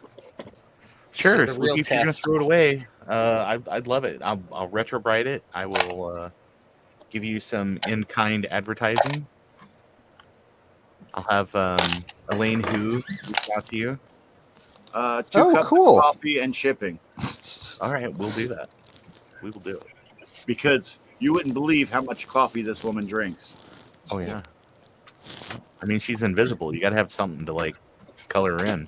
O: Sure.
E: the
O: So
E: real
O: if you're gonna
E: test.
O: throw it away, I'd love it. I'll retrobrite it. I will give you some in-kind advertising. I'll have Elaine Hu reach out to you.
L: 2
F: Oh,
L: cups
F: cool.
L: of coffee and shipping.
O: All right, we'll do that. We will do it.
L: Because you wouldn't believe how much coffee this woman drinks.
O: Oh yeah. I mean, she's invisible. You got to have something to like color her in.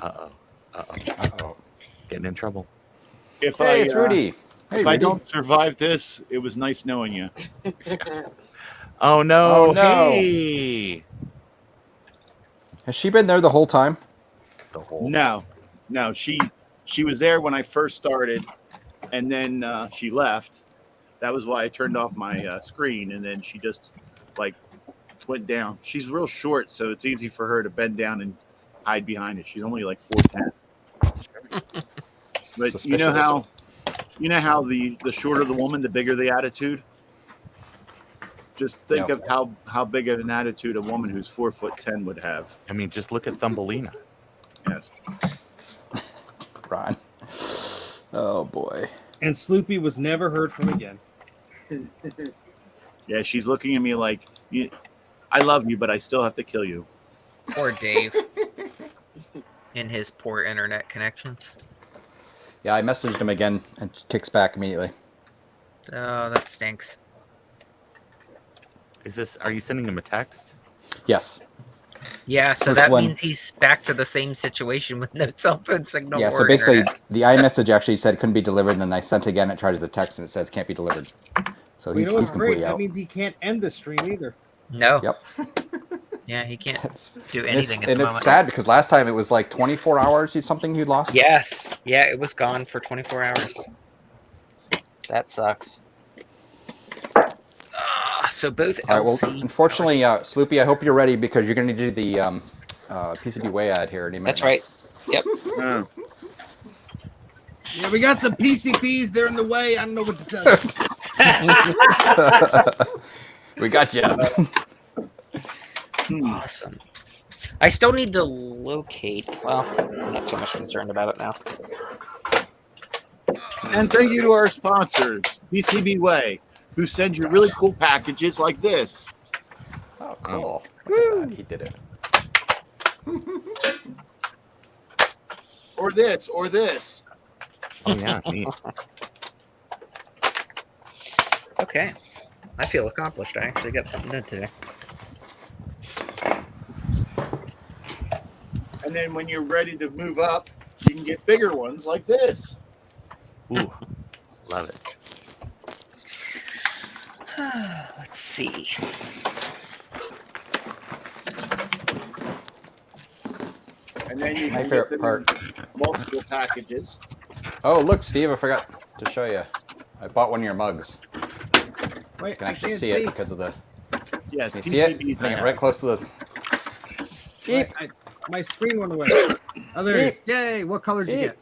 O: Uh-oh. Getting in trouble.
L: If
F: hey, it's Rudy. Hey,
L: if I
F: Rudy.
L: don't survive this, it was nice knowing you.
O: Oh no!
F: Oh, no.
O: Hey!
F: Has she been there the whole time?
O: The whole.
L: No, she was there when I first started, and then she left. That was why I turned off my screen, and then she just like went down. She's real short, so it's easy for her to bend down and hide behind it. She's only like 4'10". But
F: Suspicious.
L: you know how the shorter the woman, the bigger the attitude. Just think
F: Yep.
L: of how big of an attitude a woman who's 4'10" would have.
O: I mean, just look at Thumbelina.
L: Yes.
F: Ron. Oh boy.
N: and Sloopy was never heard from again.
L: Yeah, she's looking at me like, I love you, but I still have to kill you.
E: Poor Dave. In his poor internet connections.
F: Yeah, I messaged him again and kicks back immediately.
E: Oh, that stinks.
O: Are you sending him a text?
F: Yes.
E: Yeah, so
F: First
E: that
F: one-
E: means he's back to the same situation with no cell phone signal.
F: Yeah,
E: or
F: so basically,
E: internet.
F: the iMessage actually said couldn't be delivered, and then I sent again. It tries the text, and it says can't be delivered. So
N: Well, you
F: he's,
N: know
F: he's
N: what's great?
F: completely
N: That
F: out.
N: means he can't end the stream either.
E: No.
F: Yep.
E: Yeah, he can't do
F: And it's,
E: anything at
F: and
E: the
F: it's
E: moment.
F: sad because last time it was like 24 hours something you lost.
E: Yes. Yeah, it was gone for 24 hours. That sucks. So both
F: All right. Well,
E: LC
F: unfortunately, Sloopy, I hope you're ready because you're going to do the PCB way ad here any minute.
E: That's right. Yep.
N: Yeah, we got some PCBs. They're in the way. I don't know what to tell you.
F: We got you.
E: Awesome. I still need to locate. Well, I'm not so much concerned about it now.
L: And thank you to our sponsors, PCB Way, who send you really cool packages like this.
F: Oh, cool. Look at that. He did it.
L: Or this, or this.
O: Oh yeah, neat.
E: Okay. I feel accomplished. I actually got something done today.
L: And then when you're ready to move up, you can get bigger ones like this.
O: Ooh, love it.
E: Let's see.
L: And then you
F: My
L: can
F: favorite
L: get them
F: part.
L: in multiple packages.
F: Oh, look, Steve, I forgot to show you. I bought one of your mugs.
N: Wait,
F: You can
N: I
F: actually
N: can't
F: see it because of the.
L: Yes,
F: Can you see it?
L: PCBs
F: Bring it
L: have.
F: right close to the.
N: Wait, my screen went away. Oh, there it is. Yay! What color did you get?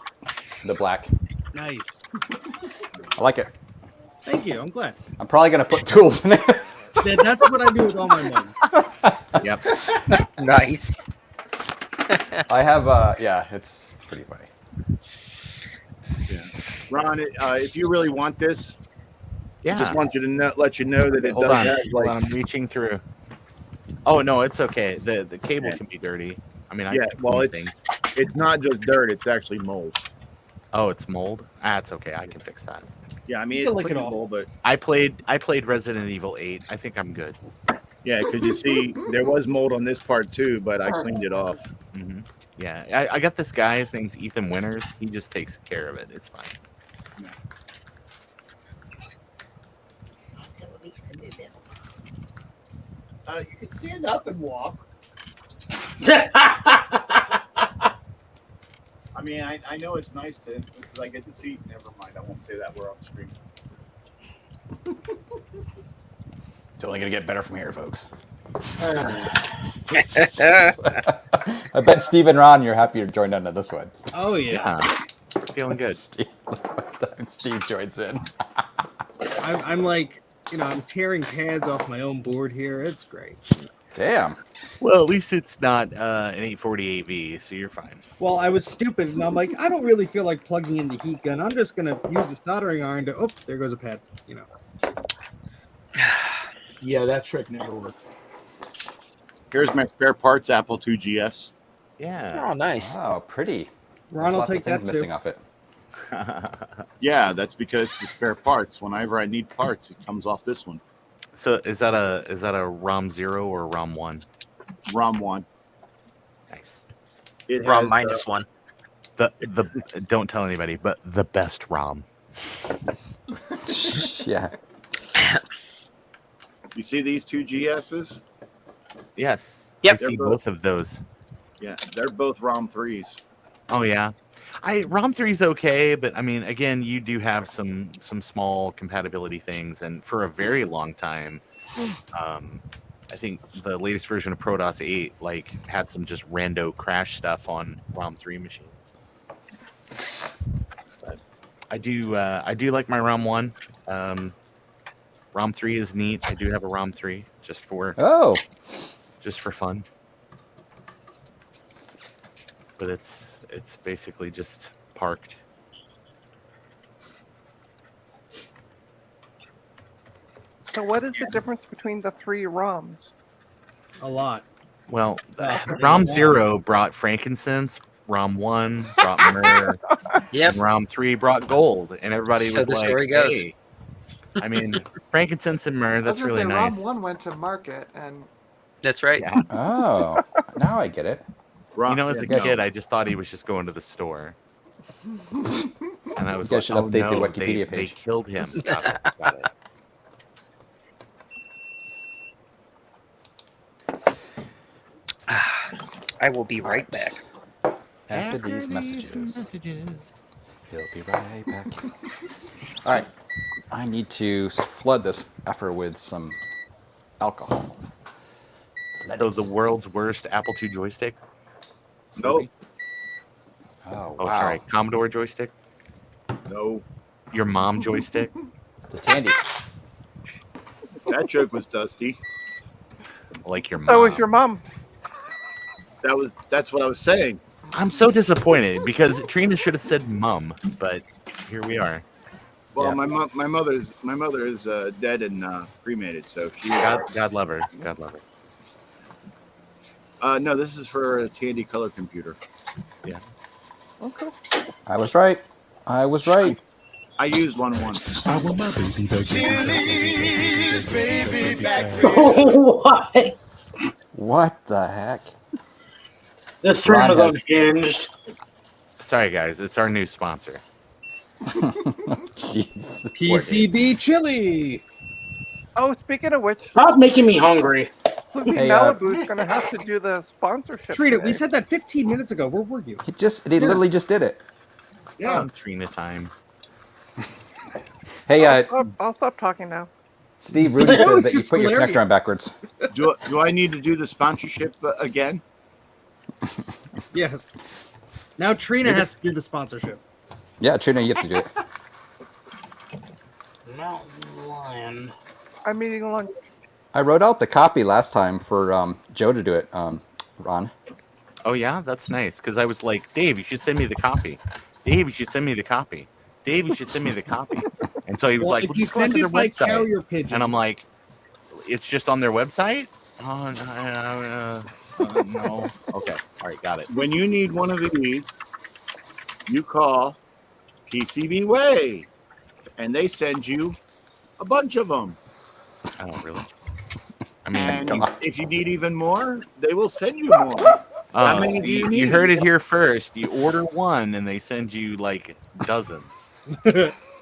F: The black.
N: Nice.
F: I like it.
N: Thank you. I'm glad.
F: I'm probably gonna put tools in it.
N: That's what I do with all my mugs.
O: Yep.
E: Nice.
F: I have. Yeah, it's pretty funny.
L: Ron, if you really want this,
O: Yeah.
L: I just want you to know, let you know that it
O: Hold
L: does
O: on.
L: have
O: Hold
L: like
O: on, I'm reaching through. Oh no, it's okay. The cable can be dirty. I mean, I
L: yeah.
O: can
L: Well,
O: clean
L: it's
O: things.
L: it's not just dirt; it's actually mold.
O: Oh, it's mold. Ah, it's okay. I can fix that.
L: Yeah, I mean
N: You
L: it's
N: can lick it off.
L: cleanable, but
O: I played Resident Evil 8. I think I'm good.
L: yeah, because you see, there was mold on this part too, but I cleaned it off.
O: Hmm. Yeah, I got this guy. His name's Ethan Winters. He just takes care of it. It's fine.
L: You can stand up and walk. I mean, I know it's nice to because I get to see. Never mind, I won't say that. We're on screen.
F: It's only gonna get better from here, folks.
E: Oh,
F: I bet Steve and Ron, you're happy to join into this one.
N: Oh yeah.
O: Yeah, feeling good.
F: Steve joins in.
N: I'm like, I'm tearing pads off my own board here. It's great.
F: Damn.
O: Well, at least it's not an 848V, so you're fine.
N: Well, I was stupid, and I'm like, I don't really feel like plugging in the heat gun. I'm just gonna use a soldering iron to. Oh, there goes a pad.
I: Yeah, that trick never worked.
L: Here's my spare parts Apple II GS.
O: Yeah.
E: Oh, nice.
F: Oh, pretty.
N: Ron
F: There's
N: will
F: lots of
N: take that
F: things
N: too.
F: missing off it.
L: Yeah, that's because it's the spare parts. Whenever I need parts, it comes off this one.
O: So is that a ROM 0 or ROM 1?
L: ROM 1.
O: Nice.
L: It
E: ROM
L: has,
E: -1.
O: The don't tell anybody, but the best ROM.
F: Yeah.
L: You see these two GSs?
O: Yes.
E: Yep.
O: I see both of those.
L: Yeah, they're both ROM 3s.
O: Oh yeah. ROM 3 is okay, but I mean, again, you do have some small compatibility things, and for a very long time, I think the latest version of ProDOS 8 had some just rando crash stuff on ROM 3 machines. But I do like my ROM 1. ROM 3 is neat. I do have a ROM 3 just for fun. But it's basically just parked.
D: So what is the difference between the three ROMs?
N: A lot.
O: Well, ROM 0 brought frankincense, ROM 1 brought myrrh,
E: Yep.
O: and ROM 3 brought gold, and everybody
E: So
O: was
E: the
O: like,
E: story goes.
O: hey. I mean, frankincense and myrrh,
M: I was
O: that's
M: gonna
O: really
M: say
O: nice.
M: ROM 1 went to market, and
E: That's right.
C: Yeah.
F: Oh, now I get it.
O: You know, as a
F: Yeah.
O: kid, I just thought he was just going to the store. And I was
F: You
O: like,
F: guys should
O: oh,
F: update the
O: no,
F: Wikipedia
O: they
F: page.
O: killed him. Got it. Got it.
E: I will be right back.
F: After these messages. He'll be right back. All right. I need to flood this effort with some alcohol.
O: So the world's worst Apple II joystick?
L: Nope.
F: Oh,
O: Oh,
F: wow.
O: sorry. Commodore joystick?
L: No.
O: Your mom joystick?
F: The Tandy.
L: That joke was dusty.
O: Like your mom.
D: That was your mom.
L: That's what I was saying.
O: I'm so disappointed because Trina should have said mum, but here we are.
L: Well,
F: Yeah.
L: my mother is dead and cremated, so she.
O: God love her. God love her.
L: No, this is for a Tandy color computer.
O: Yeah.
D: Okay.
F: I was right. I was right.
L: I used one once.
I: I want my baby back.
G: What?
F: What the heck?
G: This stream
F: Ron
G: was
F: has-
G: unhinged.
O: Sorry, guys. It's our new sponsor.
F: Jeez.
N: PCB chili.
D: Oh, speaking of which,
G: Stop making me hungry.
D: Fluffy
F: Hey,
D: Malibu's gonna have to do the sponsorship.
N: Trina,
D: today.
N: we said that 15 minutes ago. Where were you?
F: He literally just did it.
L: Yeah.
O: Trina time.
F: Hey,
D: I'll stop talking now.
F: Steve Rudy
N: No,
F: says
N: it's
F: that you
N: just
F: put your
N: hilarious.
F: connector on backwards.
L: Do I need to do the sponsorship again?
N: Yes. Now Trina has to do the sponsorship.
F: Yeah, Trina, you have to do it.
G: Mountain Lion.
D: I'm eating lunch.
F: I wrote out the copy last time for Joe to do it, Ron.
O: Oh, yeah? That's nice. Because I was like, Dave, you should send me the copy. Dave, you should send me the copy. Dave, you should send me the copy. And so he was
N: Well,
O: like,
N: if
O: well,
N: you
O: just go onto
N: send
O: their
N: it by
O: website.
N: carrier pigeon,
O: And I'm like, it's just on their website? Oh, no. Okay. All right. Got it.
L: When you need one of these, you call PCB Way, and they send you a bunch of them.
O: Oh, really? I mean,
L: And
F: come on.
L: if you need even more, they will send you more. How many do you
O: you
L: need?
O: heard it here first. You order one and they send you like dozens.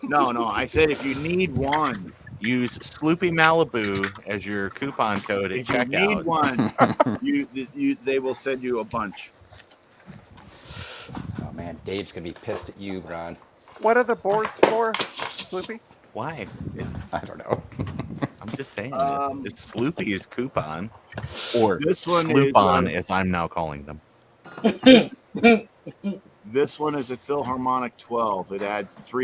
L: No. I said if you need one.
O: Use Sloopy Malibu as your coupon code at
L: If you
O: checkout.
L: need one, they will send you a bunch.
F: Oh man, Dave's gonna be pissed at you, Ron.
D: What are the boards for, Sloopy?
O: Why? It's
F: I don't know.
O: I'm just saying.
L: Um,
O: It's Sloopy's coupon, or
L: This one is,
O: Sloopon, as I'm now calling them.
L: This one is a Philharmonic 12. It adds four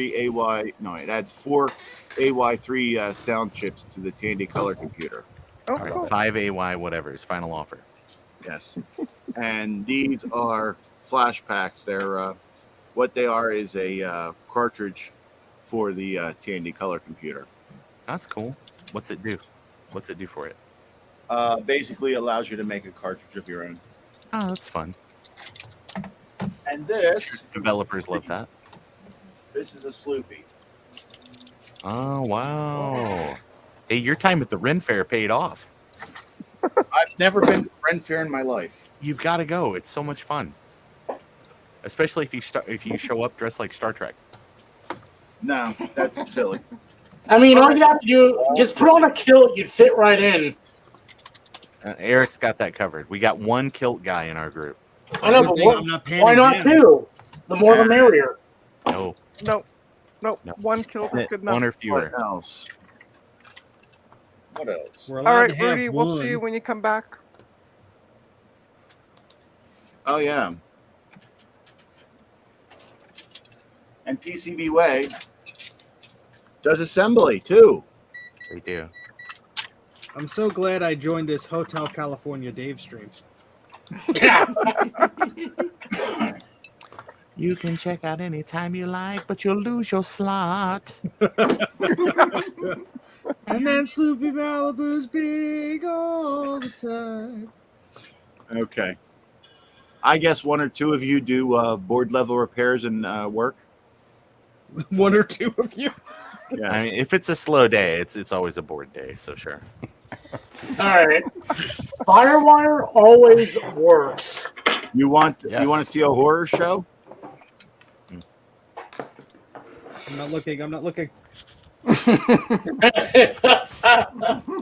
L: AY3 sound chips to the Tandy color computer.
D: Oh,
F: All right,
D: cool.
O: 5 AY, whatever is final offer.
L: Yes. And these are flash packs. They're what they are is a cartridge for the Tandy color computer.
O: That's cool. What's it do? What's it do for it?
L: Basically allows you to make a cartridge of your own.
O: Oh, that's fun.
L: And this
O: Developers love that.
L: This is a Sloopy.
O: Oh, wow. Hey, your time at the Ren Fair paid off.
L: I've never been to Ren Fair in my life.
O: You've got to go. It's so much fun. Especially if you show up dressed like Star Trek.
L: No, that's silly.
G: I mean, all you have to do, just put on a kilt, you'd fit right in.
O: Eric's got that covered. We got one kilt guy in our group.
G: I know,
N: Good
G: but
N: thing I'm not panning
G: why not
N: him.
G: two? The more the merrier.
O: No,
D: No.
O: No.
D: One kill is good enough.
O: one or fewer.
L: What else? What else?
N: We're
D: All
N: allowed
D: right,
N: to have
D: Rudy, we'll see you
N: one.
D: when you come back.
L: Oh yeah. And PCB Way does assembly too.
O: They do.
N: I'm so glad I joined this Hotel California Dave stream.
O: You can check out anytime you like, but you'll lose your slot.
N: And then Sloopy Malibu's big all the time.
L: Okay. I guess one or two of you do board level repairs and work.
N: One or two of you.
L: Yes.
O: I mean, if it's a slow day, it's always a board day, so sure.
G: All right. Firewire always works.
L: You want
F: Yes.
L: you want to see a horror show?
N: I'm not looking. I'm not looking.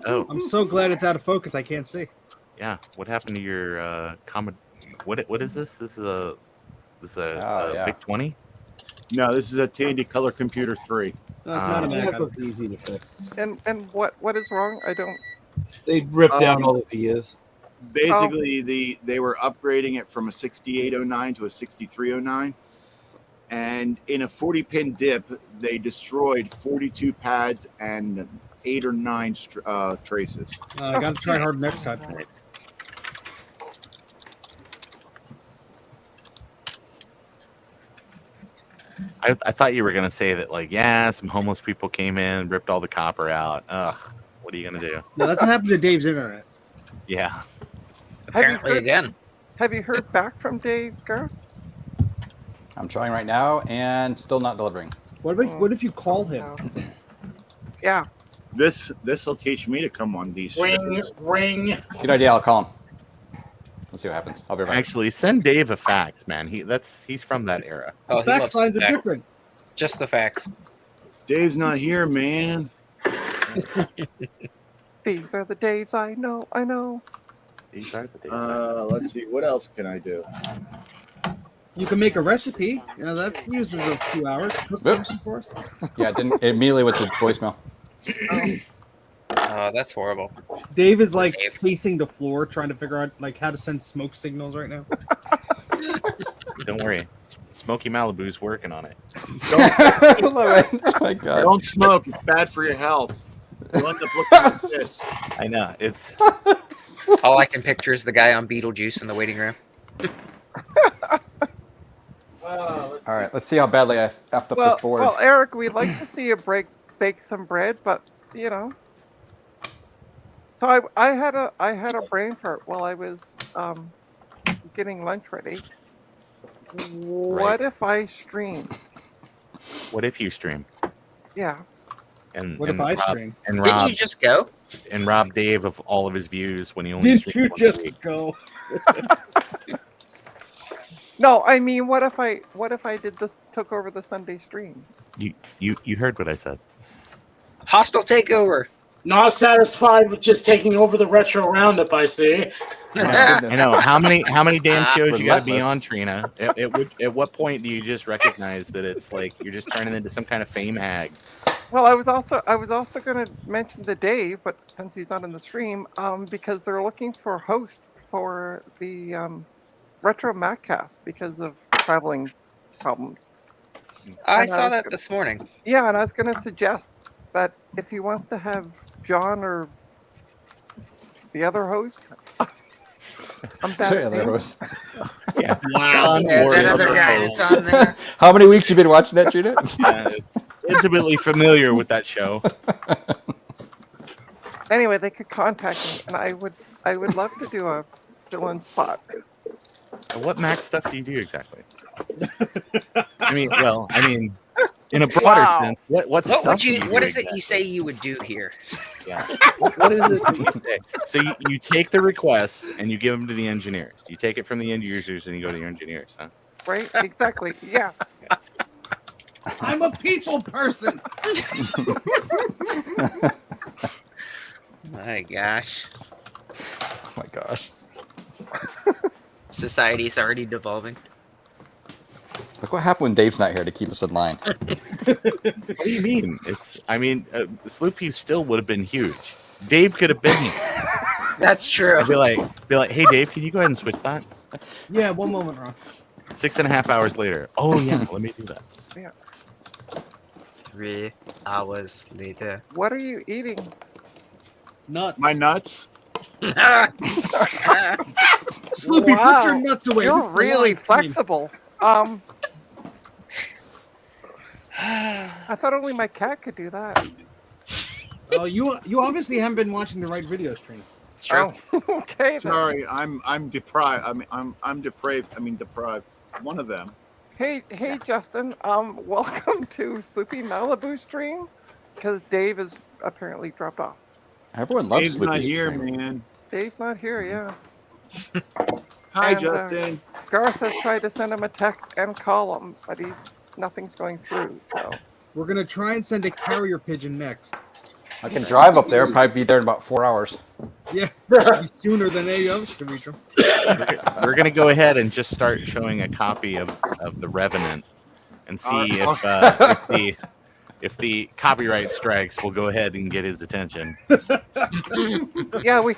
C: Oh,
N: I'm so glad it's out of focus. I can't see.
C: yeah. What happened to your What is this? This is a
F: Oh, yeah.
C: Vic 20.
L: No, this is a Tandy Color Computer 3.
N: No, it's not a Mac.
I: That looks easy to fix.
D: And what is wrong? I don't.
I: They ripped down all the vias.
L: Basically, they were upgrading it from a 6809 to a 6309, and in a 40-pin dip, they destroyed 42 pads and 8 or 9 traces.
N: I got to try hard next time.
C: I thought you were gonna say that, like, yeah, some homeless people came in, ripped all the copper out. Ugh, what are you gonna do?
N: No, that's what happened to Dave's internet.
C: Yeah.
E: Apparently again.
D: Have you heard back from Dave, Garth?
F: I'm trying right now and still not delivering.
N: What if you call him?
D: Yeah.
L: This will teach me to come on these
G: Ring,
L: shows.
G: ring.
F: Good idea. I'll call him. Let's see what happens. I'll be right back.
C: Actually, send Dave a fax, man. He's from that era.
E: Oh, he
N: Fax
E: loves
N: lines are
E: fax.
N: different.
E: Just the facts.
L: Dave's not here, man.
D: These are the Daves I know. I know.
C: These are the days.
L: Let's see. What else can I do?
N: You can make a recipe. Yeah, that uses a few hours. Cook
F: Oops.
N: something for us.
F: Yeah, it didn't. It immediately went to voicemail.
E: Oh, that's horrible.
N: Dave is like pacing the floor, trying to figure out like how to send smoke signals right now.
C: Don't worry, Smoky Malibu's working on it.
F: I love it. Oh my God.
L: Don't smoke. It's bad for your health. You'll end up looking like this.
C: I know it's.
E: All I can picture is the guy on Beetlejuice in the waiting room.
F: All right, let's see how badly I effed up
D: Well,
F: this board.
D: well, Eric, we'd like to see you bake some bread, but you know. So I had a brain fart while I was getting lunch ready. What if I stream?
C: What if you stream?
D: Yeah.
C: And
N: What if I stream?
C: And
E: Didn't
C: rob
E: you just go?
C: and rob Dave of all of his views when he only
N: Did
C: streamed
N: you
C: once a
N: just
C: week.
N: go?
D: No, I mean, what if I did this? Took over the Sunday stream.
C: You heard what I said.
E: Hostile takeover.
G: Not satisfied with just taking over the retro roundup, I see.
C: I know how many damn shows you got to be
F: Relentless.
C: on, Trina. At what point do you just recognize that it's like you're just turning into some kind of fame hag?
D: Well, I was also going to mention the Dave, but since he's not in the stream, because they're looking for a host for the Retro Maccast because of traveling problems.
E: I
D: And I
E: saw
D: was
E: that
D: gonna-
E: this morning.
D: Yeah, and I was going to suggest that if he wants to have John or the other host, I'm bad
F: Sorry,
D: at
F: other
D: names.
F: host.
C: Yeah.
E: Wow.
C: Or
E: That other
C: other
E: guy
C: host.
E: that's on there.
F: How many weeks you been watching that, Trina?
C: Intimately familiar with that show.
D: Anyway, they could contact me, and I would love to do a fill-in spot.
C: What Mac stuff do you do exactly? I mean, in a broader
D: Wow.
C: sense, what
E: What
C: stuff
E: would
C: do
E: you?
C: do
E: What is it
C: exactly?
E: you say you would do here?
C: Yeah. What is it that you say? So you take the requests and you give them to the engineers. You take it from the end users and you go to the engineers, huh?
D: Right? Exactly. Yes.
N: I'm a people person.
E: My gosh,
F: Oh my gosh.
E: society's already devolving.
F: Look what happened when Dave's not here to keep us in line.
C: What do you mean? Sloopy still would have been huge. Dave could have been here.
E: That's true.
C: I'd be like, hey Dave, can you go ahead and switch that?
N: Yeah, one moment, Ron.
C: 6.5 hours later. Oh yeah, let me do that.
E: 3 hours later.
D: What are you eating?
N: Nuts.
L: My nuts.
N: Sloopy, put your nuts away. This
D: You're
N: is the
D: really
N: live stream.
D: flexible. I thought only my cat could do that.
N: Oh, you obviously haven't been watching the right video stream.
E: It's true.
D: Oh, okay. Then.
L: Sorry, I'm deprived. I'm depraved. Deprived. One of them.
D: Hey, Justin. Welcome to Sloopy Malibu stream, because Dave is apparently dropped off.
F: Everyone loves
L: Dave's not
F: Sleepy's
L: here,
F: stream.
L: man.
D: Dave's not here, yeah.
L: Hi,
D: And,
L: Justin.
D: Garth has tried to send him a text and call him, but nothing's going through. So
N: We're gonna try and send a carrier pigeon next.
F: I can drive up there. Probably be there in about 4 hours.
N: Yeah, be sooner than any of us can reach them.
O: We're gonna go ahead and just start showing a copy of the Revenant and see if the copyright strikes, we'll go ahead and get his attention.
D: yeah, we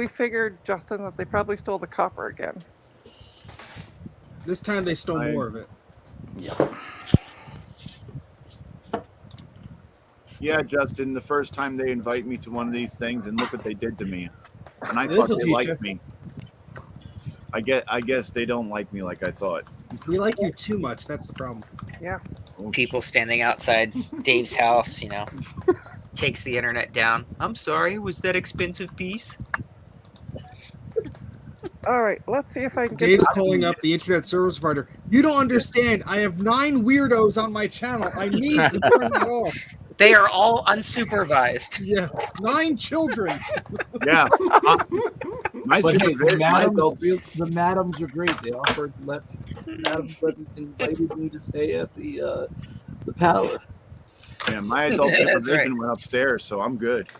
D: figured, Justin, that they probably stole the copper again.
N: This time they stole more of it.
F: Yeah.
L: Yeah, Justin, the first time they invite me to one of these things, and look what they did to me. And I
N: This'll
L: thought they
N: teach
L: liked
N: you.
L: me. I guess they don't like me like I thought.
N: We like you too much. That's the problem.
D: Yeah.
E: People standing outside Dave's house, takes the internet down. I'm sorry, was that expensive piece?
D: All right, let's see if I can get.
N: Dave's calling up the internet service provider. You don't understand. I have 9 weirdos on my channel. I need to turn that off.
E: They are all unsupervised.
N: Yeah, 9 children.
L: Yeah. My
I: But hey,
L: adults.
I: the madams are great. They offered invited me to stay at the palace.
L: Yeah, my adult supervision went upstairs, so I'm good.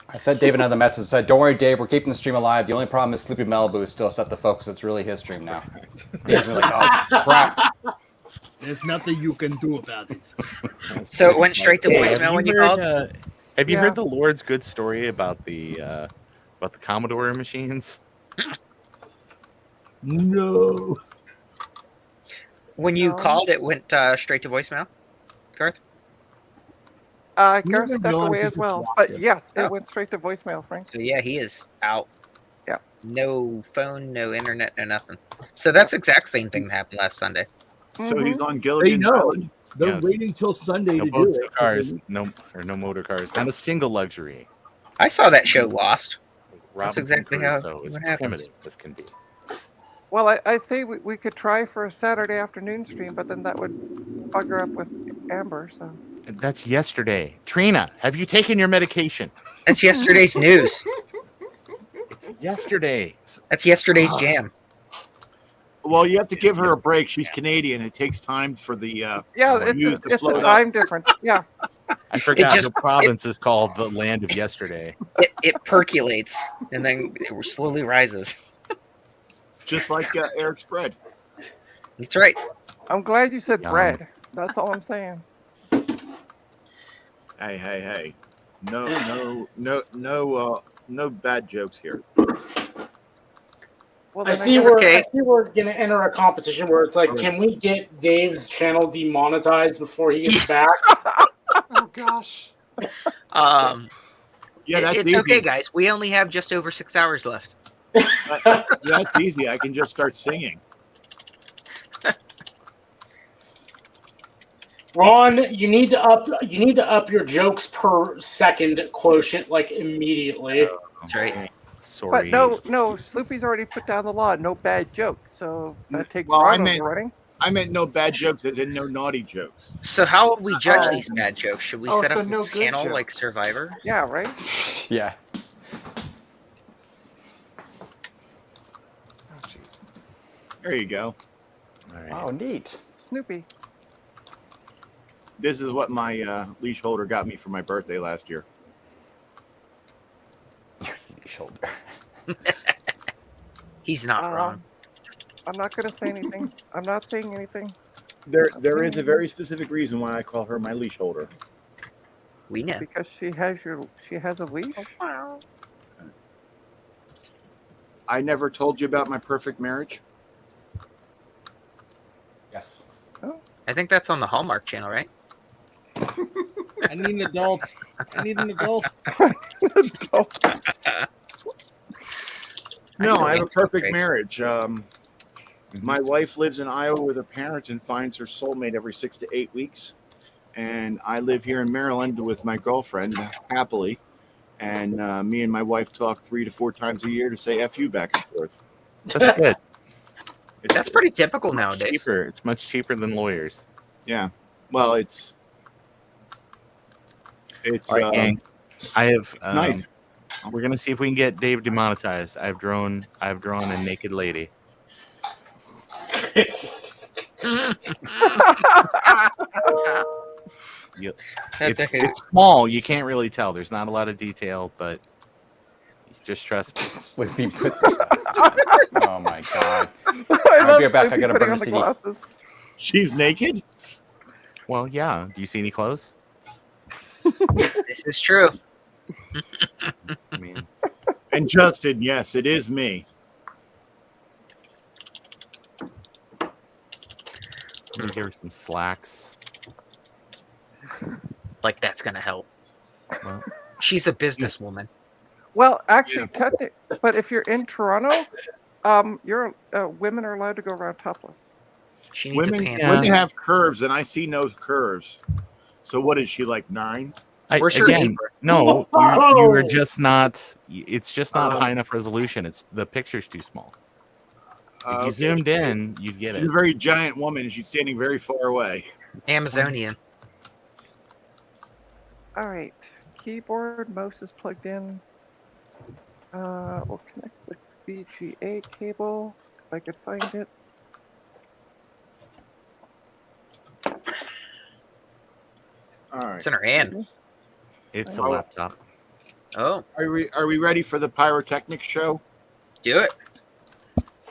F: I sent Dave another message. Said, "Don't worry, Dave. We're keeping the stream alive. The only problem is Sleepy Malibu is still set to focus. It's really his stream now." Dave's like, "Oh crap."
N: There's nothing you can do about it.
E: So it went straight to voicemail when you called?
O: Have you heard the Lord's good story about the Commodore machines?
I: No.
E: When you called, it went straight to voicemail, Garth?
D: Garth
I: You've been
D: stepped
I: gone
D: away
I: since
D: as
I: you
D: well,
I: walked
D: but
I: in.
D: yes, it
E: Oh.
D: went straight to voicemail, Frank.
E: So yeah, he is out.
D: Yeah.
E: No phone, no internet, no nothing. So that's the exact same thing that happened last Sunday.
L: So he's on
I: They
L: Gilligan's
I: know.
L: Island.
I: They're
O: Yes.
I: waiting till Sunday
O: No
I: to do
O: boats,
I: it.
O: no cars, no motor cars, not a single luxury.
E: I saw that show Lost.
O: Robinson
E: exactly how-
O: Crusoe is
E: what happens.
O: primitive as can be.
D: Well, I say we could try for a Saturday afternoon stream, but then that would bugger up with Amber. So
O: That's yesterday. Trina, have you taken your medication?
E: That's yesterday's news.
O: It's yesterday.
E: That's yesterday's jam.
L: Well, you have to give her a break. She's Canadian. It takes time for the
D: yeah,
L: news to
D: it's
L: float
D: the
L: up.
D: time difference. Yeah.
O: I forgot
E: just-
O: the province is called the land of yesterday.
E: It percolates and then it slowly rises.
L: Just like Eric's bread.
E: That's right.
D: I'm glad you said
O: Yum.
D: bread. That's all I'm saying.
L: Hey. No bad jokes here.
D: Well,
G: I
D: then
G: see
D: guess-
G: we're gonna enter a competition where it's like, can we get Dave's channel demonetized before he gets back?
M: Oh gosh.
L: Yeah, that's
E: It's
L: easy.
E: okay, guys. We only have just over 6 hours left.
L: That's easy. I can just start singing.
G: Ron, you need to up your jokes per second quotient like immediately.
E: That's right.
O: Sorry.
D: But no, Sloopy's already put down the law. No bad jokes. So that takes
L: Well, I
D: Ron
L: meant-
D: running.
L: I meant no bad jokes, as in no naughty jokes.
E: So how would we judge
D: Oh.
E: these bad jokes? Should we
M: Oh,
E: set
M: so
E: up
M: no
E: a
M: good
E: panel like
M: jokes.
E: Survivor?
D: Yeah, right.
F: Yeah.
M: Oh jeez.
L: There you go.
O: All right.
F: Oh, neat.
D: Snoopy.
L: This is what my leash holder got me for my birthday last year.
F: Shoulder.
E: He's not wrong.
D: I'm not going to say anything. I'm not saying anything.
L: There is a very specific reason why I call her my leash holder.
E: We know.
D: Because she has a leash.
L: I never told you about my perfect marriage.
F: Yes.
E: I think that's on the Hallmark channel, right?
N: I need an adult. I need an adult.
L: No,
E: know
L: I have a
E: it's not
L: perfect
E: great.
L: marriage. My wife lives in Iowa with her parents and finds her soulmate every 6 to 8 weeks. And I live here in Maryland with my girlfriend, happily. And me and my wife talk 3 to 4 times a year to say F you back and forth.
O: That's good.
E: That's pretty typical
O: much
E: nowadays.
O: cheaper. It's much cheaper than lawyers.
L: Yeah. Well, it's
O: All right, gang. I have
L: nice.
O: We're gonna see if we can get Dave demonetized. I've drawn a naked lady. It's small. You can't really tell. There's not a lot of detail, but just trust me.
F: Sleepy puts Oh my god!
D: I
F: I'll
D: love
F: be right back. I
D: Sleepy
F: gotta
D: putting
F: burn
D: on
F: the
D: the
F: CD.
D: glasses.
L: She's naked?
O: Well, yeah. Do you see any clothes?
E: This is true.
O: I mean,
L: And Justin, yes, it is me.
O: let me give her some slacks.
E: Like that's gonna help.
O: Well,
E: She's a businesswoman.
D: Well, actually, but if you're in Toronto, you're women are allowed to go around topless.
E: She needs
L: Women,
E: a pants.
L: women have curves, and I see no curves. So what is she, like 9?
E: Where's her
O: again,
E: apron?
O: no, you are just not. It's just not high enough resolution. It's the picture's too small. If you zoomed in, you'd get
L: She's
O: it.
L: a very giant woman, and she's standing very far away.
E: Amazonian.
D: All right, keyboard, mouse is plugged in. We'll connect the VGA cable if I could find it.
L: All right.
E: It's in her hand.
O: It's a laptop.
E: Oh,
L: Are we ready for the pyrotechnics show?
E: do it.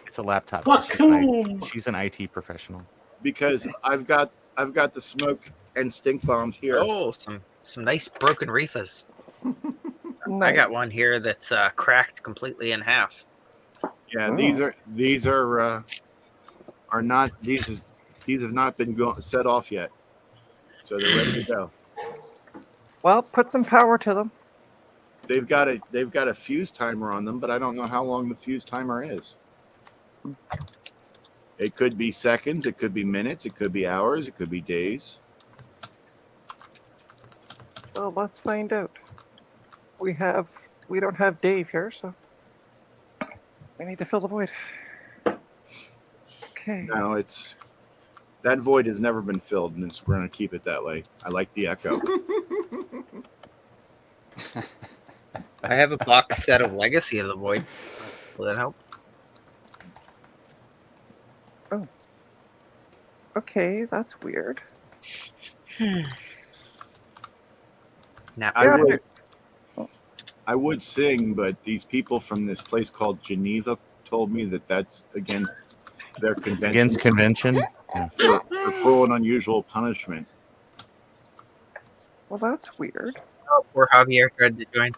O: It's a laptop.
G: Cocoon.
O: She's an IT professional.
L: Because I've got the smoke and stink bombs here.
E: Oh, some nice broken reefas. I
D: Nice.
E: got one here that's cracked completely in half.
L: Yeah,
D: Oh.
L: these are not these have not been set off yet, so they're ready to go.
D: Well, put some power to them.
L: They've got a fuse timer on them, but I don't know how long the fuse timer is. It could be seconds, it could be minutes, it could be hours, it could be days.
D: Well, let's find out. We don't have Dave here, so we need to fill the void. Okay.
L: No, that void has never been filled, and we're going to keep it that way. I like the echo.
E: I have a box set of Legacy of the Void. Will that help?
D: Oh. Okay, that's weird.
E: Now,
L: I would sing, but these people from this place called Geneva told me that that's against their convention.
O: Against convention. Yeah.
L: For cruel and unusual punishment.
D: Well, that's weird.
E: oh, poor Javier tried to join.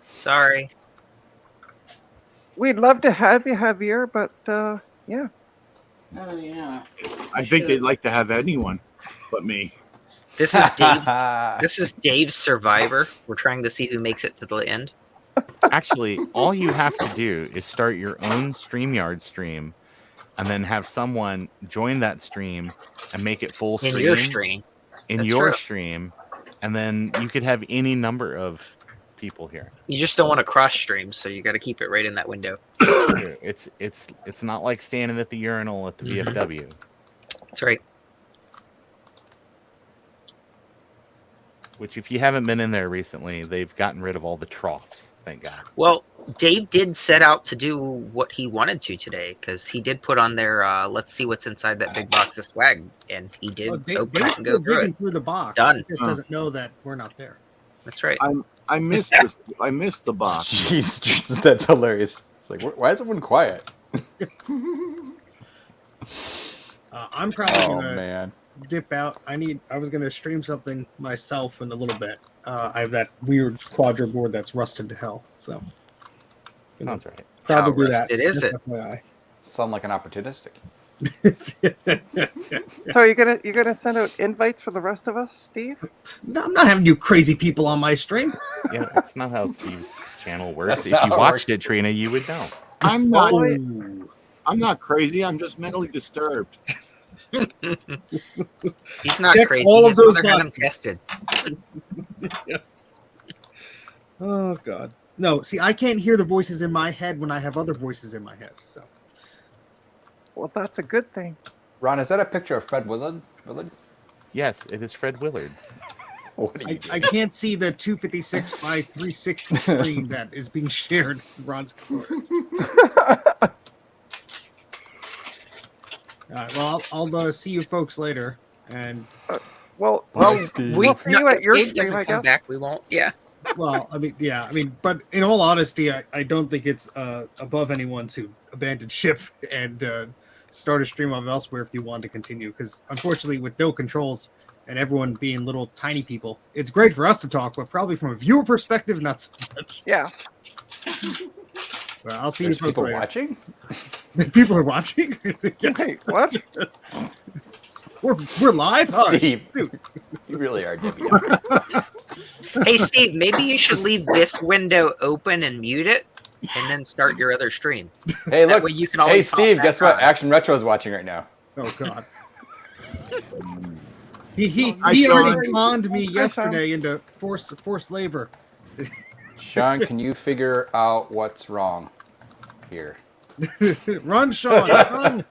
E: Sorry.
D: We'd love to have you, Javier, but yeah.
G: Oh yeah.
L: I think they'd like to have anyone but me.
E: This is Dave's. This is Dave's Survivor. We're trying to see who makes it to the end.
O: Actually, all you have to do is start your own StreamYard stream, and then have someone join that stream and make it full
E: In
O: stream.
E: your stream.
O: In
E: That's
O: your
E: true.
O: stream, and then you could have any number of people here.
E: You just don't want to cross stream, so you got to keep it right in that window.
O: It's not like standing at the urinal at the VFW.
E: That's right.
O: Which, if you haven't been in there recently, they've gotten rid of all the troughs. Thank God.
E: Well, Dave did set out to do what he wanted to today because he did put on there. Let's see what's inside that big box of swag, and he did open it
N: Dave's
E: and go
N: still
E: through
N: digging
E: it.
N: through the box.
E: Done.
N: He just doesn't know that we're not there.
E: That's right.
L: I missed this. I missed the box.
F: Jeez, that's hilarious. It's like, why is everyone quiet?
N: I'm probably
F: Oh
N: gonna
F: man.
N: dip out. I was gonna stream something myself in a little bit. I have that weird quadra board that's rusted to hell. So
O: Sounds right.
N: probably do that.
E: rusted is
N: Just
E: it?
N: FYI.
F: Sound like an opportunistic.
D: So you're gonna send out invites for the rest of us, Steve?
N: No, I'm not having you crazy people on my stream.
O: Yeah, that's not how Steve's channel works.
F: That's
O: If
F: not
O: you
F: how it
O: watched
F: works.
O: it, Trina, you would know.
L: I'm not.
N: Oh.
L: I'm not crazy. I'm just mentally disturbed.
E: He's not
N: Check
E: crazy.
N: all of
E: His
N: those
E: mother had him
N: buttons.
E: tested.
N: Oh God. No, see, I can't hear the voices in my head when I have other voices in my head. So
D: Well, that's a good thing.
F: Ron, is that a picture of Fred Willard?
O: Yes, it is Fred Willard.
F: What are you
N: I can't see the 256 by 360 screen that is being shared in Ron's computer. All right, well, I'll see you folks later. And
D: well,
E: we'll
D: see you at your
E: Dave
D: stream,
E: doesn't
D: I
E: come
D: guess.
E: back. We won't. Yeah.
N: well, I mean, but in all honesty, I don't think it's above anyone to abandon ship and start a stream of elsewhere if you want to continue. Because unfortunately, with no controls and everyone being little tiny people, it's great for us to talk, but probably from a viewer perspective, not so much.
D: Yeah.
N: Well, I'll see
F: There's
N: you folks
F: people
N: later.
F: watching?
N: People are watching?
D: Wait, what?
N: We're live? Oh,
F: Steve,
N: shoot.
F: you really are Debbie.
E: Hey, Steve, maybe you should leave this window open and mute it, and then start your other stream.
F: Hey,
E: That
F: look.
E: way you can
F: Hey,
E: always hop
F: Steve,
E: back
F: guess what?
E: on.
F: Action Retro is watching right now.
N: Oh, God. He
L: Hi,
N: already
L: Sean.
N: conned me yesterday into forced labor.
F: Sean, can you figure out what's wrong here?
N: Run, Sean, run!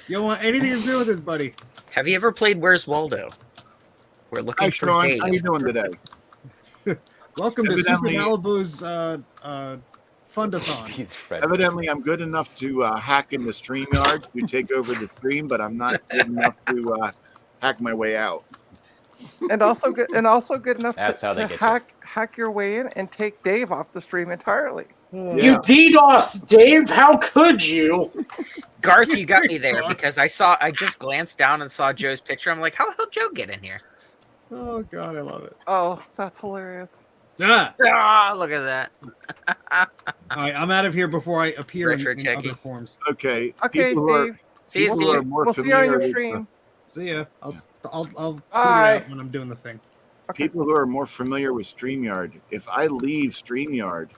N: You don't want anything to do with this, buddy.
E: Have you ever played Where's Waldo? We're looking
L: Hi,
E: for
L: Sean.
E: Dave.
L: How you doing today?
N: Welcome to Super
L: Evidently-
N: Malibu's Fundathon.
F: He's Fred.
L: Evidently, I'm good enough to hack into StreamYard to take over the stream, but I'm not good enough to hack my way out.
D: And also good enough
F: That's how
D: to
F: they get you.
D: hack your way in and take Dave off the stream entirely.
G: You DDoSed Dave. How could you?
E: Garth, you got me there because I just glanced down and saw Joe's picture. I'm like, how the hell Joe get in here?
N: Oh, God, I love it.
D: Oh, that's hilarious.
N: Ah!
E: Ah, look at that.
N: All right, I'm out of here before I appear in
E: Retro
N: other
E: techie.
N: forms.
L: Okay.
D: Okay,
L: people who are-
D: Steve.
E: See you,
L: people who are
E: Steve.
L: more
D: We'll see you on
L: familiar
D: your
L: with,
D: stream.
N: See ya. I'll tweet it
D: Bye.
N: out when I'm doing the thing.
L: people who are more familiar with StreamYard, if I leave StreamYard,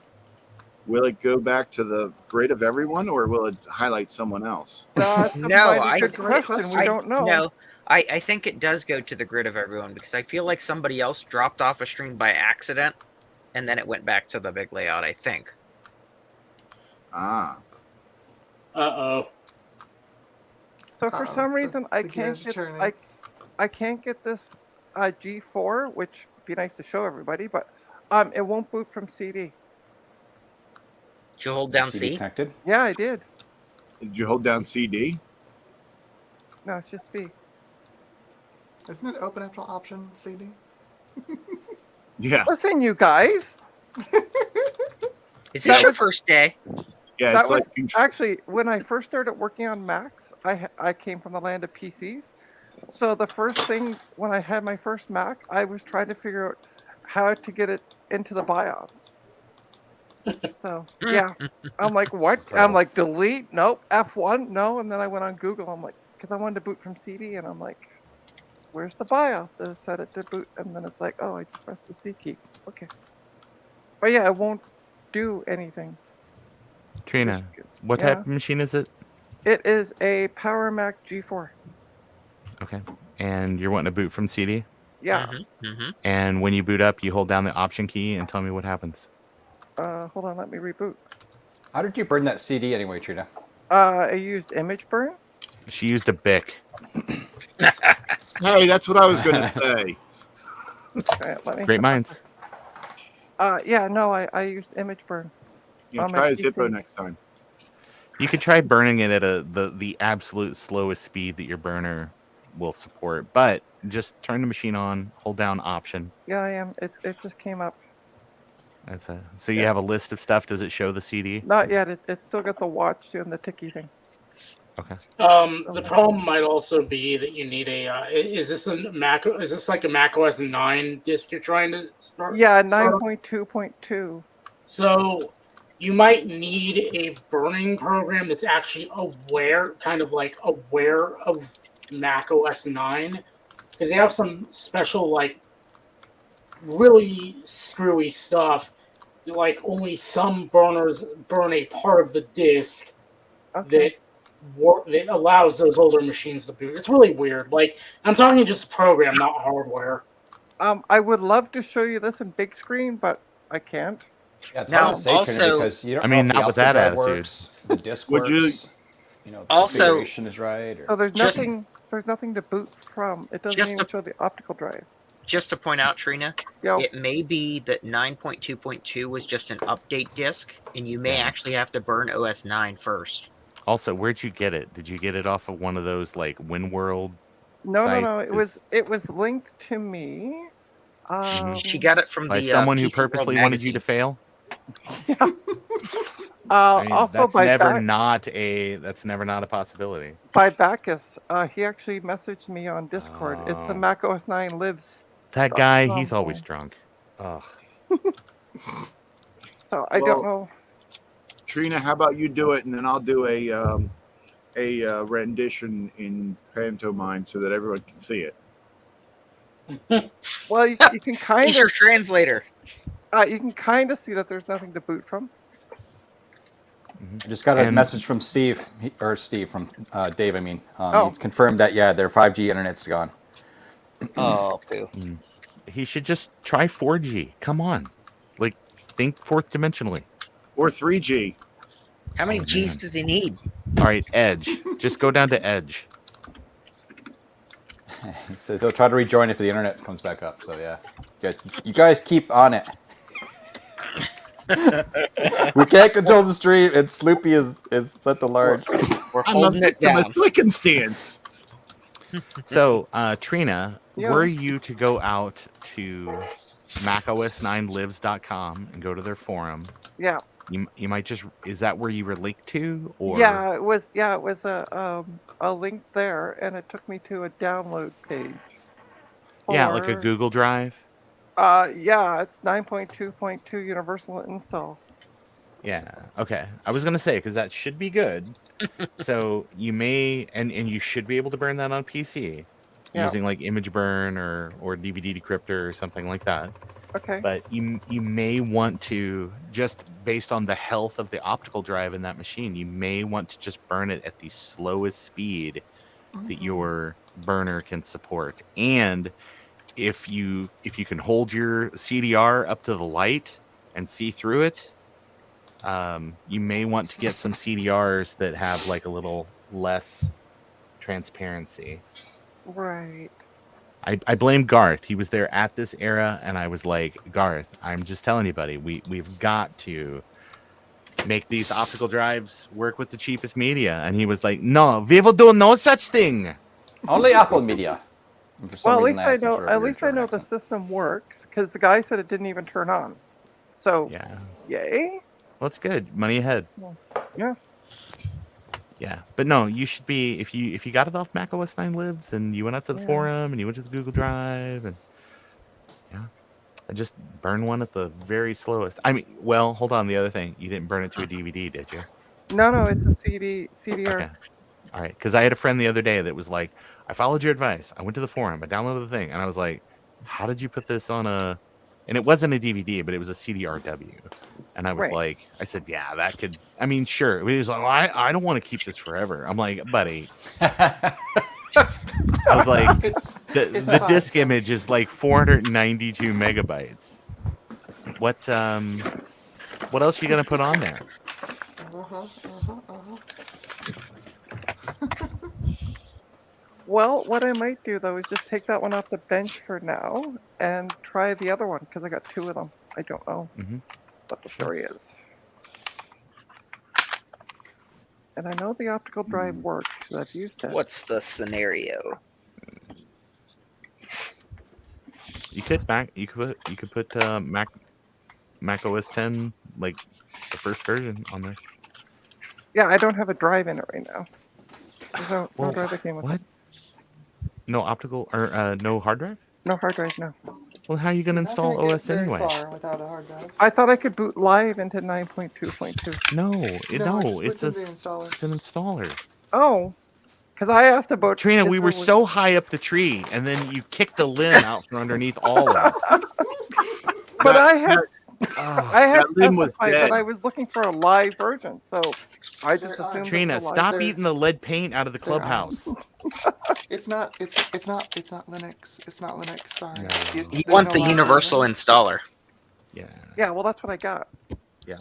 L: will it go back to the grid of everyone, or will it highlight someone else?
D: That's a
E: No,
D: mighty
E: I-
D: good question. We
E: I-
D: don't know.
E: No, I think it does go to the grid of everyone because I feel like somebody else dropped off a stream by accident, and then it went back to the big layout. I think.
L: Ah.
G: Uh-oh.
D: So for some reason I
M: the
D: can't
M: gears
D: get
M: turning.
D: I can't get this G4, which would be nice to show everybody, but it won't boot from CD.
E: Did you hold
F: Is the
E: down
F: CD
E: C?
F: connected?
D: Yeah, I did.
L: Did you hold down CD?
D: No, it's just C.
M: Isn't it open Apple option CD?
L: Yeah.
D: Listen, you guys.
E: Is
D: That
E: this your
D: was-
E: first day?
L: Yeah,
D: That
L: it's
D: was
L: like
D: actually when I first started working on Macs. I came from the land of PCs, so the first thing when I had my first Mac, I was trying to figure out how to get it into the BIOS. So yeah, I'm like, what? I'm like, delete? Nope. F1? No. And then I went on Google. I'm like, because I wanted to boot from CD, and I'm like, where's the BIOS to set it to boot? And then it's like, oh, I just press the C key. Okay. But yeah, it won't do anything.
O: Trina, what
D: Yeah.
O: type of machine is it?
D: It is a Power Mac G4.
O: Okay. And you're wanting to boot from CD?
D: Yeah.
E: Mm-hmm.
O: And when you boot up, you hold down the option key and tell me what happens.
D: Hold on, let me reboot.
F: How did you burn that CD anyway, Trina?
D: I used Image Burn.
O: She used a BIC.
L: Hey, that's what I was going to say.
D: Alright, let me.
O: Great minds.
D: Yeah, no, I used Image Burn.
L: Yeah,
D: on my
L: try a
D: PC.
L: Zippo next time.
O: You could try burning it at the absolute slowest speed that your burner will support, but just turn the machine on, hold down option.
D: Yeah, I am. It just came up.
O: So you have a list of stuff. Does it show the CD?
D: Not yet. It still got the watch doing the ticky thing.
O: Okay.
G: The problem might also be that you need a. Is this a Mac? Is this like a Mac OS 9 disk you're trying to start?
D: Yeah,
G: start?
D: 9.2.2.
G: So you might need a burning program that's actually aware, kind of like aware of Mac OS 9, because they have some special like really screwy stuff. Like only some burners burn a part of the disk that allows those older machines to boot. It's really weird. Like I'm talking just the program, not hardware.
D: I would love to show you this in big screen, but I can't.
F: Yeah, it's
E: Now,
F: hard to say, Trina,
E: also-
F: because you don't
O: I mean,
F: know if
O: not
F: the
O: with that
F: optical drive
O: attitude.
F: works, the disc
L: Would you-
F: works, the
E: Also-
F: configuration is right.
D: So
F: Or...
D: there's
E: Just-
D: nothing. There's nothing to boot from. It doesn't
E: Just
D: even
E: a-
D: show the optical drive.
E: just to point out, Trina,
D: Yo.
E: it may be that 9.2.2 was just an update disk, and you may actually have to burn OS 9 first.
O: Also, where'd you get it? Did you get it off of one of those like WinWorld?
D: No,
O: sites?
D: no. It was linked to me.
E: She got it from
O: By
E: the
O: someone who
E: PC World
O: purposely wanted you
E: magazine.
O: to fail.
F: Oh,
O: I mean,
D: Also
O: that's
D: by
O: never
D: back-
O: not a possibility.
D: by Bacchus. He actually messaged me on Discord. It's the
O: Oh.
D: Mac OS 9 lives.
O: That guy,
D: .com
O: he's always
D: thing.
O: drunk. Ugh.
D: So I
L: Well,
D: don't know.
L: Trina, how about you do it, and then I'll do a rendition in pantomime so that everyone can see it.
D: Well, you can kind
E: He's your
D: of
E: translator.
D: you can kind of see that there's nothing to boot from.
F: I just got a
O: And-
F: message from Steve, from Dave. I mean,
D: Oh.
F: he confirmed that their 5G internet's gone.
E: Oh, poo.
O: He should just try 4G. Come on, like think fourth dimensionally.
L: Or 3G.
E: How many
O: Oh,
E: G's
O: man.
E: does he need?
O: All right, Edge. Just go down to Edge.
F: He says he'll try to rejoin if the internet comes back up. So yeah, you guys keep on it. We can't control the stream, and Sloopy is set to large.
E: We're
L: I'm a
E: holding it
L: victim of
E: down.
L: circumstance.
O: So, Trina,
D: Yeah.
O: were you to go out to macOS9lives.com and go to their forum,
D: Yeah.
O: you might just, is that where you were linked to, or
D: Yeah, it was a link there, and it took me to a download page.
O: yeah, like a
D: for-
O: Google Drive?
D: Yeah, it's 9.2.2 universal install.
O: Yeah. Okay. I was gonna say because that should be good. So you may and you should be able to burn that on PC
D: Yeah.
O: using like Image Burn or DVD Decryptor or something like that.
D: Okay.
O: But you may want to, just based on the health of the optical drive in that machine, you may want to just burn it at the slowest speed that your burner can support. And if you can hold your CDR up to the light and see through it, you may want to get some CDRs that have like a little less transparency.
D: Right.
O: I blame Garth. He was there at this era, and I was like, Garth, I'm just telling you, buddy, we've got to make these optical drives work with the cheapest media. And he was like, no, we will do no such thing.
F: Only Apple Media. And for some
D: Well, at
F: reason
D: least
F: I
D: I
F: had some
D: know.
F: sort of
D: At
F: weird
D: least I
F: German
D: know the system works because the guy said it didn't even turn on. So
O: Yeah.
D: yay.
O: Well, that's good. Money ahead.
D: Yeah.
O: Yeah, but no, you should be if you got it off Mac OS 9 Lives and you went out to the
D: Yeah.
O: forum and you went to the Google Drive and I just burn one at the very slowest. I mean, well, hold on. The other thing, you didn't burn it to a DVD, did you?
D: No, it's a CDR.
O: Okay. All right, because I had a friend the other day that was like, I followed your advice. I went to the forum. I downloaded the thing, and I was like, how did you put this on a? And it wasn't a DVD, but it was a CDRW. And I was
D: Right.
O: like, I said, yeah, that could. I mean, sure. He was like, well, I don't want to keep this forever. I'm like, buddy. I was like,
M: It's
O: the
M: it's
O: disk
M: fine.
O: image is like 492 megabytes. What else you gonna put on there?
D: Well, what I might do though is just take that one off the bench for now and try the other one because I got two of them. I don't know what the story is. And I know the optical drive works because I've used it.
E: What's the scenario?
O: You could put Mac OS 10 like the first version on there.
D: Yeah, I don't have a drive in it right now. There's no
O: Well,
D: drive that came with
O: what?
D: it.
O: No optical or no hard drive?
D: No hard drive, no.
O: Well, how are you gonna install OS anyway?
M: Without a hard drive.
D: I thought I could boot live into 9.2.2.
O: No,
M: just
O: it's
M: puts in the installer.
O: it's an installer.
D: Oh, because I asked about
O: Trina,
D: if
O: we
D: there
O: were
D: was-
O: so high up the tree, and then you kicked the limb out from underneath all of us.
D: But I had I had
L: that limb was
D: specified
L: dead.
D: that I was looking for a live version, so I just assumed.
O: Trina,
D: it was a live
O: stop
D: version.
O: eating the lead paint out of the clubhouse.
M: It's not Linux. It's not Linux. Sorry. It's,
E: You
M: there's
E: want
M: no
E: the
M: live
E: universal
M: versions.
E: installer.
O: Yeah.
D: Yeah, well, that's what I got.
O: Yeah.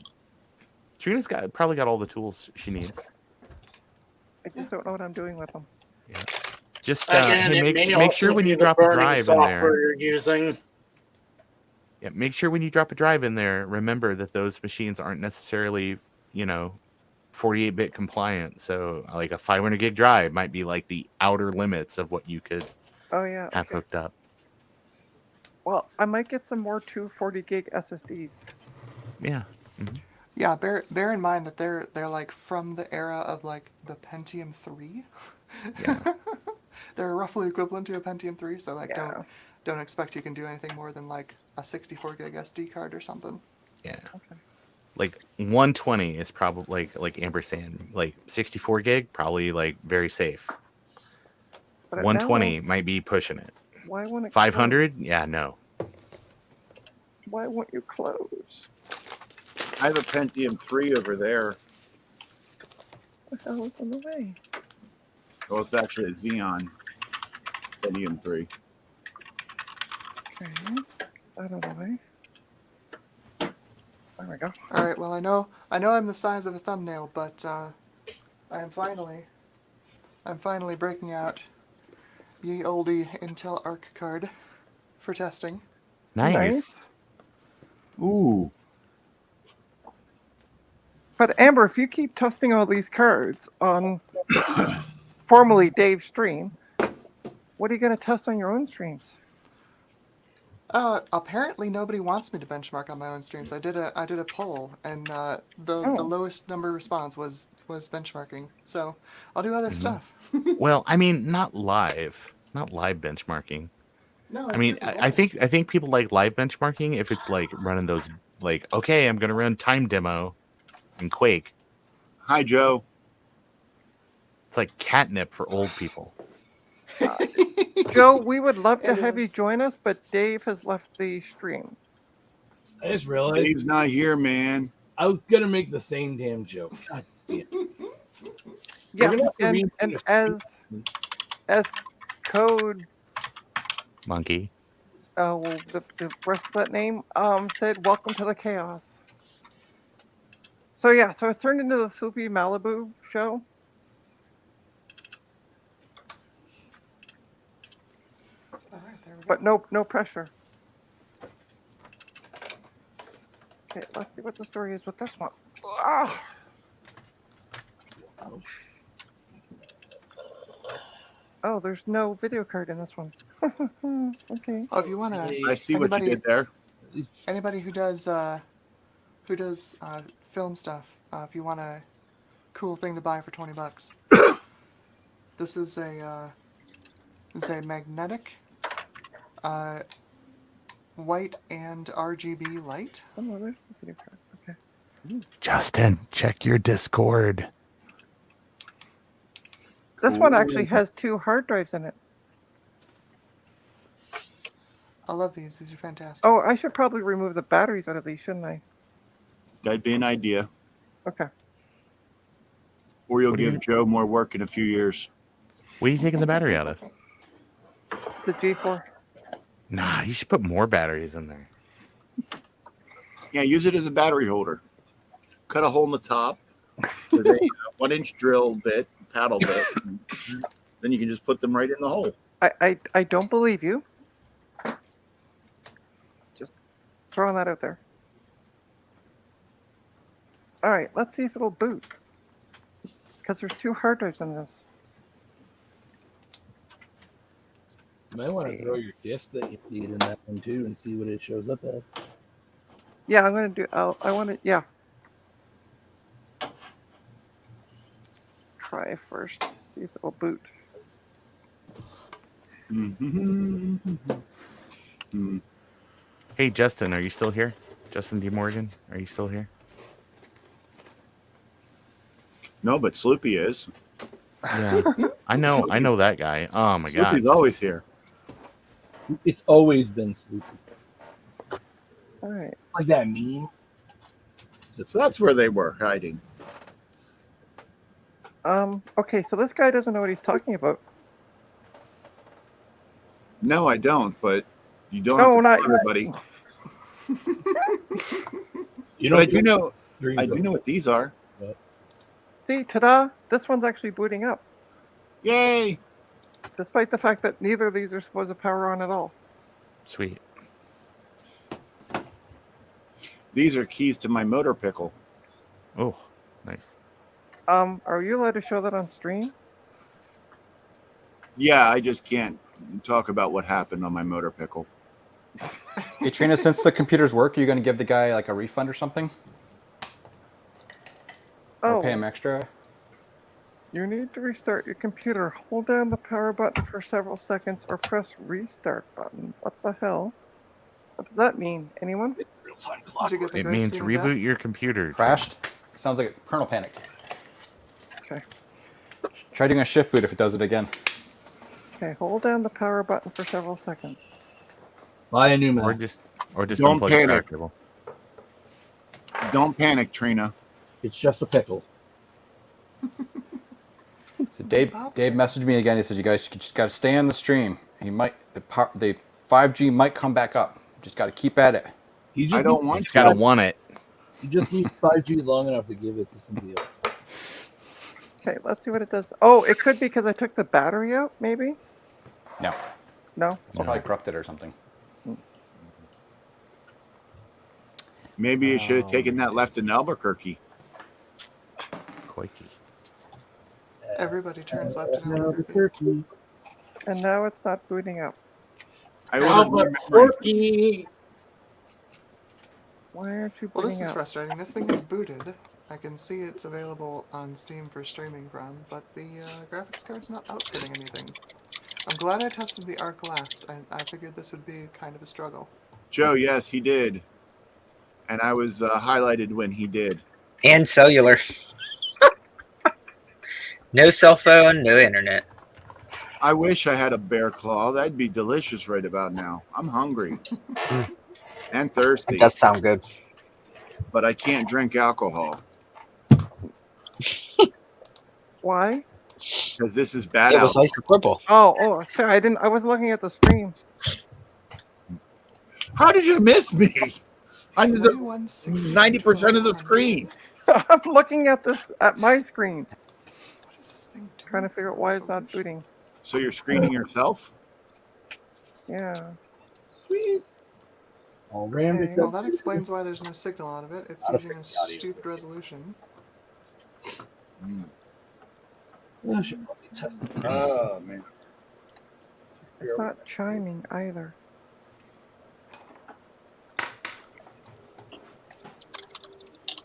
O: Trina's probably got all the tools she needs.
D: I just don't know what I'm doing with them.
O: Yeah. Just
G: Again,
O: hey,
G: it may
O: make
G: also
O: sure when
G: be
O: you
G: the
O: drop a
G: burning
O: drive in
G: software
O: there.
G: you're using.
O: Yeah, make sure when you drop a drive in there, remember that those machines aren't necessarily, 48-bit compliant. So like a 500 gig drive might be like the outer limits of what you could
D: Oh yeah.
O: have
D: Okay.
O: hooked up.
D: Well, I might get some more 240 gig SSDs.
O: Yeah. Mhm.
M: Yeah, bear in mind that they're like from the era of like the Pentium 3.
O: Yeah.
M: They're roughly equivalent to a Pentium 3, so like
D: Yeah.
M: don't expect you can do anything more than like a 64 gig SD card or something.
O: Yeah.
D: Okay.
O: Like 120 is probably like ampersand. Like 64 gig, probably like very safe.
D: But now,
O: 120 might be pushing it.
D: why won't it?
O: 500? Yeah, no.
D: Why won't you close?
L: I have a Pentium 3 over there.
D: What the hell is in the way?
L: Well, it's actually a Xeon Pentium 3.
D: Okay. Out of the way. There we go.
M: All right. Well, I know I'm the size of a thumbnail, but I'm finally breaking out ye olde Intel Arc card for testing.
O: Nice.
L: Ooh.
D: But Amber, if you keep testing all these cards on formerly Dave's stream, what are you going to test on your own streams?
M: Apparently nobody wants me to benchmark on my own streams. I did a poll, and the lowest number response was benchmarking. So I'll do other stuff.
O: Well, I mean, not live benchmarking.
M: No,
O: I mean, I think people like live benchmarking if it's like running those like, okay, I'm gonna run time demo in Quake.
L: Hi, Joe.
O: It's like catnip for old people.
D: Joe, we would love to
M: It
D: have you
M: is.
D: join us, but Dave has left the stream.
I: I just realized
L: Dave's not here, man.
I: I was gonna make the same damn joke. God damn.
D: Yes,
I: gonna have to
D: and
I: read
D: as code,
O: Monkey.
D: well, the rest of that name said, "Welcome to the chaos." So yeah, so it's turned into the Sloopy Malibu show.
M: All right, there we go.
D: But no pressure. Okay, let's see what the story is with this one. Ah! Oh, there's no video card in this one. Okay.
M: Oh, if you wanna,
L: I see what you did there.
M: Anybody who does film stuff, if you want a cool thing to buy for $20, this is a magnetic white and RGB light.
D: Oh, no, there's the video card. Okay.
O: Justin, check your Discord.
D: This one actually has 2 hard drives in it.
M: I love these. These are fantastic.
D: Oh, I should probably remove the batteries out of these, shouldn't I?
L: That'd be an idea.
D: Okay.
L: Or you'll give Joe more work in a few years.
O: What are you taking the battery out of?
D: The G4.
O: Nah, you should put more batteries in there.
L: Yeah, use it as a battery holder. Cut a hole in the top with a 1-inch drill bit, paddle bit. Then you can just put them right in the hole.
D: I don't believe you. Just throwing that out there. All right, let's see if it'll boot. Because there's 2 hard drives in this.
I: You might want to throw your disk that you feed in that one too and see what it shows up as.
D: Yeah, I'm gonna do. I want to. Yeah. Try first. See if it'll boot.
O: Hey, Justin, are you still here? Justin D. Morgan, are you still here?
L: No, but Sloopy is.
O: Yeah, I know that guy. Oh my god,
L: Sloopy's always here.
I: It's always been Sloopy.
D: All right.
I: Like that meme.
L: So that's where they were hiding.
D: Okay, so this guy doesn't know what he's talking about.
L: No, I don't, but you don't
D: No,
L: have to
D: not
L: tell everybody.
I: You
L: But I do
I: know,
L: know what these are.
D: See, ta-da! This one's actually booting up.
L: Yay!
D: despite the fact that neither of these are supposed to power on at all.
O: Sweet.
L: These are keys to my motor pickle.
O: Oh, nice.
D: Are you allowed to show that on stream?
L: Yeah, I just can't talk about what happened on my motor pickle.
F: Hey Trina, since the computers work, are you going to give the guy like a refund or something? Or pay him extra?
D: You need to restart your computer. Hold down the power button for several seconds or press restart button. What the hell? What does that mean? Anyone?
O: It means reboot your computer.
F: Crashed? Sounds like a kernel panicked.
D: Okay.
F: Try doing a shift boot if it does it again.
D: Okay, hold down the power button for several seconds.
I: Buy a new
O: Or
I: Mac.
O: just
L: Don't
O: unplug the power
L: panic.
O: cable.
L: Don't panic, Trina.
I: It's just a pickle.
F: So Dave messaged me again. He said, "You guys just got to stay on the stream. The 5G might come back up. Just got to keep at it."
I: You just
L: I don't
I: need-
L: want
O: It's gotta want it.
I: You just need 5G long enough to give it to somebody else.
D: Okay, let's see what it does. Oh, it could be because I took the battery out, maybe?
F: No,
D: No?
F: it's probably corrupted or something.
L: Maybe you should have taken that left in Albuquerque.
O: Quakey.
M: Everybody turns left and Albuquerque.
I: Turkey.
D: And now it's not booting up.
L: I ordered more memory.
G: Albuquerque.
D: Why aren't you
M: Well,
D: booting
M: this is
D: up?
M: frustrating. This thing is booted. I can see it's available on Steam for streaming from, but the graphics card's not outputting anything. I'm glad I tested the Arc last. I figured this would be kind of a struggle.
L: Joe, yes, he did. And I was highlighted when he did.
E: And cellular. No cell phone, no internet.
L: I wish I had a bear claw. That'd be delicious right about now. I'm hungry and thirsty,
E: It does sound good.
L: but I can't drink alcohol
D: Why?
L: because this is bad
E: It was
L: alcohol.
E: like a purple.
D: Oh, sorry, I wasn't looking at the stream.
L: How did you miss me? I'm the
M: 4160.
L: 90% of the screen.
D: I'm looking at my screen.
M: What is this thing doing?
D: Trying to figure out why it's not booting.
L: So you're screening yourself?
D: Yeah.
I: Sweet. All rammed it
D: Okay.
M: Well,
I: up.
M: that explains why there's no signal out of it. It's
I: Gotta
M: using a
I: fix the audio.
M: stupid resolution.
I: Oh, should probably test it.
J: Oh man.
D: It's not chiming either.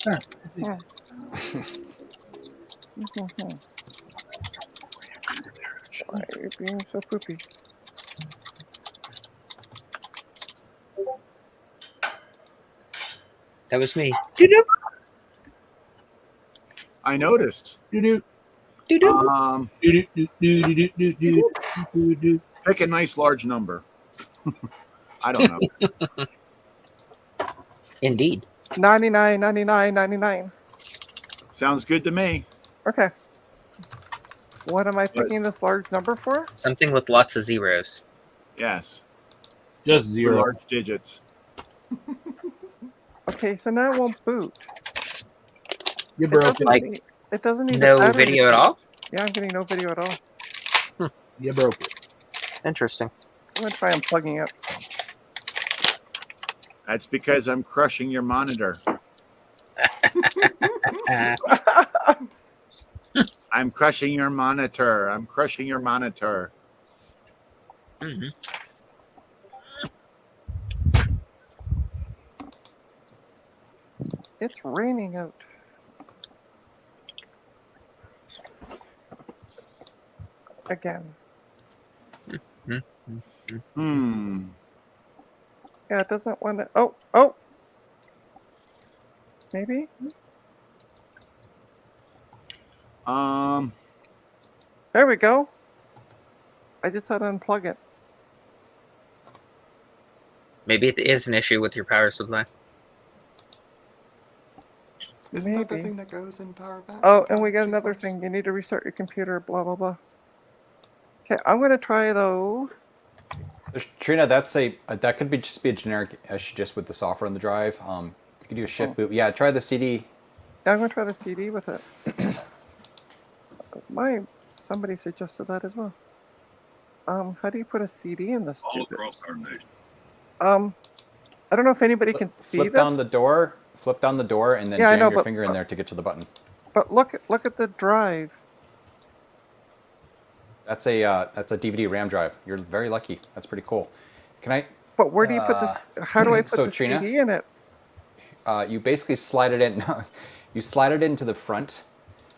D: Yeah. Mhm. Why are you being so poopy?
E: That was me.
L: I noticed.
I: Do-do.
L: Um,
I: Do-do-do-do-do-do-do-do-do.
L: pick a nice large number. I don't know.
E: Indeed.
D: 99, 99, 99.
L: Sounds good to me.
D: Okay. What am I picking this large number for?
E: Something with lots of zeros.
L: Yes.
I: Just
L: For
I: zero.
L: large digits.
D: Okay, so now it won't boot.
I: You
D: It
I: broke
D: doesn't
I: it.
E: Like,
D: need- it doesn't need
E: No
D: the battery to
E: video at
D: boot.
E: all?
D: Yeah, I'm getting no video at all.
I: You broke it.
E: Interesting.
D: I'm gonna try unplugging it.
L: That's because I'm crushing your monitor. I'm crushing your monitor. I'm crushing your monitor.
E: Mhm.
D: It's raining out. Again.
L: Hmm.
D: Yeah, it doesn't want to. Oh! Maybe? There we go. I just had to unplug it.
E: Maybe it is an issue with your power supply.
M: Isn't that the
D: Maybe.
M: thing that goes in power back?
D: Oh, and we got another thing. You need to restart your computer, blah, blah, blah. Okay, I'm going to try though.
F: Trina, that's that could be just be a generic issue just with the software on the drive. You could do a shift boot. Yeah, try the CD.
D: Yeah, I'm going to try the CD with it. Somebody suggested that as well. How do you put a CD in this?
P: All across our nation.
D: I don't know if anybody can see
F: Flip
D: this.
F: down the door. Flip down the door, and then
D: Yeah, I
F: jam
D: know,
F: your
D: but-
F: finger in there to get to the button.
D: But look at the drive.
F: That's a DVD RAM drive. You're very lucky. That's pretty cool. Can I?
D: But where do you put this? How do I put
F: so
D: the
F: Trina,
D: CD in it?
F: You basically slide it in. You slide it into the front.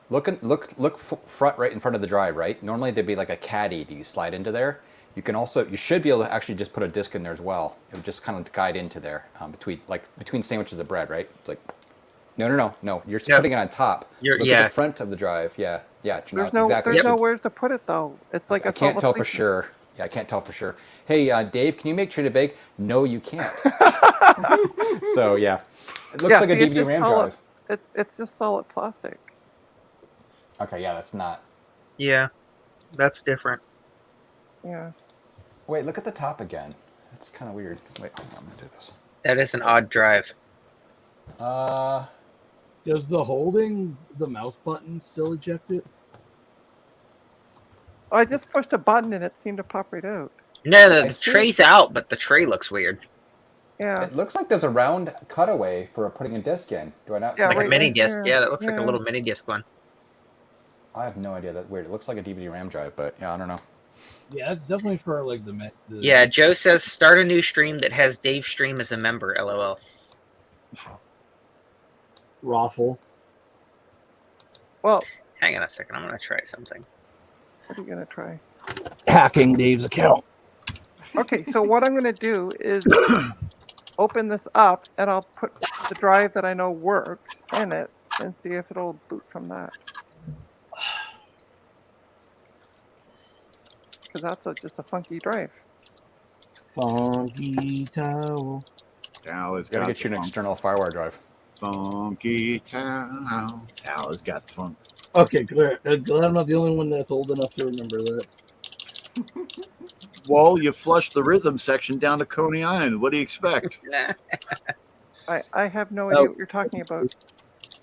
F: Look front right in front of the drive. Right. Normally there'd be like a caddy. Do you slide into there? You can also. You should be able to actually just put a disc in there as well. It would just kind of guide into there between sandwiches of bread. Right. It's like. No. You're putting it on top. Look at the front of the drive. Yeah.
D: There's
F: exactly.
D: there's nowhere to put it though. It's like
F: I can't tell for sure. Yeah, I can't tell for sure. Hey, Dave, can you make Trina bake? No, you can't. So yeah, it looks like a DVD RAM drive.
D: It's just solid plastic.
F: Okay, yeah, that's not.
E: Yeah, that's different.
D: Yeah.
F: Wait, look at the top again. That's kind of weird. Wait, hold on, I'm gonna do this.
E: That is an odd drive.
I: Does the holding the mouse button still eject it?
D: I just pushed a button and it seemed to pop right out.
E: No,
F: I
E: the
F: see.
E: tray's out, but the tray looks weird.
D: Yeah.
F: It looks like there's a round cutaway for putting a disc in. Do I not?
D: Yeah,
F: see
E: Like
F: it?
E: a mini disc.
D: here.
E: Yeah, that looks like a
D: Yeah.
E: little mini disc one.
F: I have no idea. That's weird. It looks like a DVD RAM drive, but yeah, I don't know.
I: Yeah, it's definitely for like the
E: Yeah, Joe says start a new stream that has Dave Stream as a member. LOL.
I: raffle.
D: Well,
E: hang on a second. I'm gonna try something.
D: What are you gonna try?
I: Hacking Dave's account.
D: Okay, so what I'm gonna do is open this up and I'll put the drive that I know works in it and see if it'll boot from that. Because that's just a funky drive.
I: Funky towel.
L: Tao has
F: Gotta
L: got
F: get you
L: the
F: an
L: funk.
F: external FireWire drive.
L: Funky Tao. Tao has got the funk.
I: Okay, glad I'm not the only one that's old enough to remember that.
L: Well, you flushed the rhythm section down to Coney Island. What do you expect?
D: I have no idea what you're talking about.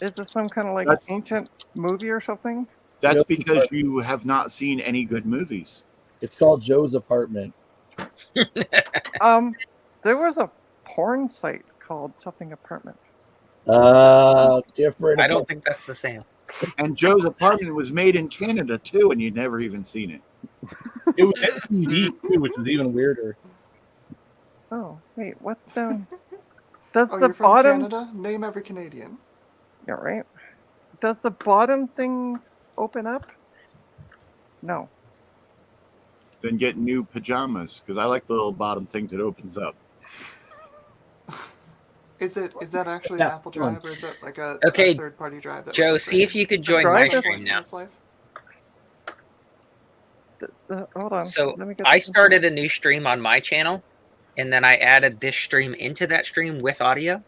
D: Is this some kind of like
L: That's-
D: ancient movie or something?
L: That's
I: Yep.
L: because you have not seen any good movies.
I: It's called Joe's Apartment.
D: There was a porn site called something apartment.
I: Different.
E: I don't think that's the same.
L: And Joe's Apartment was made in Canada too, and you'd never even seen it.
I: It was MTV too, which was even weirder.
D: Oh, wait, what's down? Does
M: Oh,
D: the
M: you're from
D: bottom?
M: Canada? Name every Canadian.
D: Yeah, right. Does the bottom thing open up? No.
L: Then get new pajamas because I like the little bottom thing that opens up.
M: Is that actually
I: Yeah,
M: an Apple
I: come on.
M: Drive or is it like a
E: Okay,
M: third-party drive? That
E: Joe,
M: was
E: see if you could join
D: drive
E: my
D: that's-
E: stream now.
D: Hold on.
E: So
D: Let me get
E: I
D: this-
E: started a new stream on my channel, and then I added this stream into that stream with audio.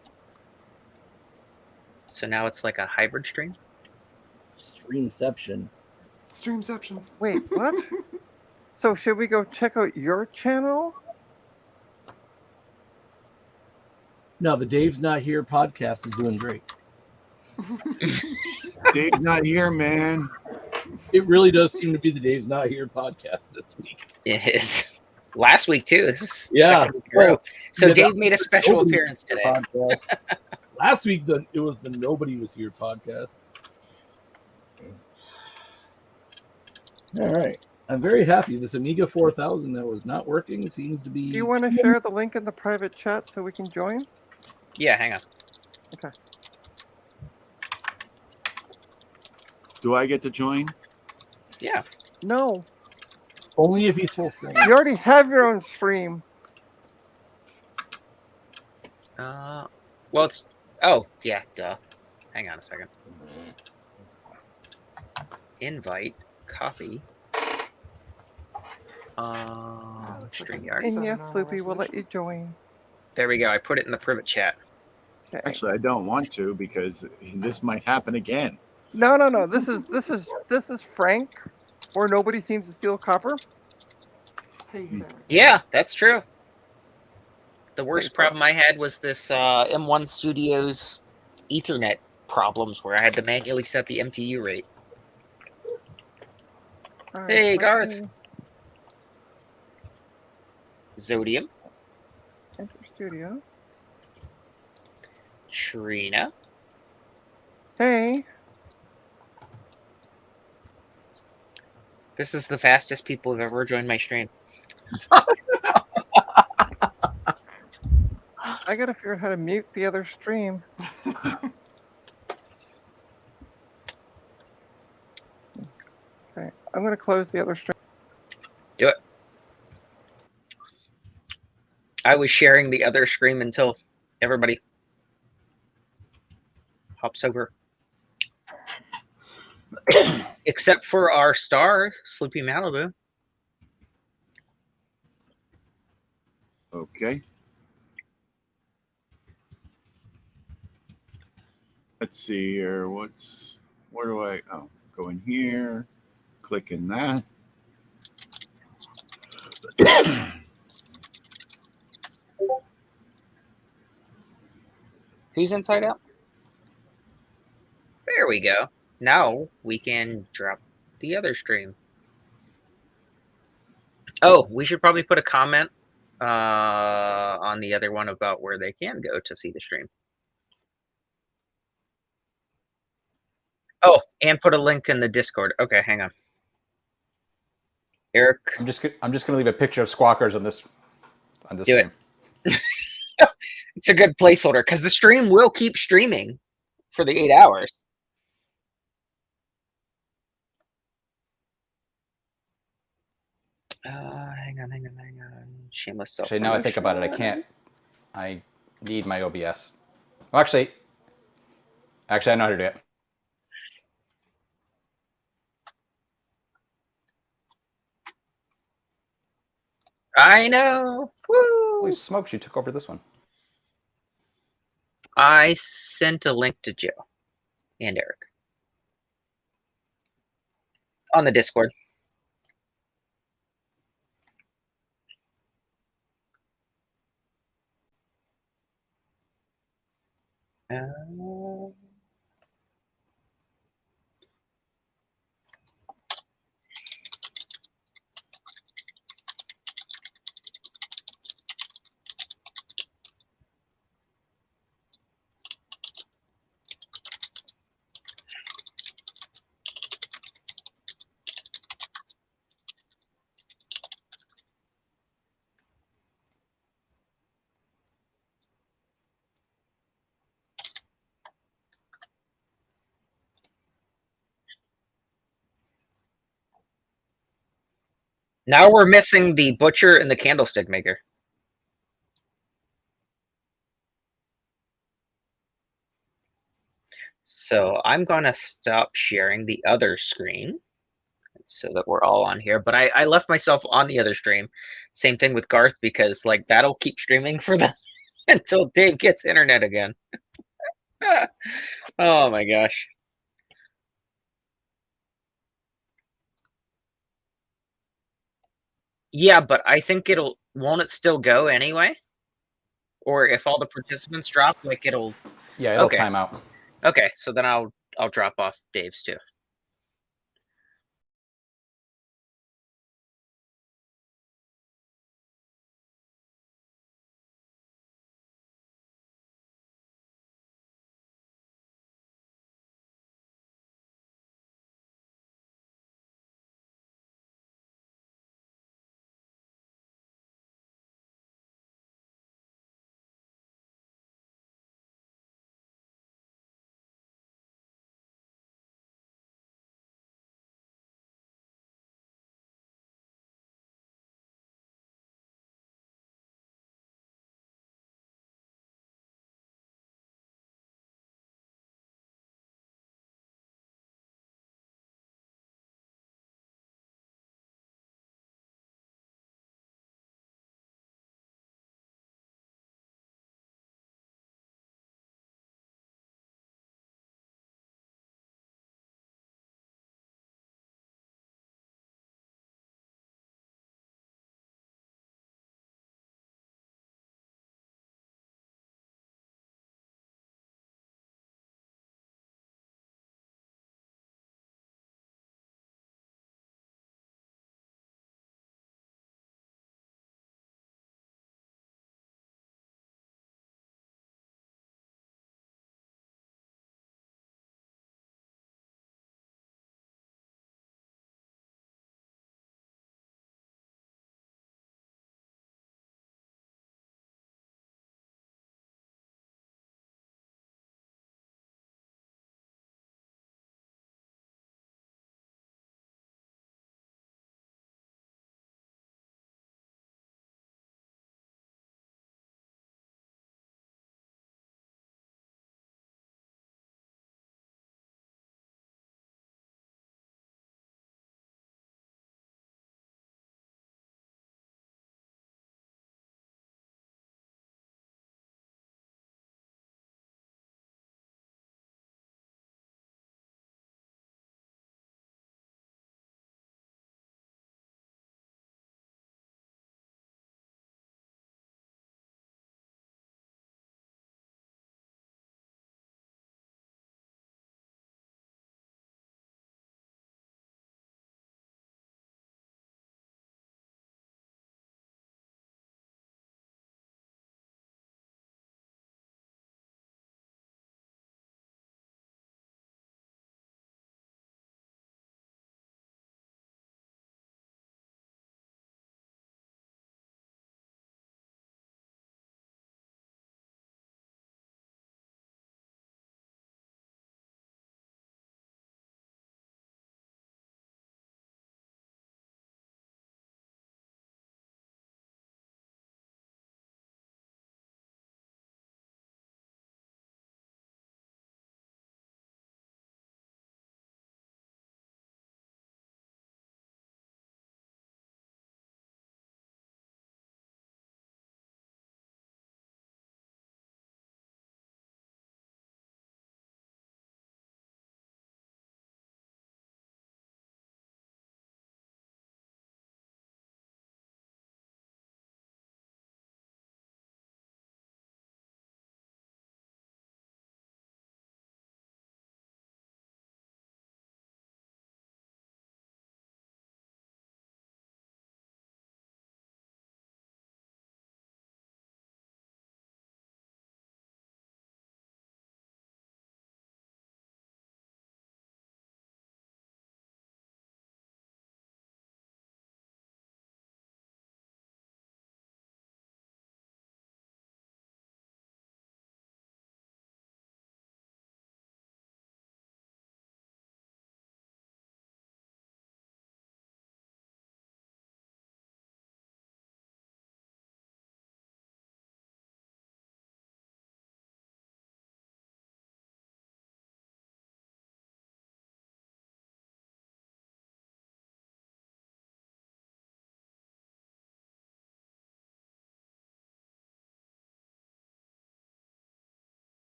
E: So now it's like a hybrid stream.
I: Streamception.
M: Streamception.
D: Wait, what? So should we go check out your channel?
I: No, the Dave's Not Here podcast is doing great.
L: Dave's not here, man.
I: It really does seem to be the Dave's Not Here podcast this week.
E: It is. Last week too. This is
I: Yeah.
E: second week in a row.
I: Well,
E: So
I: yeah,
E: Dave
I: that-
E: made a special
I: nobody
E: appearance
I: was
E: today.
I: podcast. Last week it was the Nobody Was Here podcast. All right. I'm very happy. This Amiga 4000 that was not working seems to be.
D: Do you want to share the link in the private chat so we can join?
E: Yeah, hang on.
D: Okay.
L: Do I get to join?
E: Yeah.
D: No.
I: Only if he's full screen.
D: You already have your own stream.
E: Well, it's. Oh, yeah, duh. Hang on a second. Invite, copy. StreamYard.
D: And yes, Sloopy will let you join.
E: There we go. I put it in the private chat.
L: Actually, I don't want to because this might happen again.
D: No. This is Frank, or nobody seems to steal copper.
M: Hey
L: Hmm.
M: there.
E: Yeah, that's true. The worst problem I had was this M1 Studios Ethernet problems where I had to manually set the MTU rate.
D: All right,
E: Hey,
D: let
E: Garth.
D: me-
E: Zodium,
D: Enter studio.
E: Trina,
D: Hey.
E: this is the fastest people have ever joined my stream.
D: I gotta figure out how to mute the other stream. Okay, I'm gonna close the other stream.
E: Do it. I was sharing the other screen until everybody hops over. Except for our star, Sleepy Malibu.
L: Okay. Let's see here. Where do I, go in here, click in that.
E: Who's inside out? There we go. Now we can drop the other stream. Oh, we should probably put a comment on the other one about where they can go to see the stream. Oh, and put a link in the Discord. Okay, hang on. Eric,
F: I'm just gonna leave a picture of Squawkers on this
E: do
F: stream.
E: it. It's a good placeholder because the stream will keep streaming for the 8 hours. Hang on. Shameless self.
F: Actually, now I think about it, I can't. I need my OBS. Well, actually, I know how to do it.
E: I know. Woo!
F: Holy smokes, you took over this one.
E: I sent a link to Joe and Eric on the Discord. Now we're missing the butcher and the candlestick maker. So I'm gonna stop sharing the other screen so that we're all on here. But I left myself on the other stream. Same thing with Garth because like that'll keep streaming for the until Dave gets internet again. Oh my gosh. Yeah, but I think won't it still go anyway? Or if all the participants drop, like it'll
F: Yeah, it'll time out.
E: Okay, so then I'll drop off Dave's too.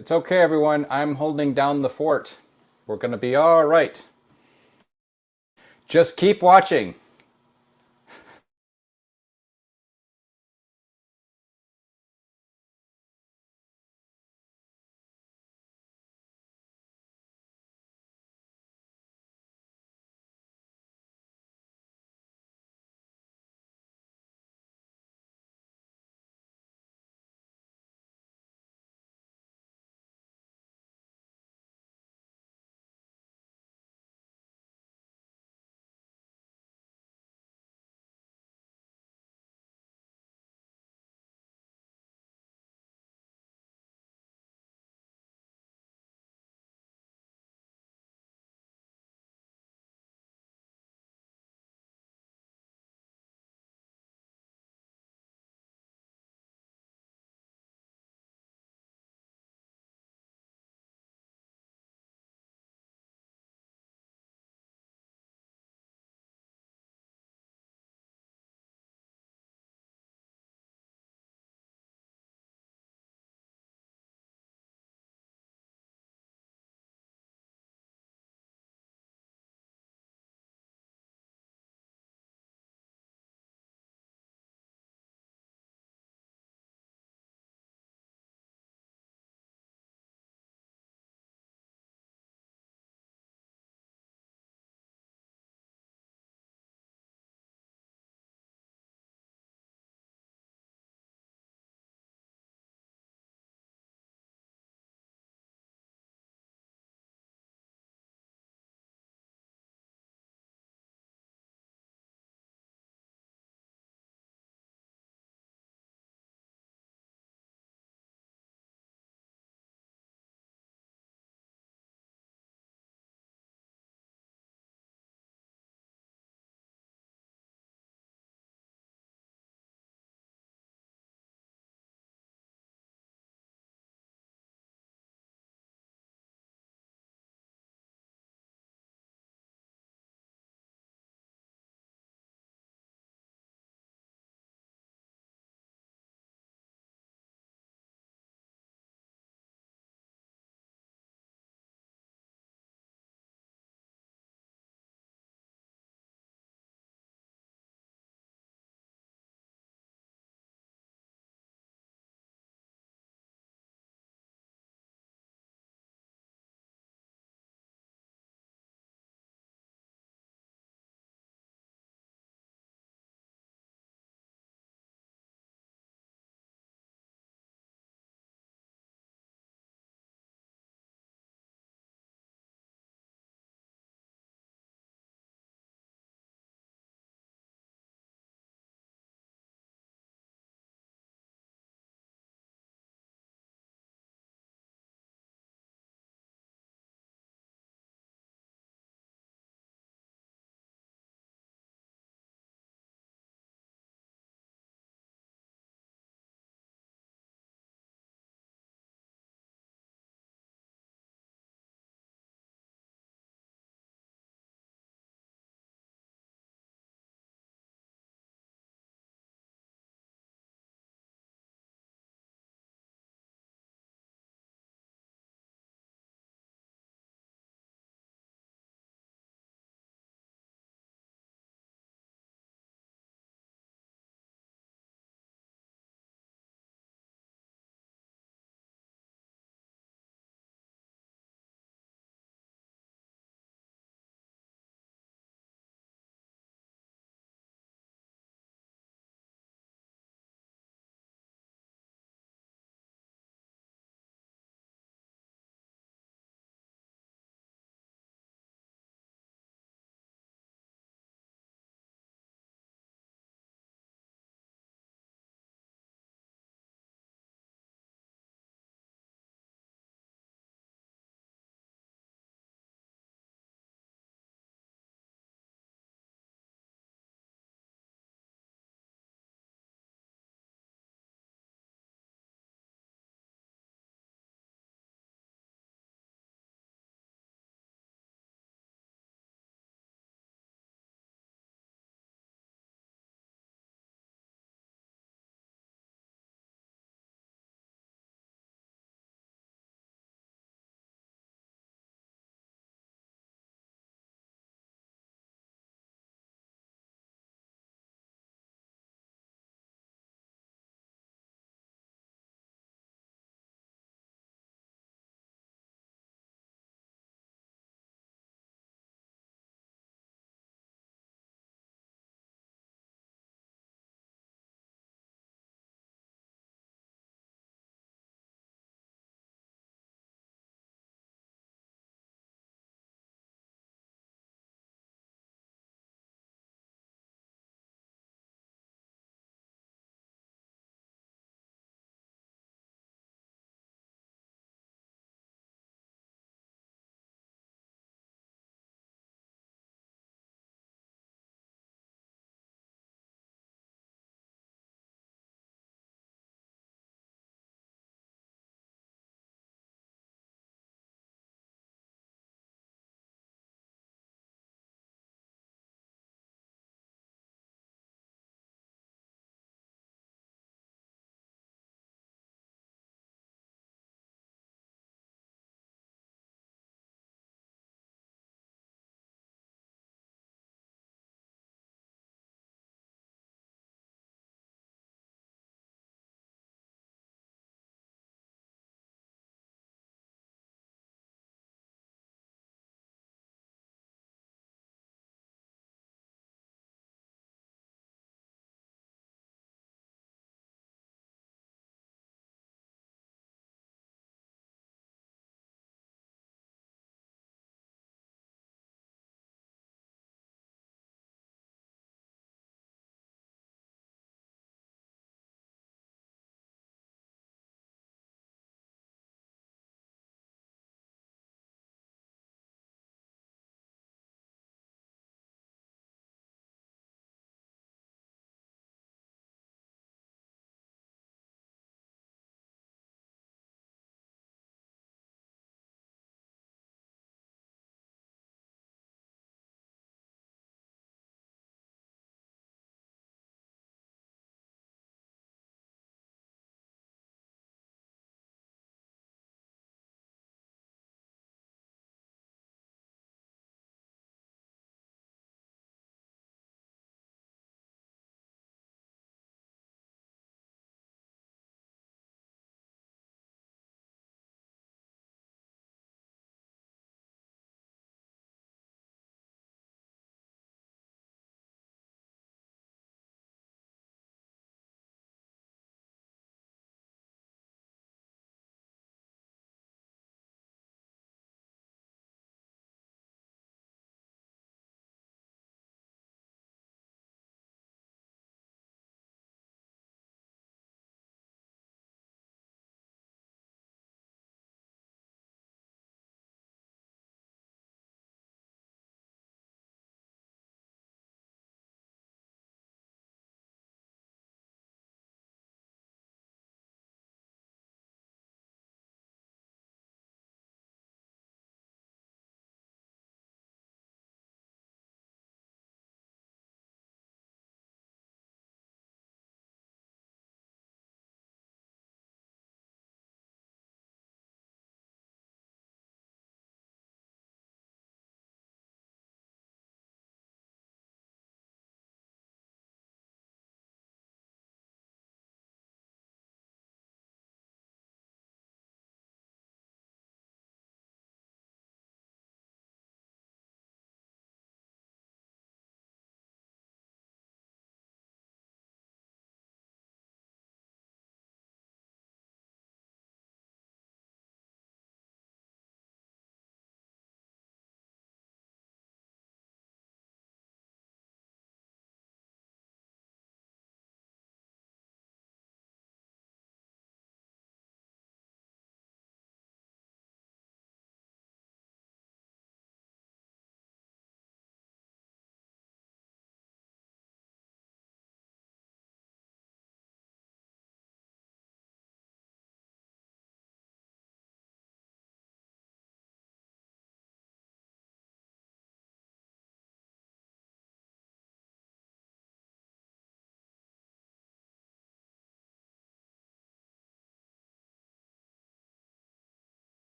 F: It's okay, everyone. I'm holding down the fort. We're going to be all right. Just keep watching.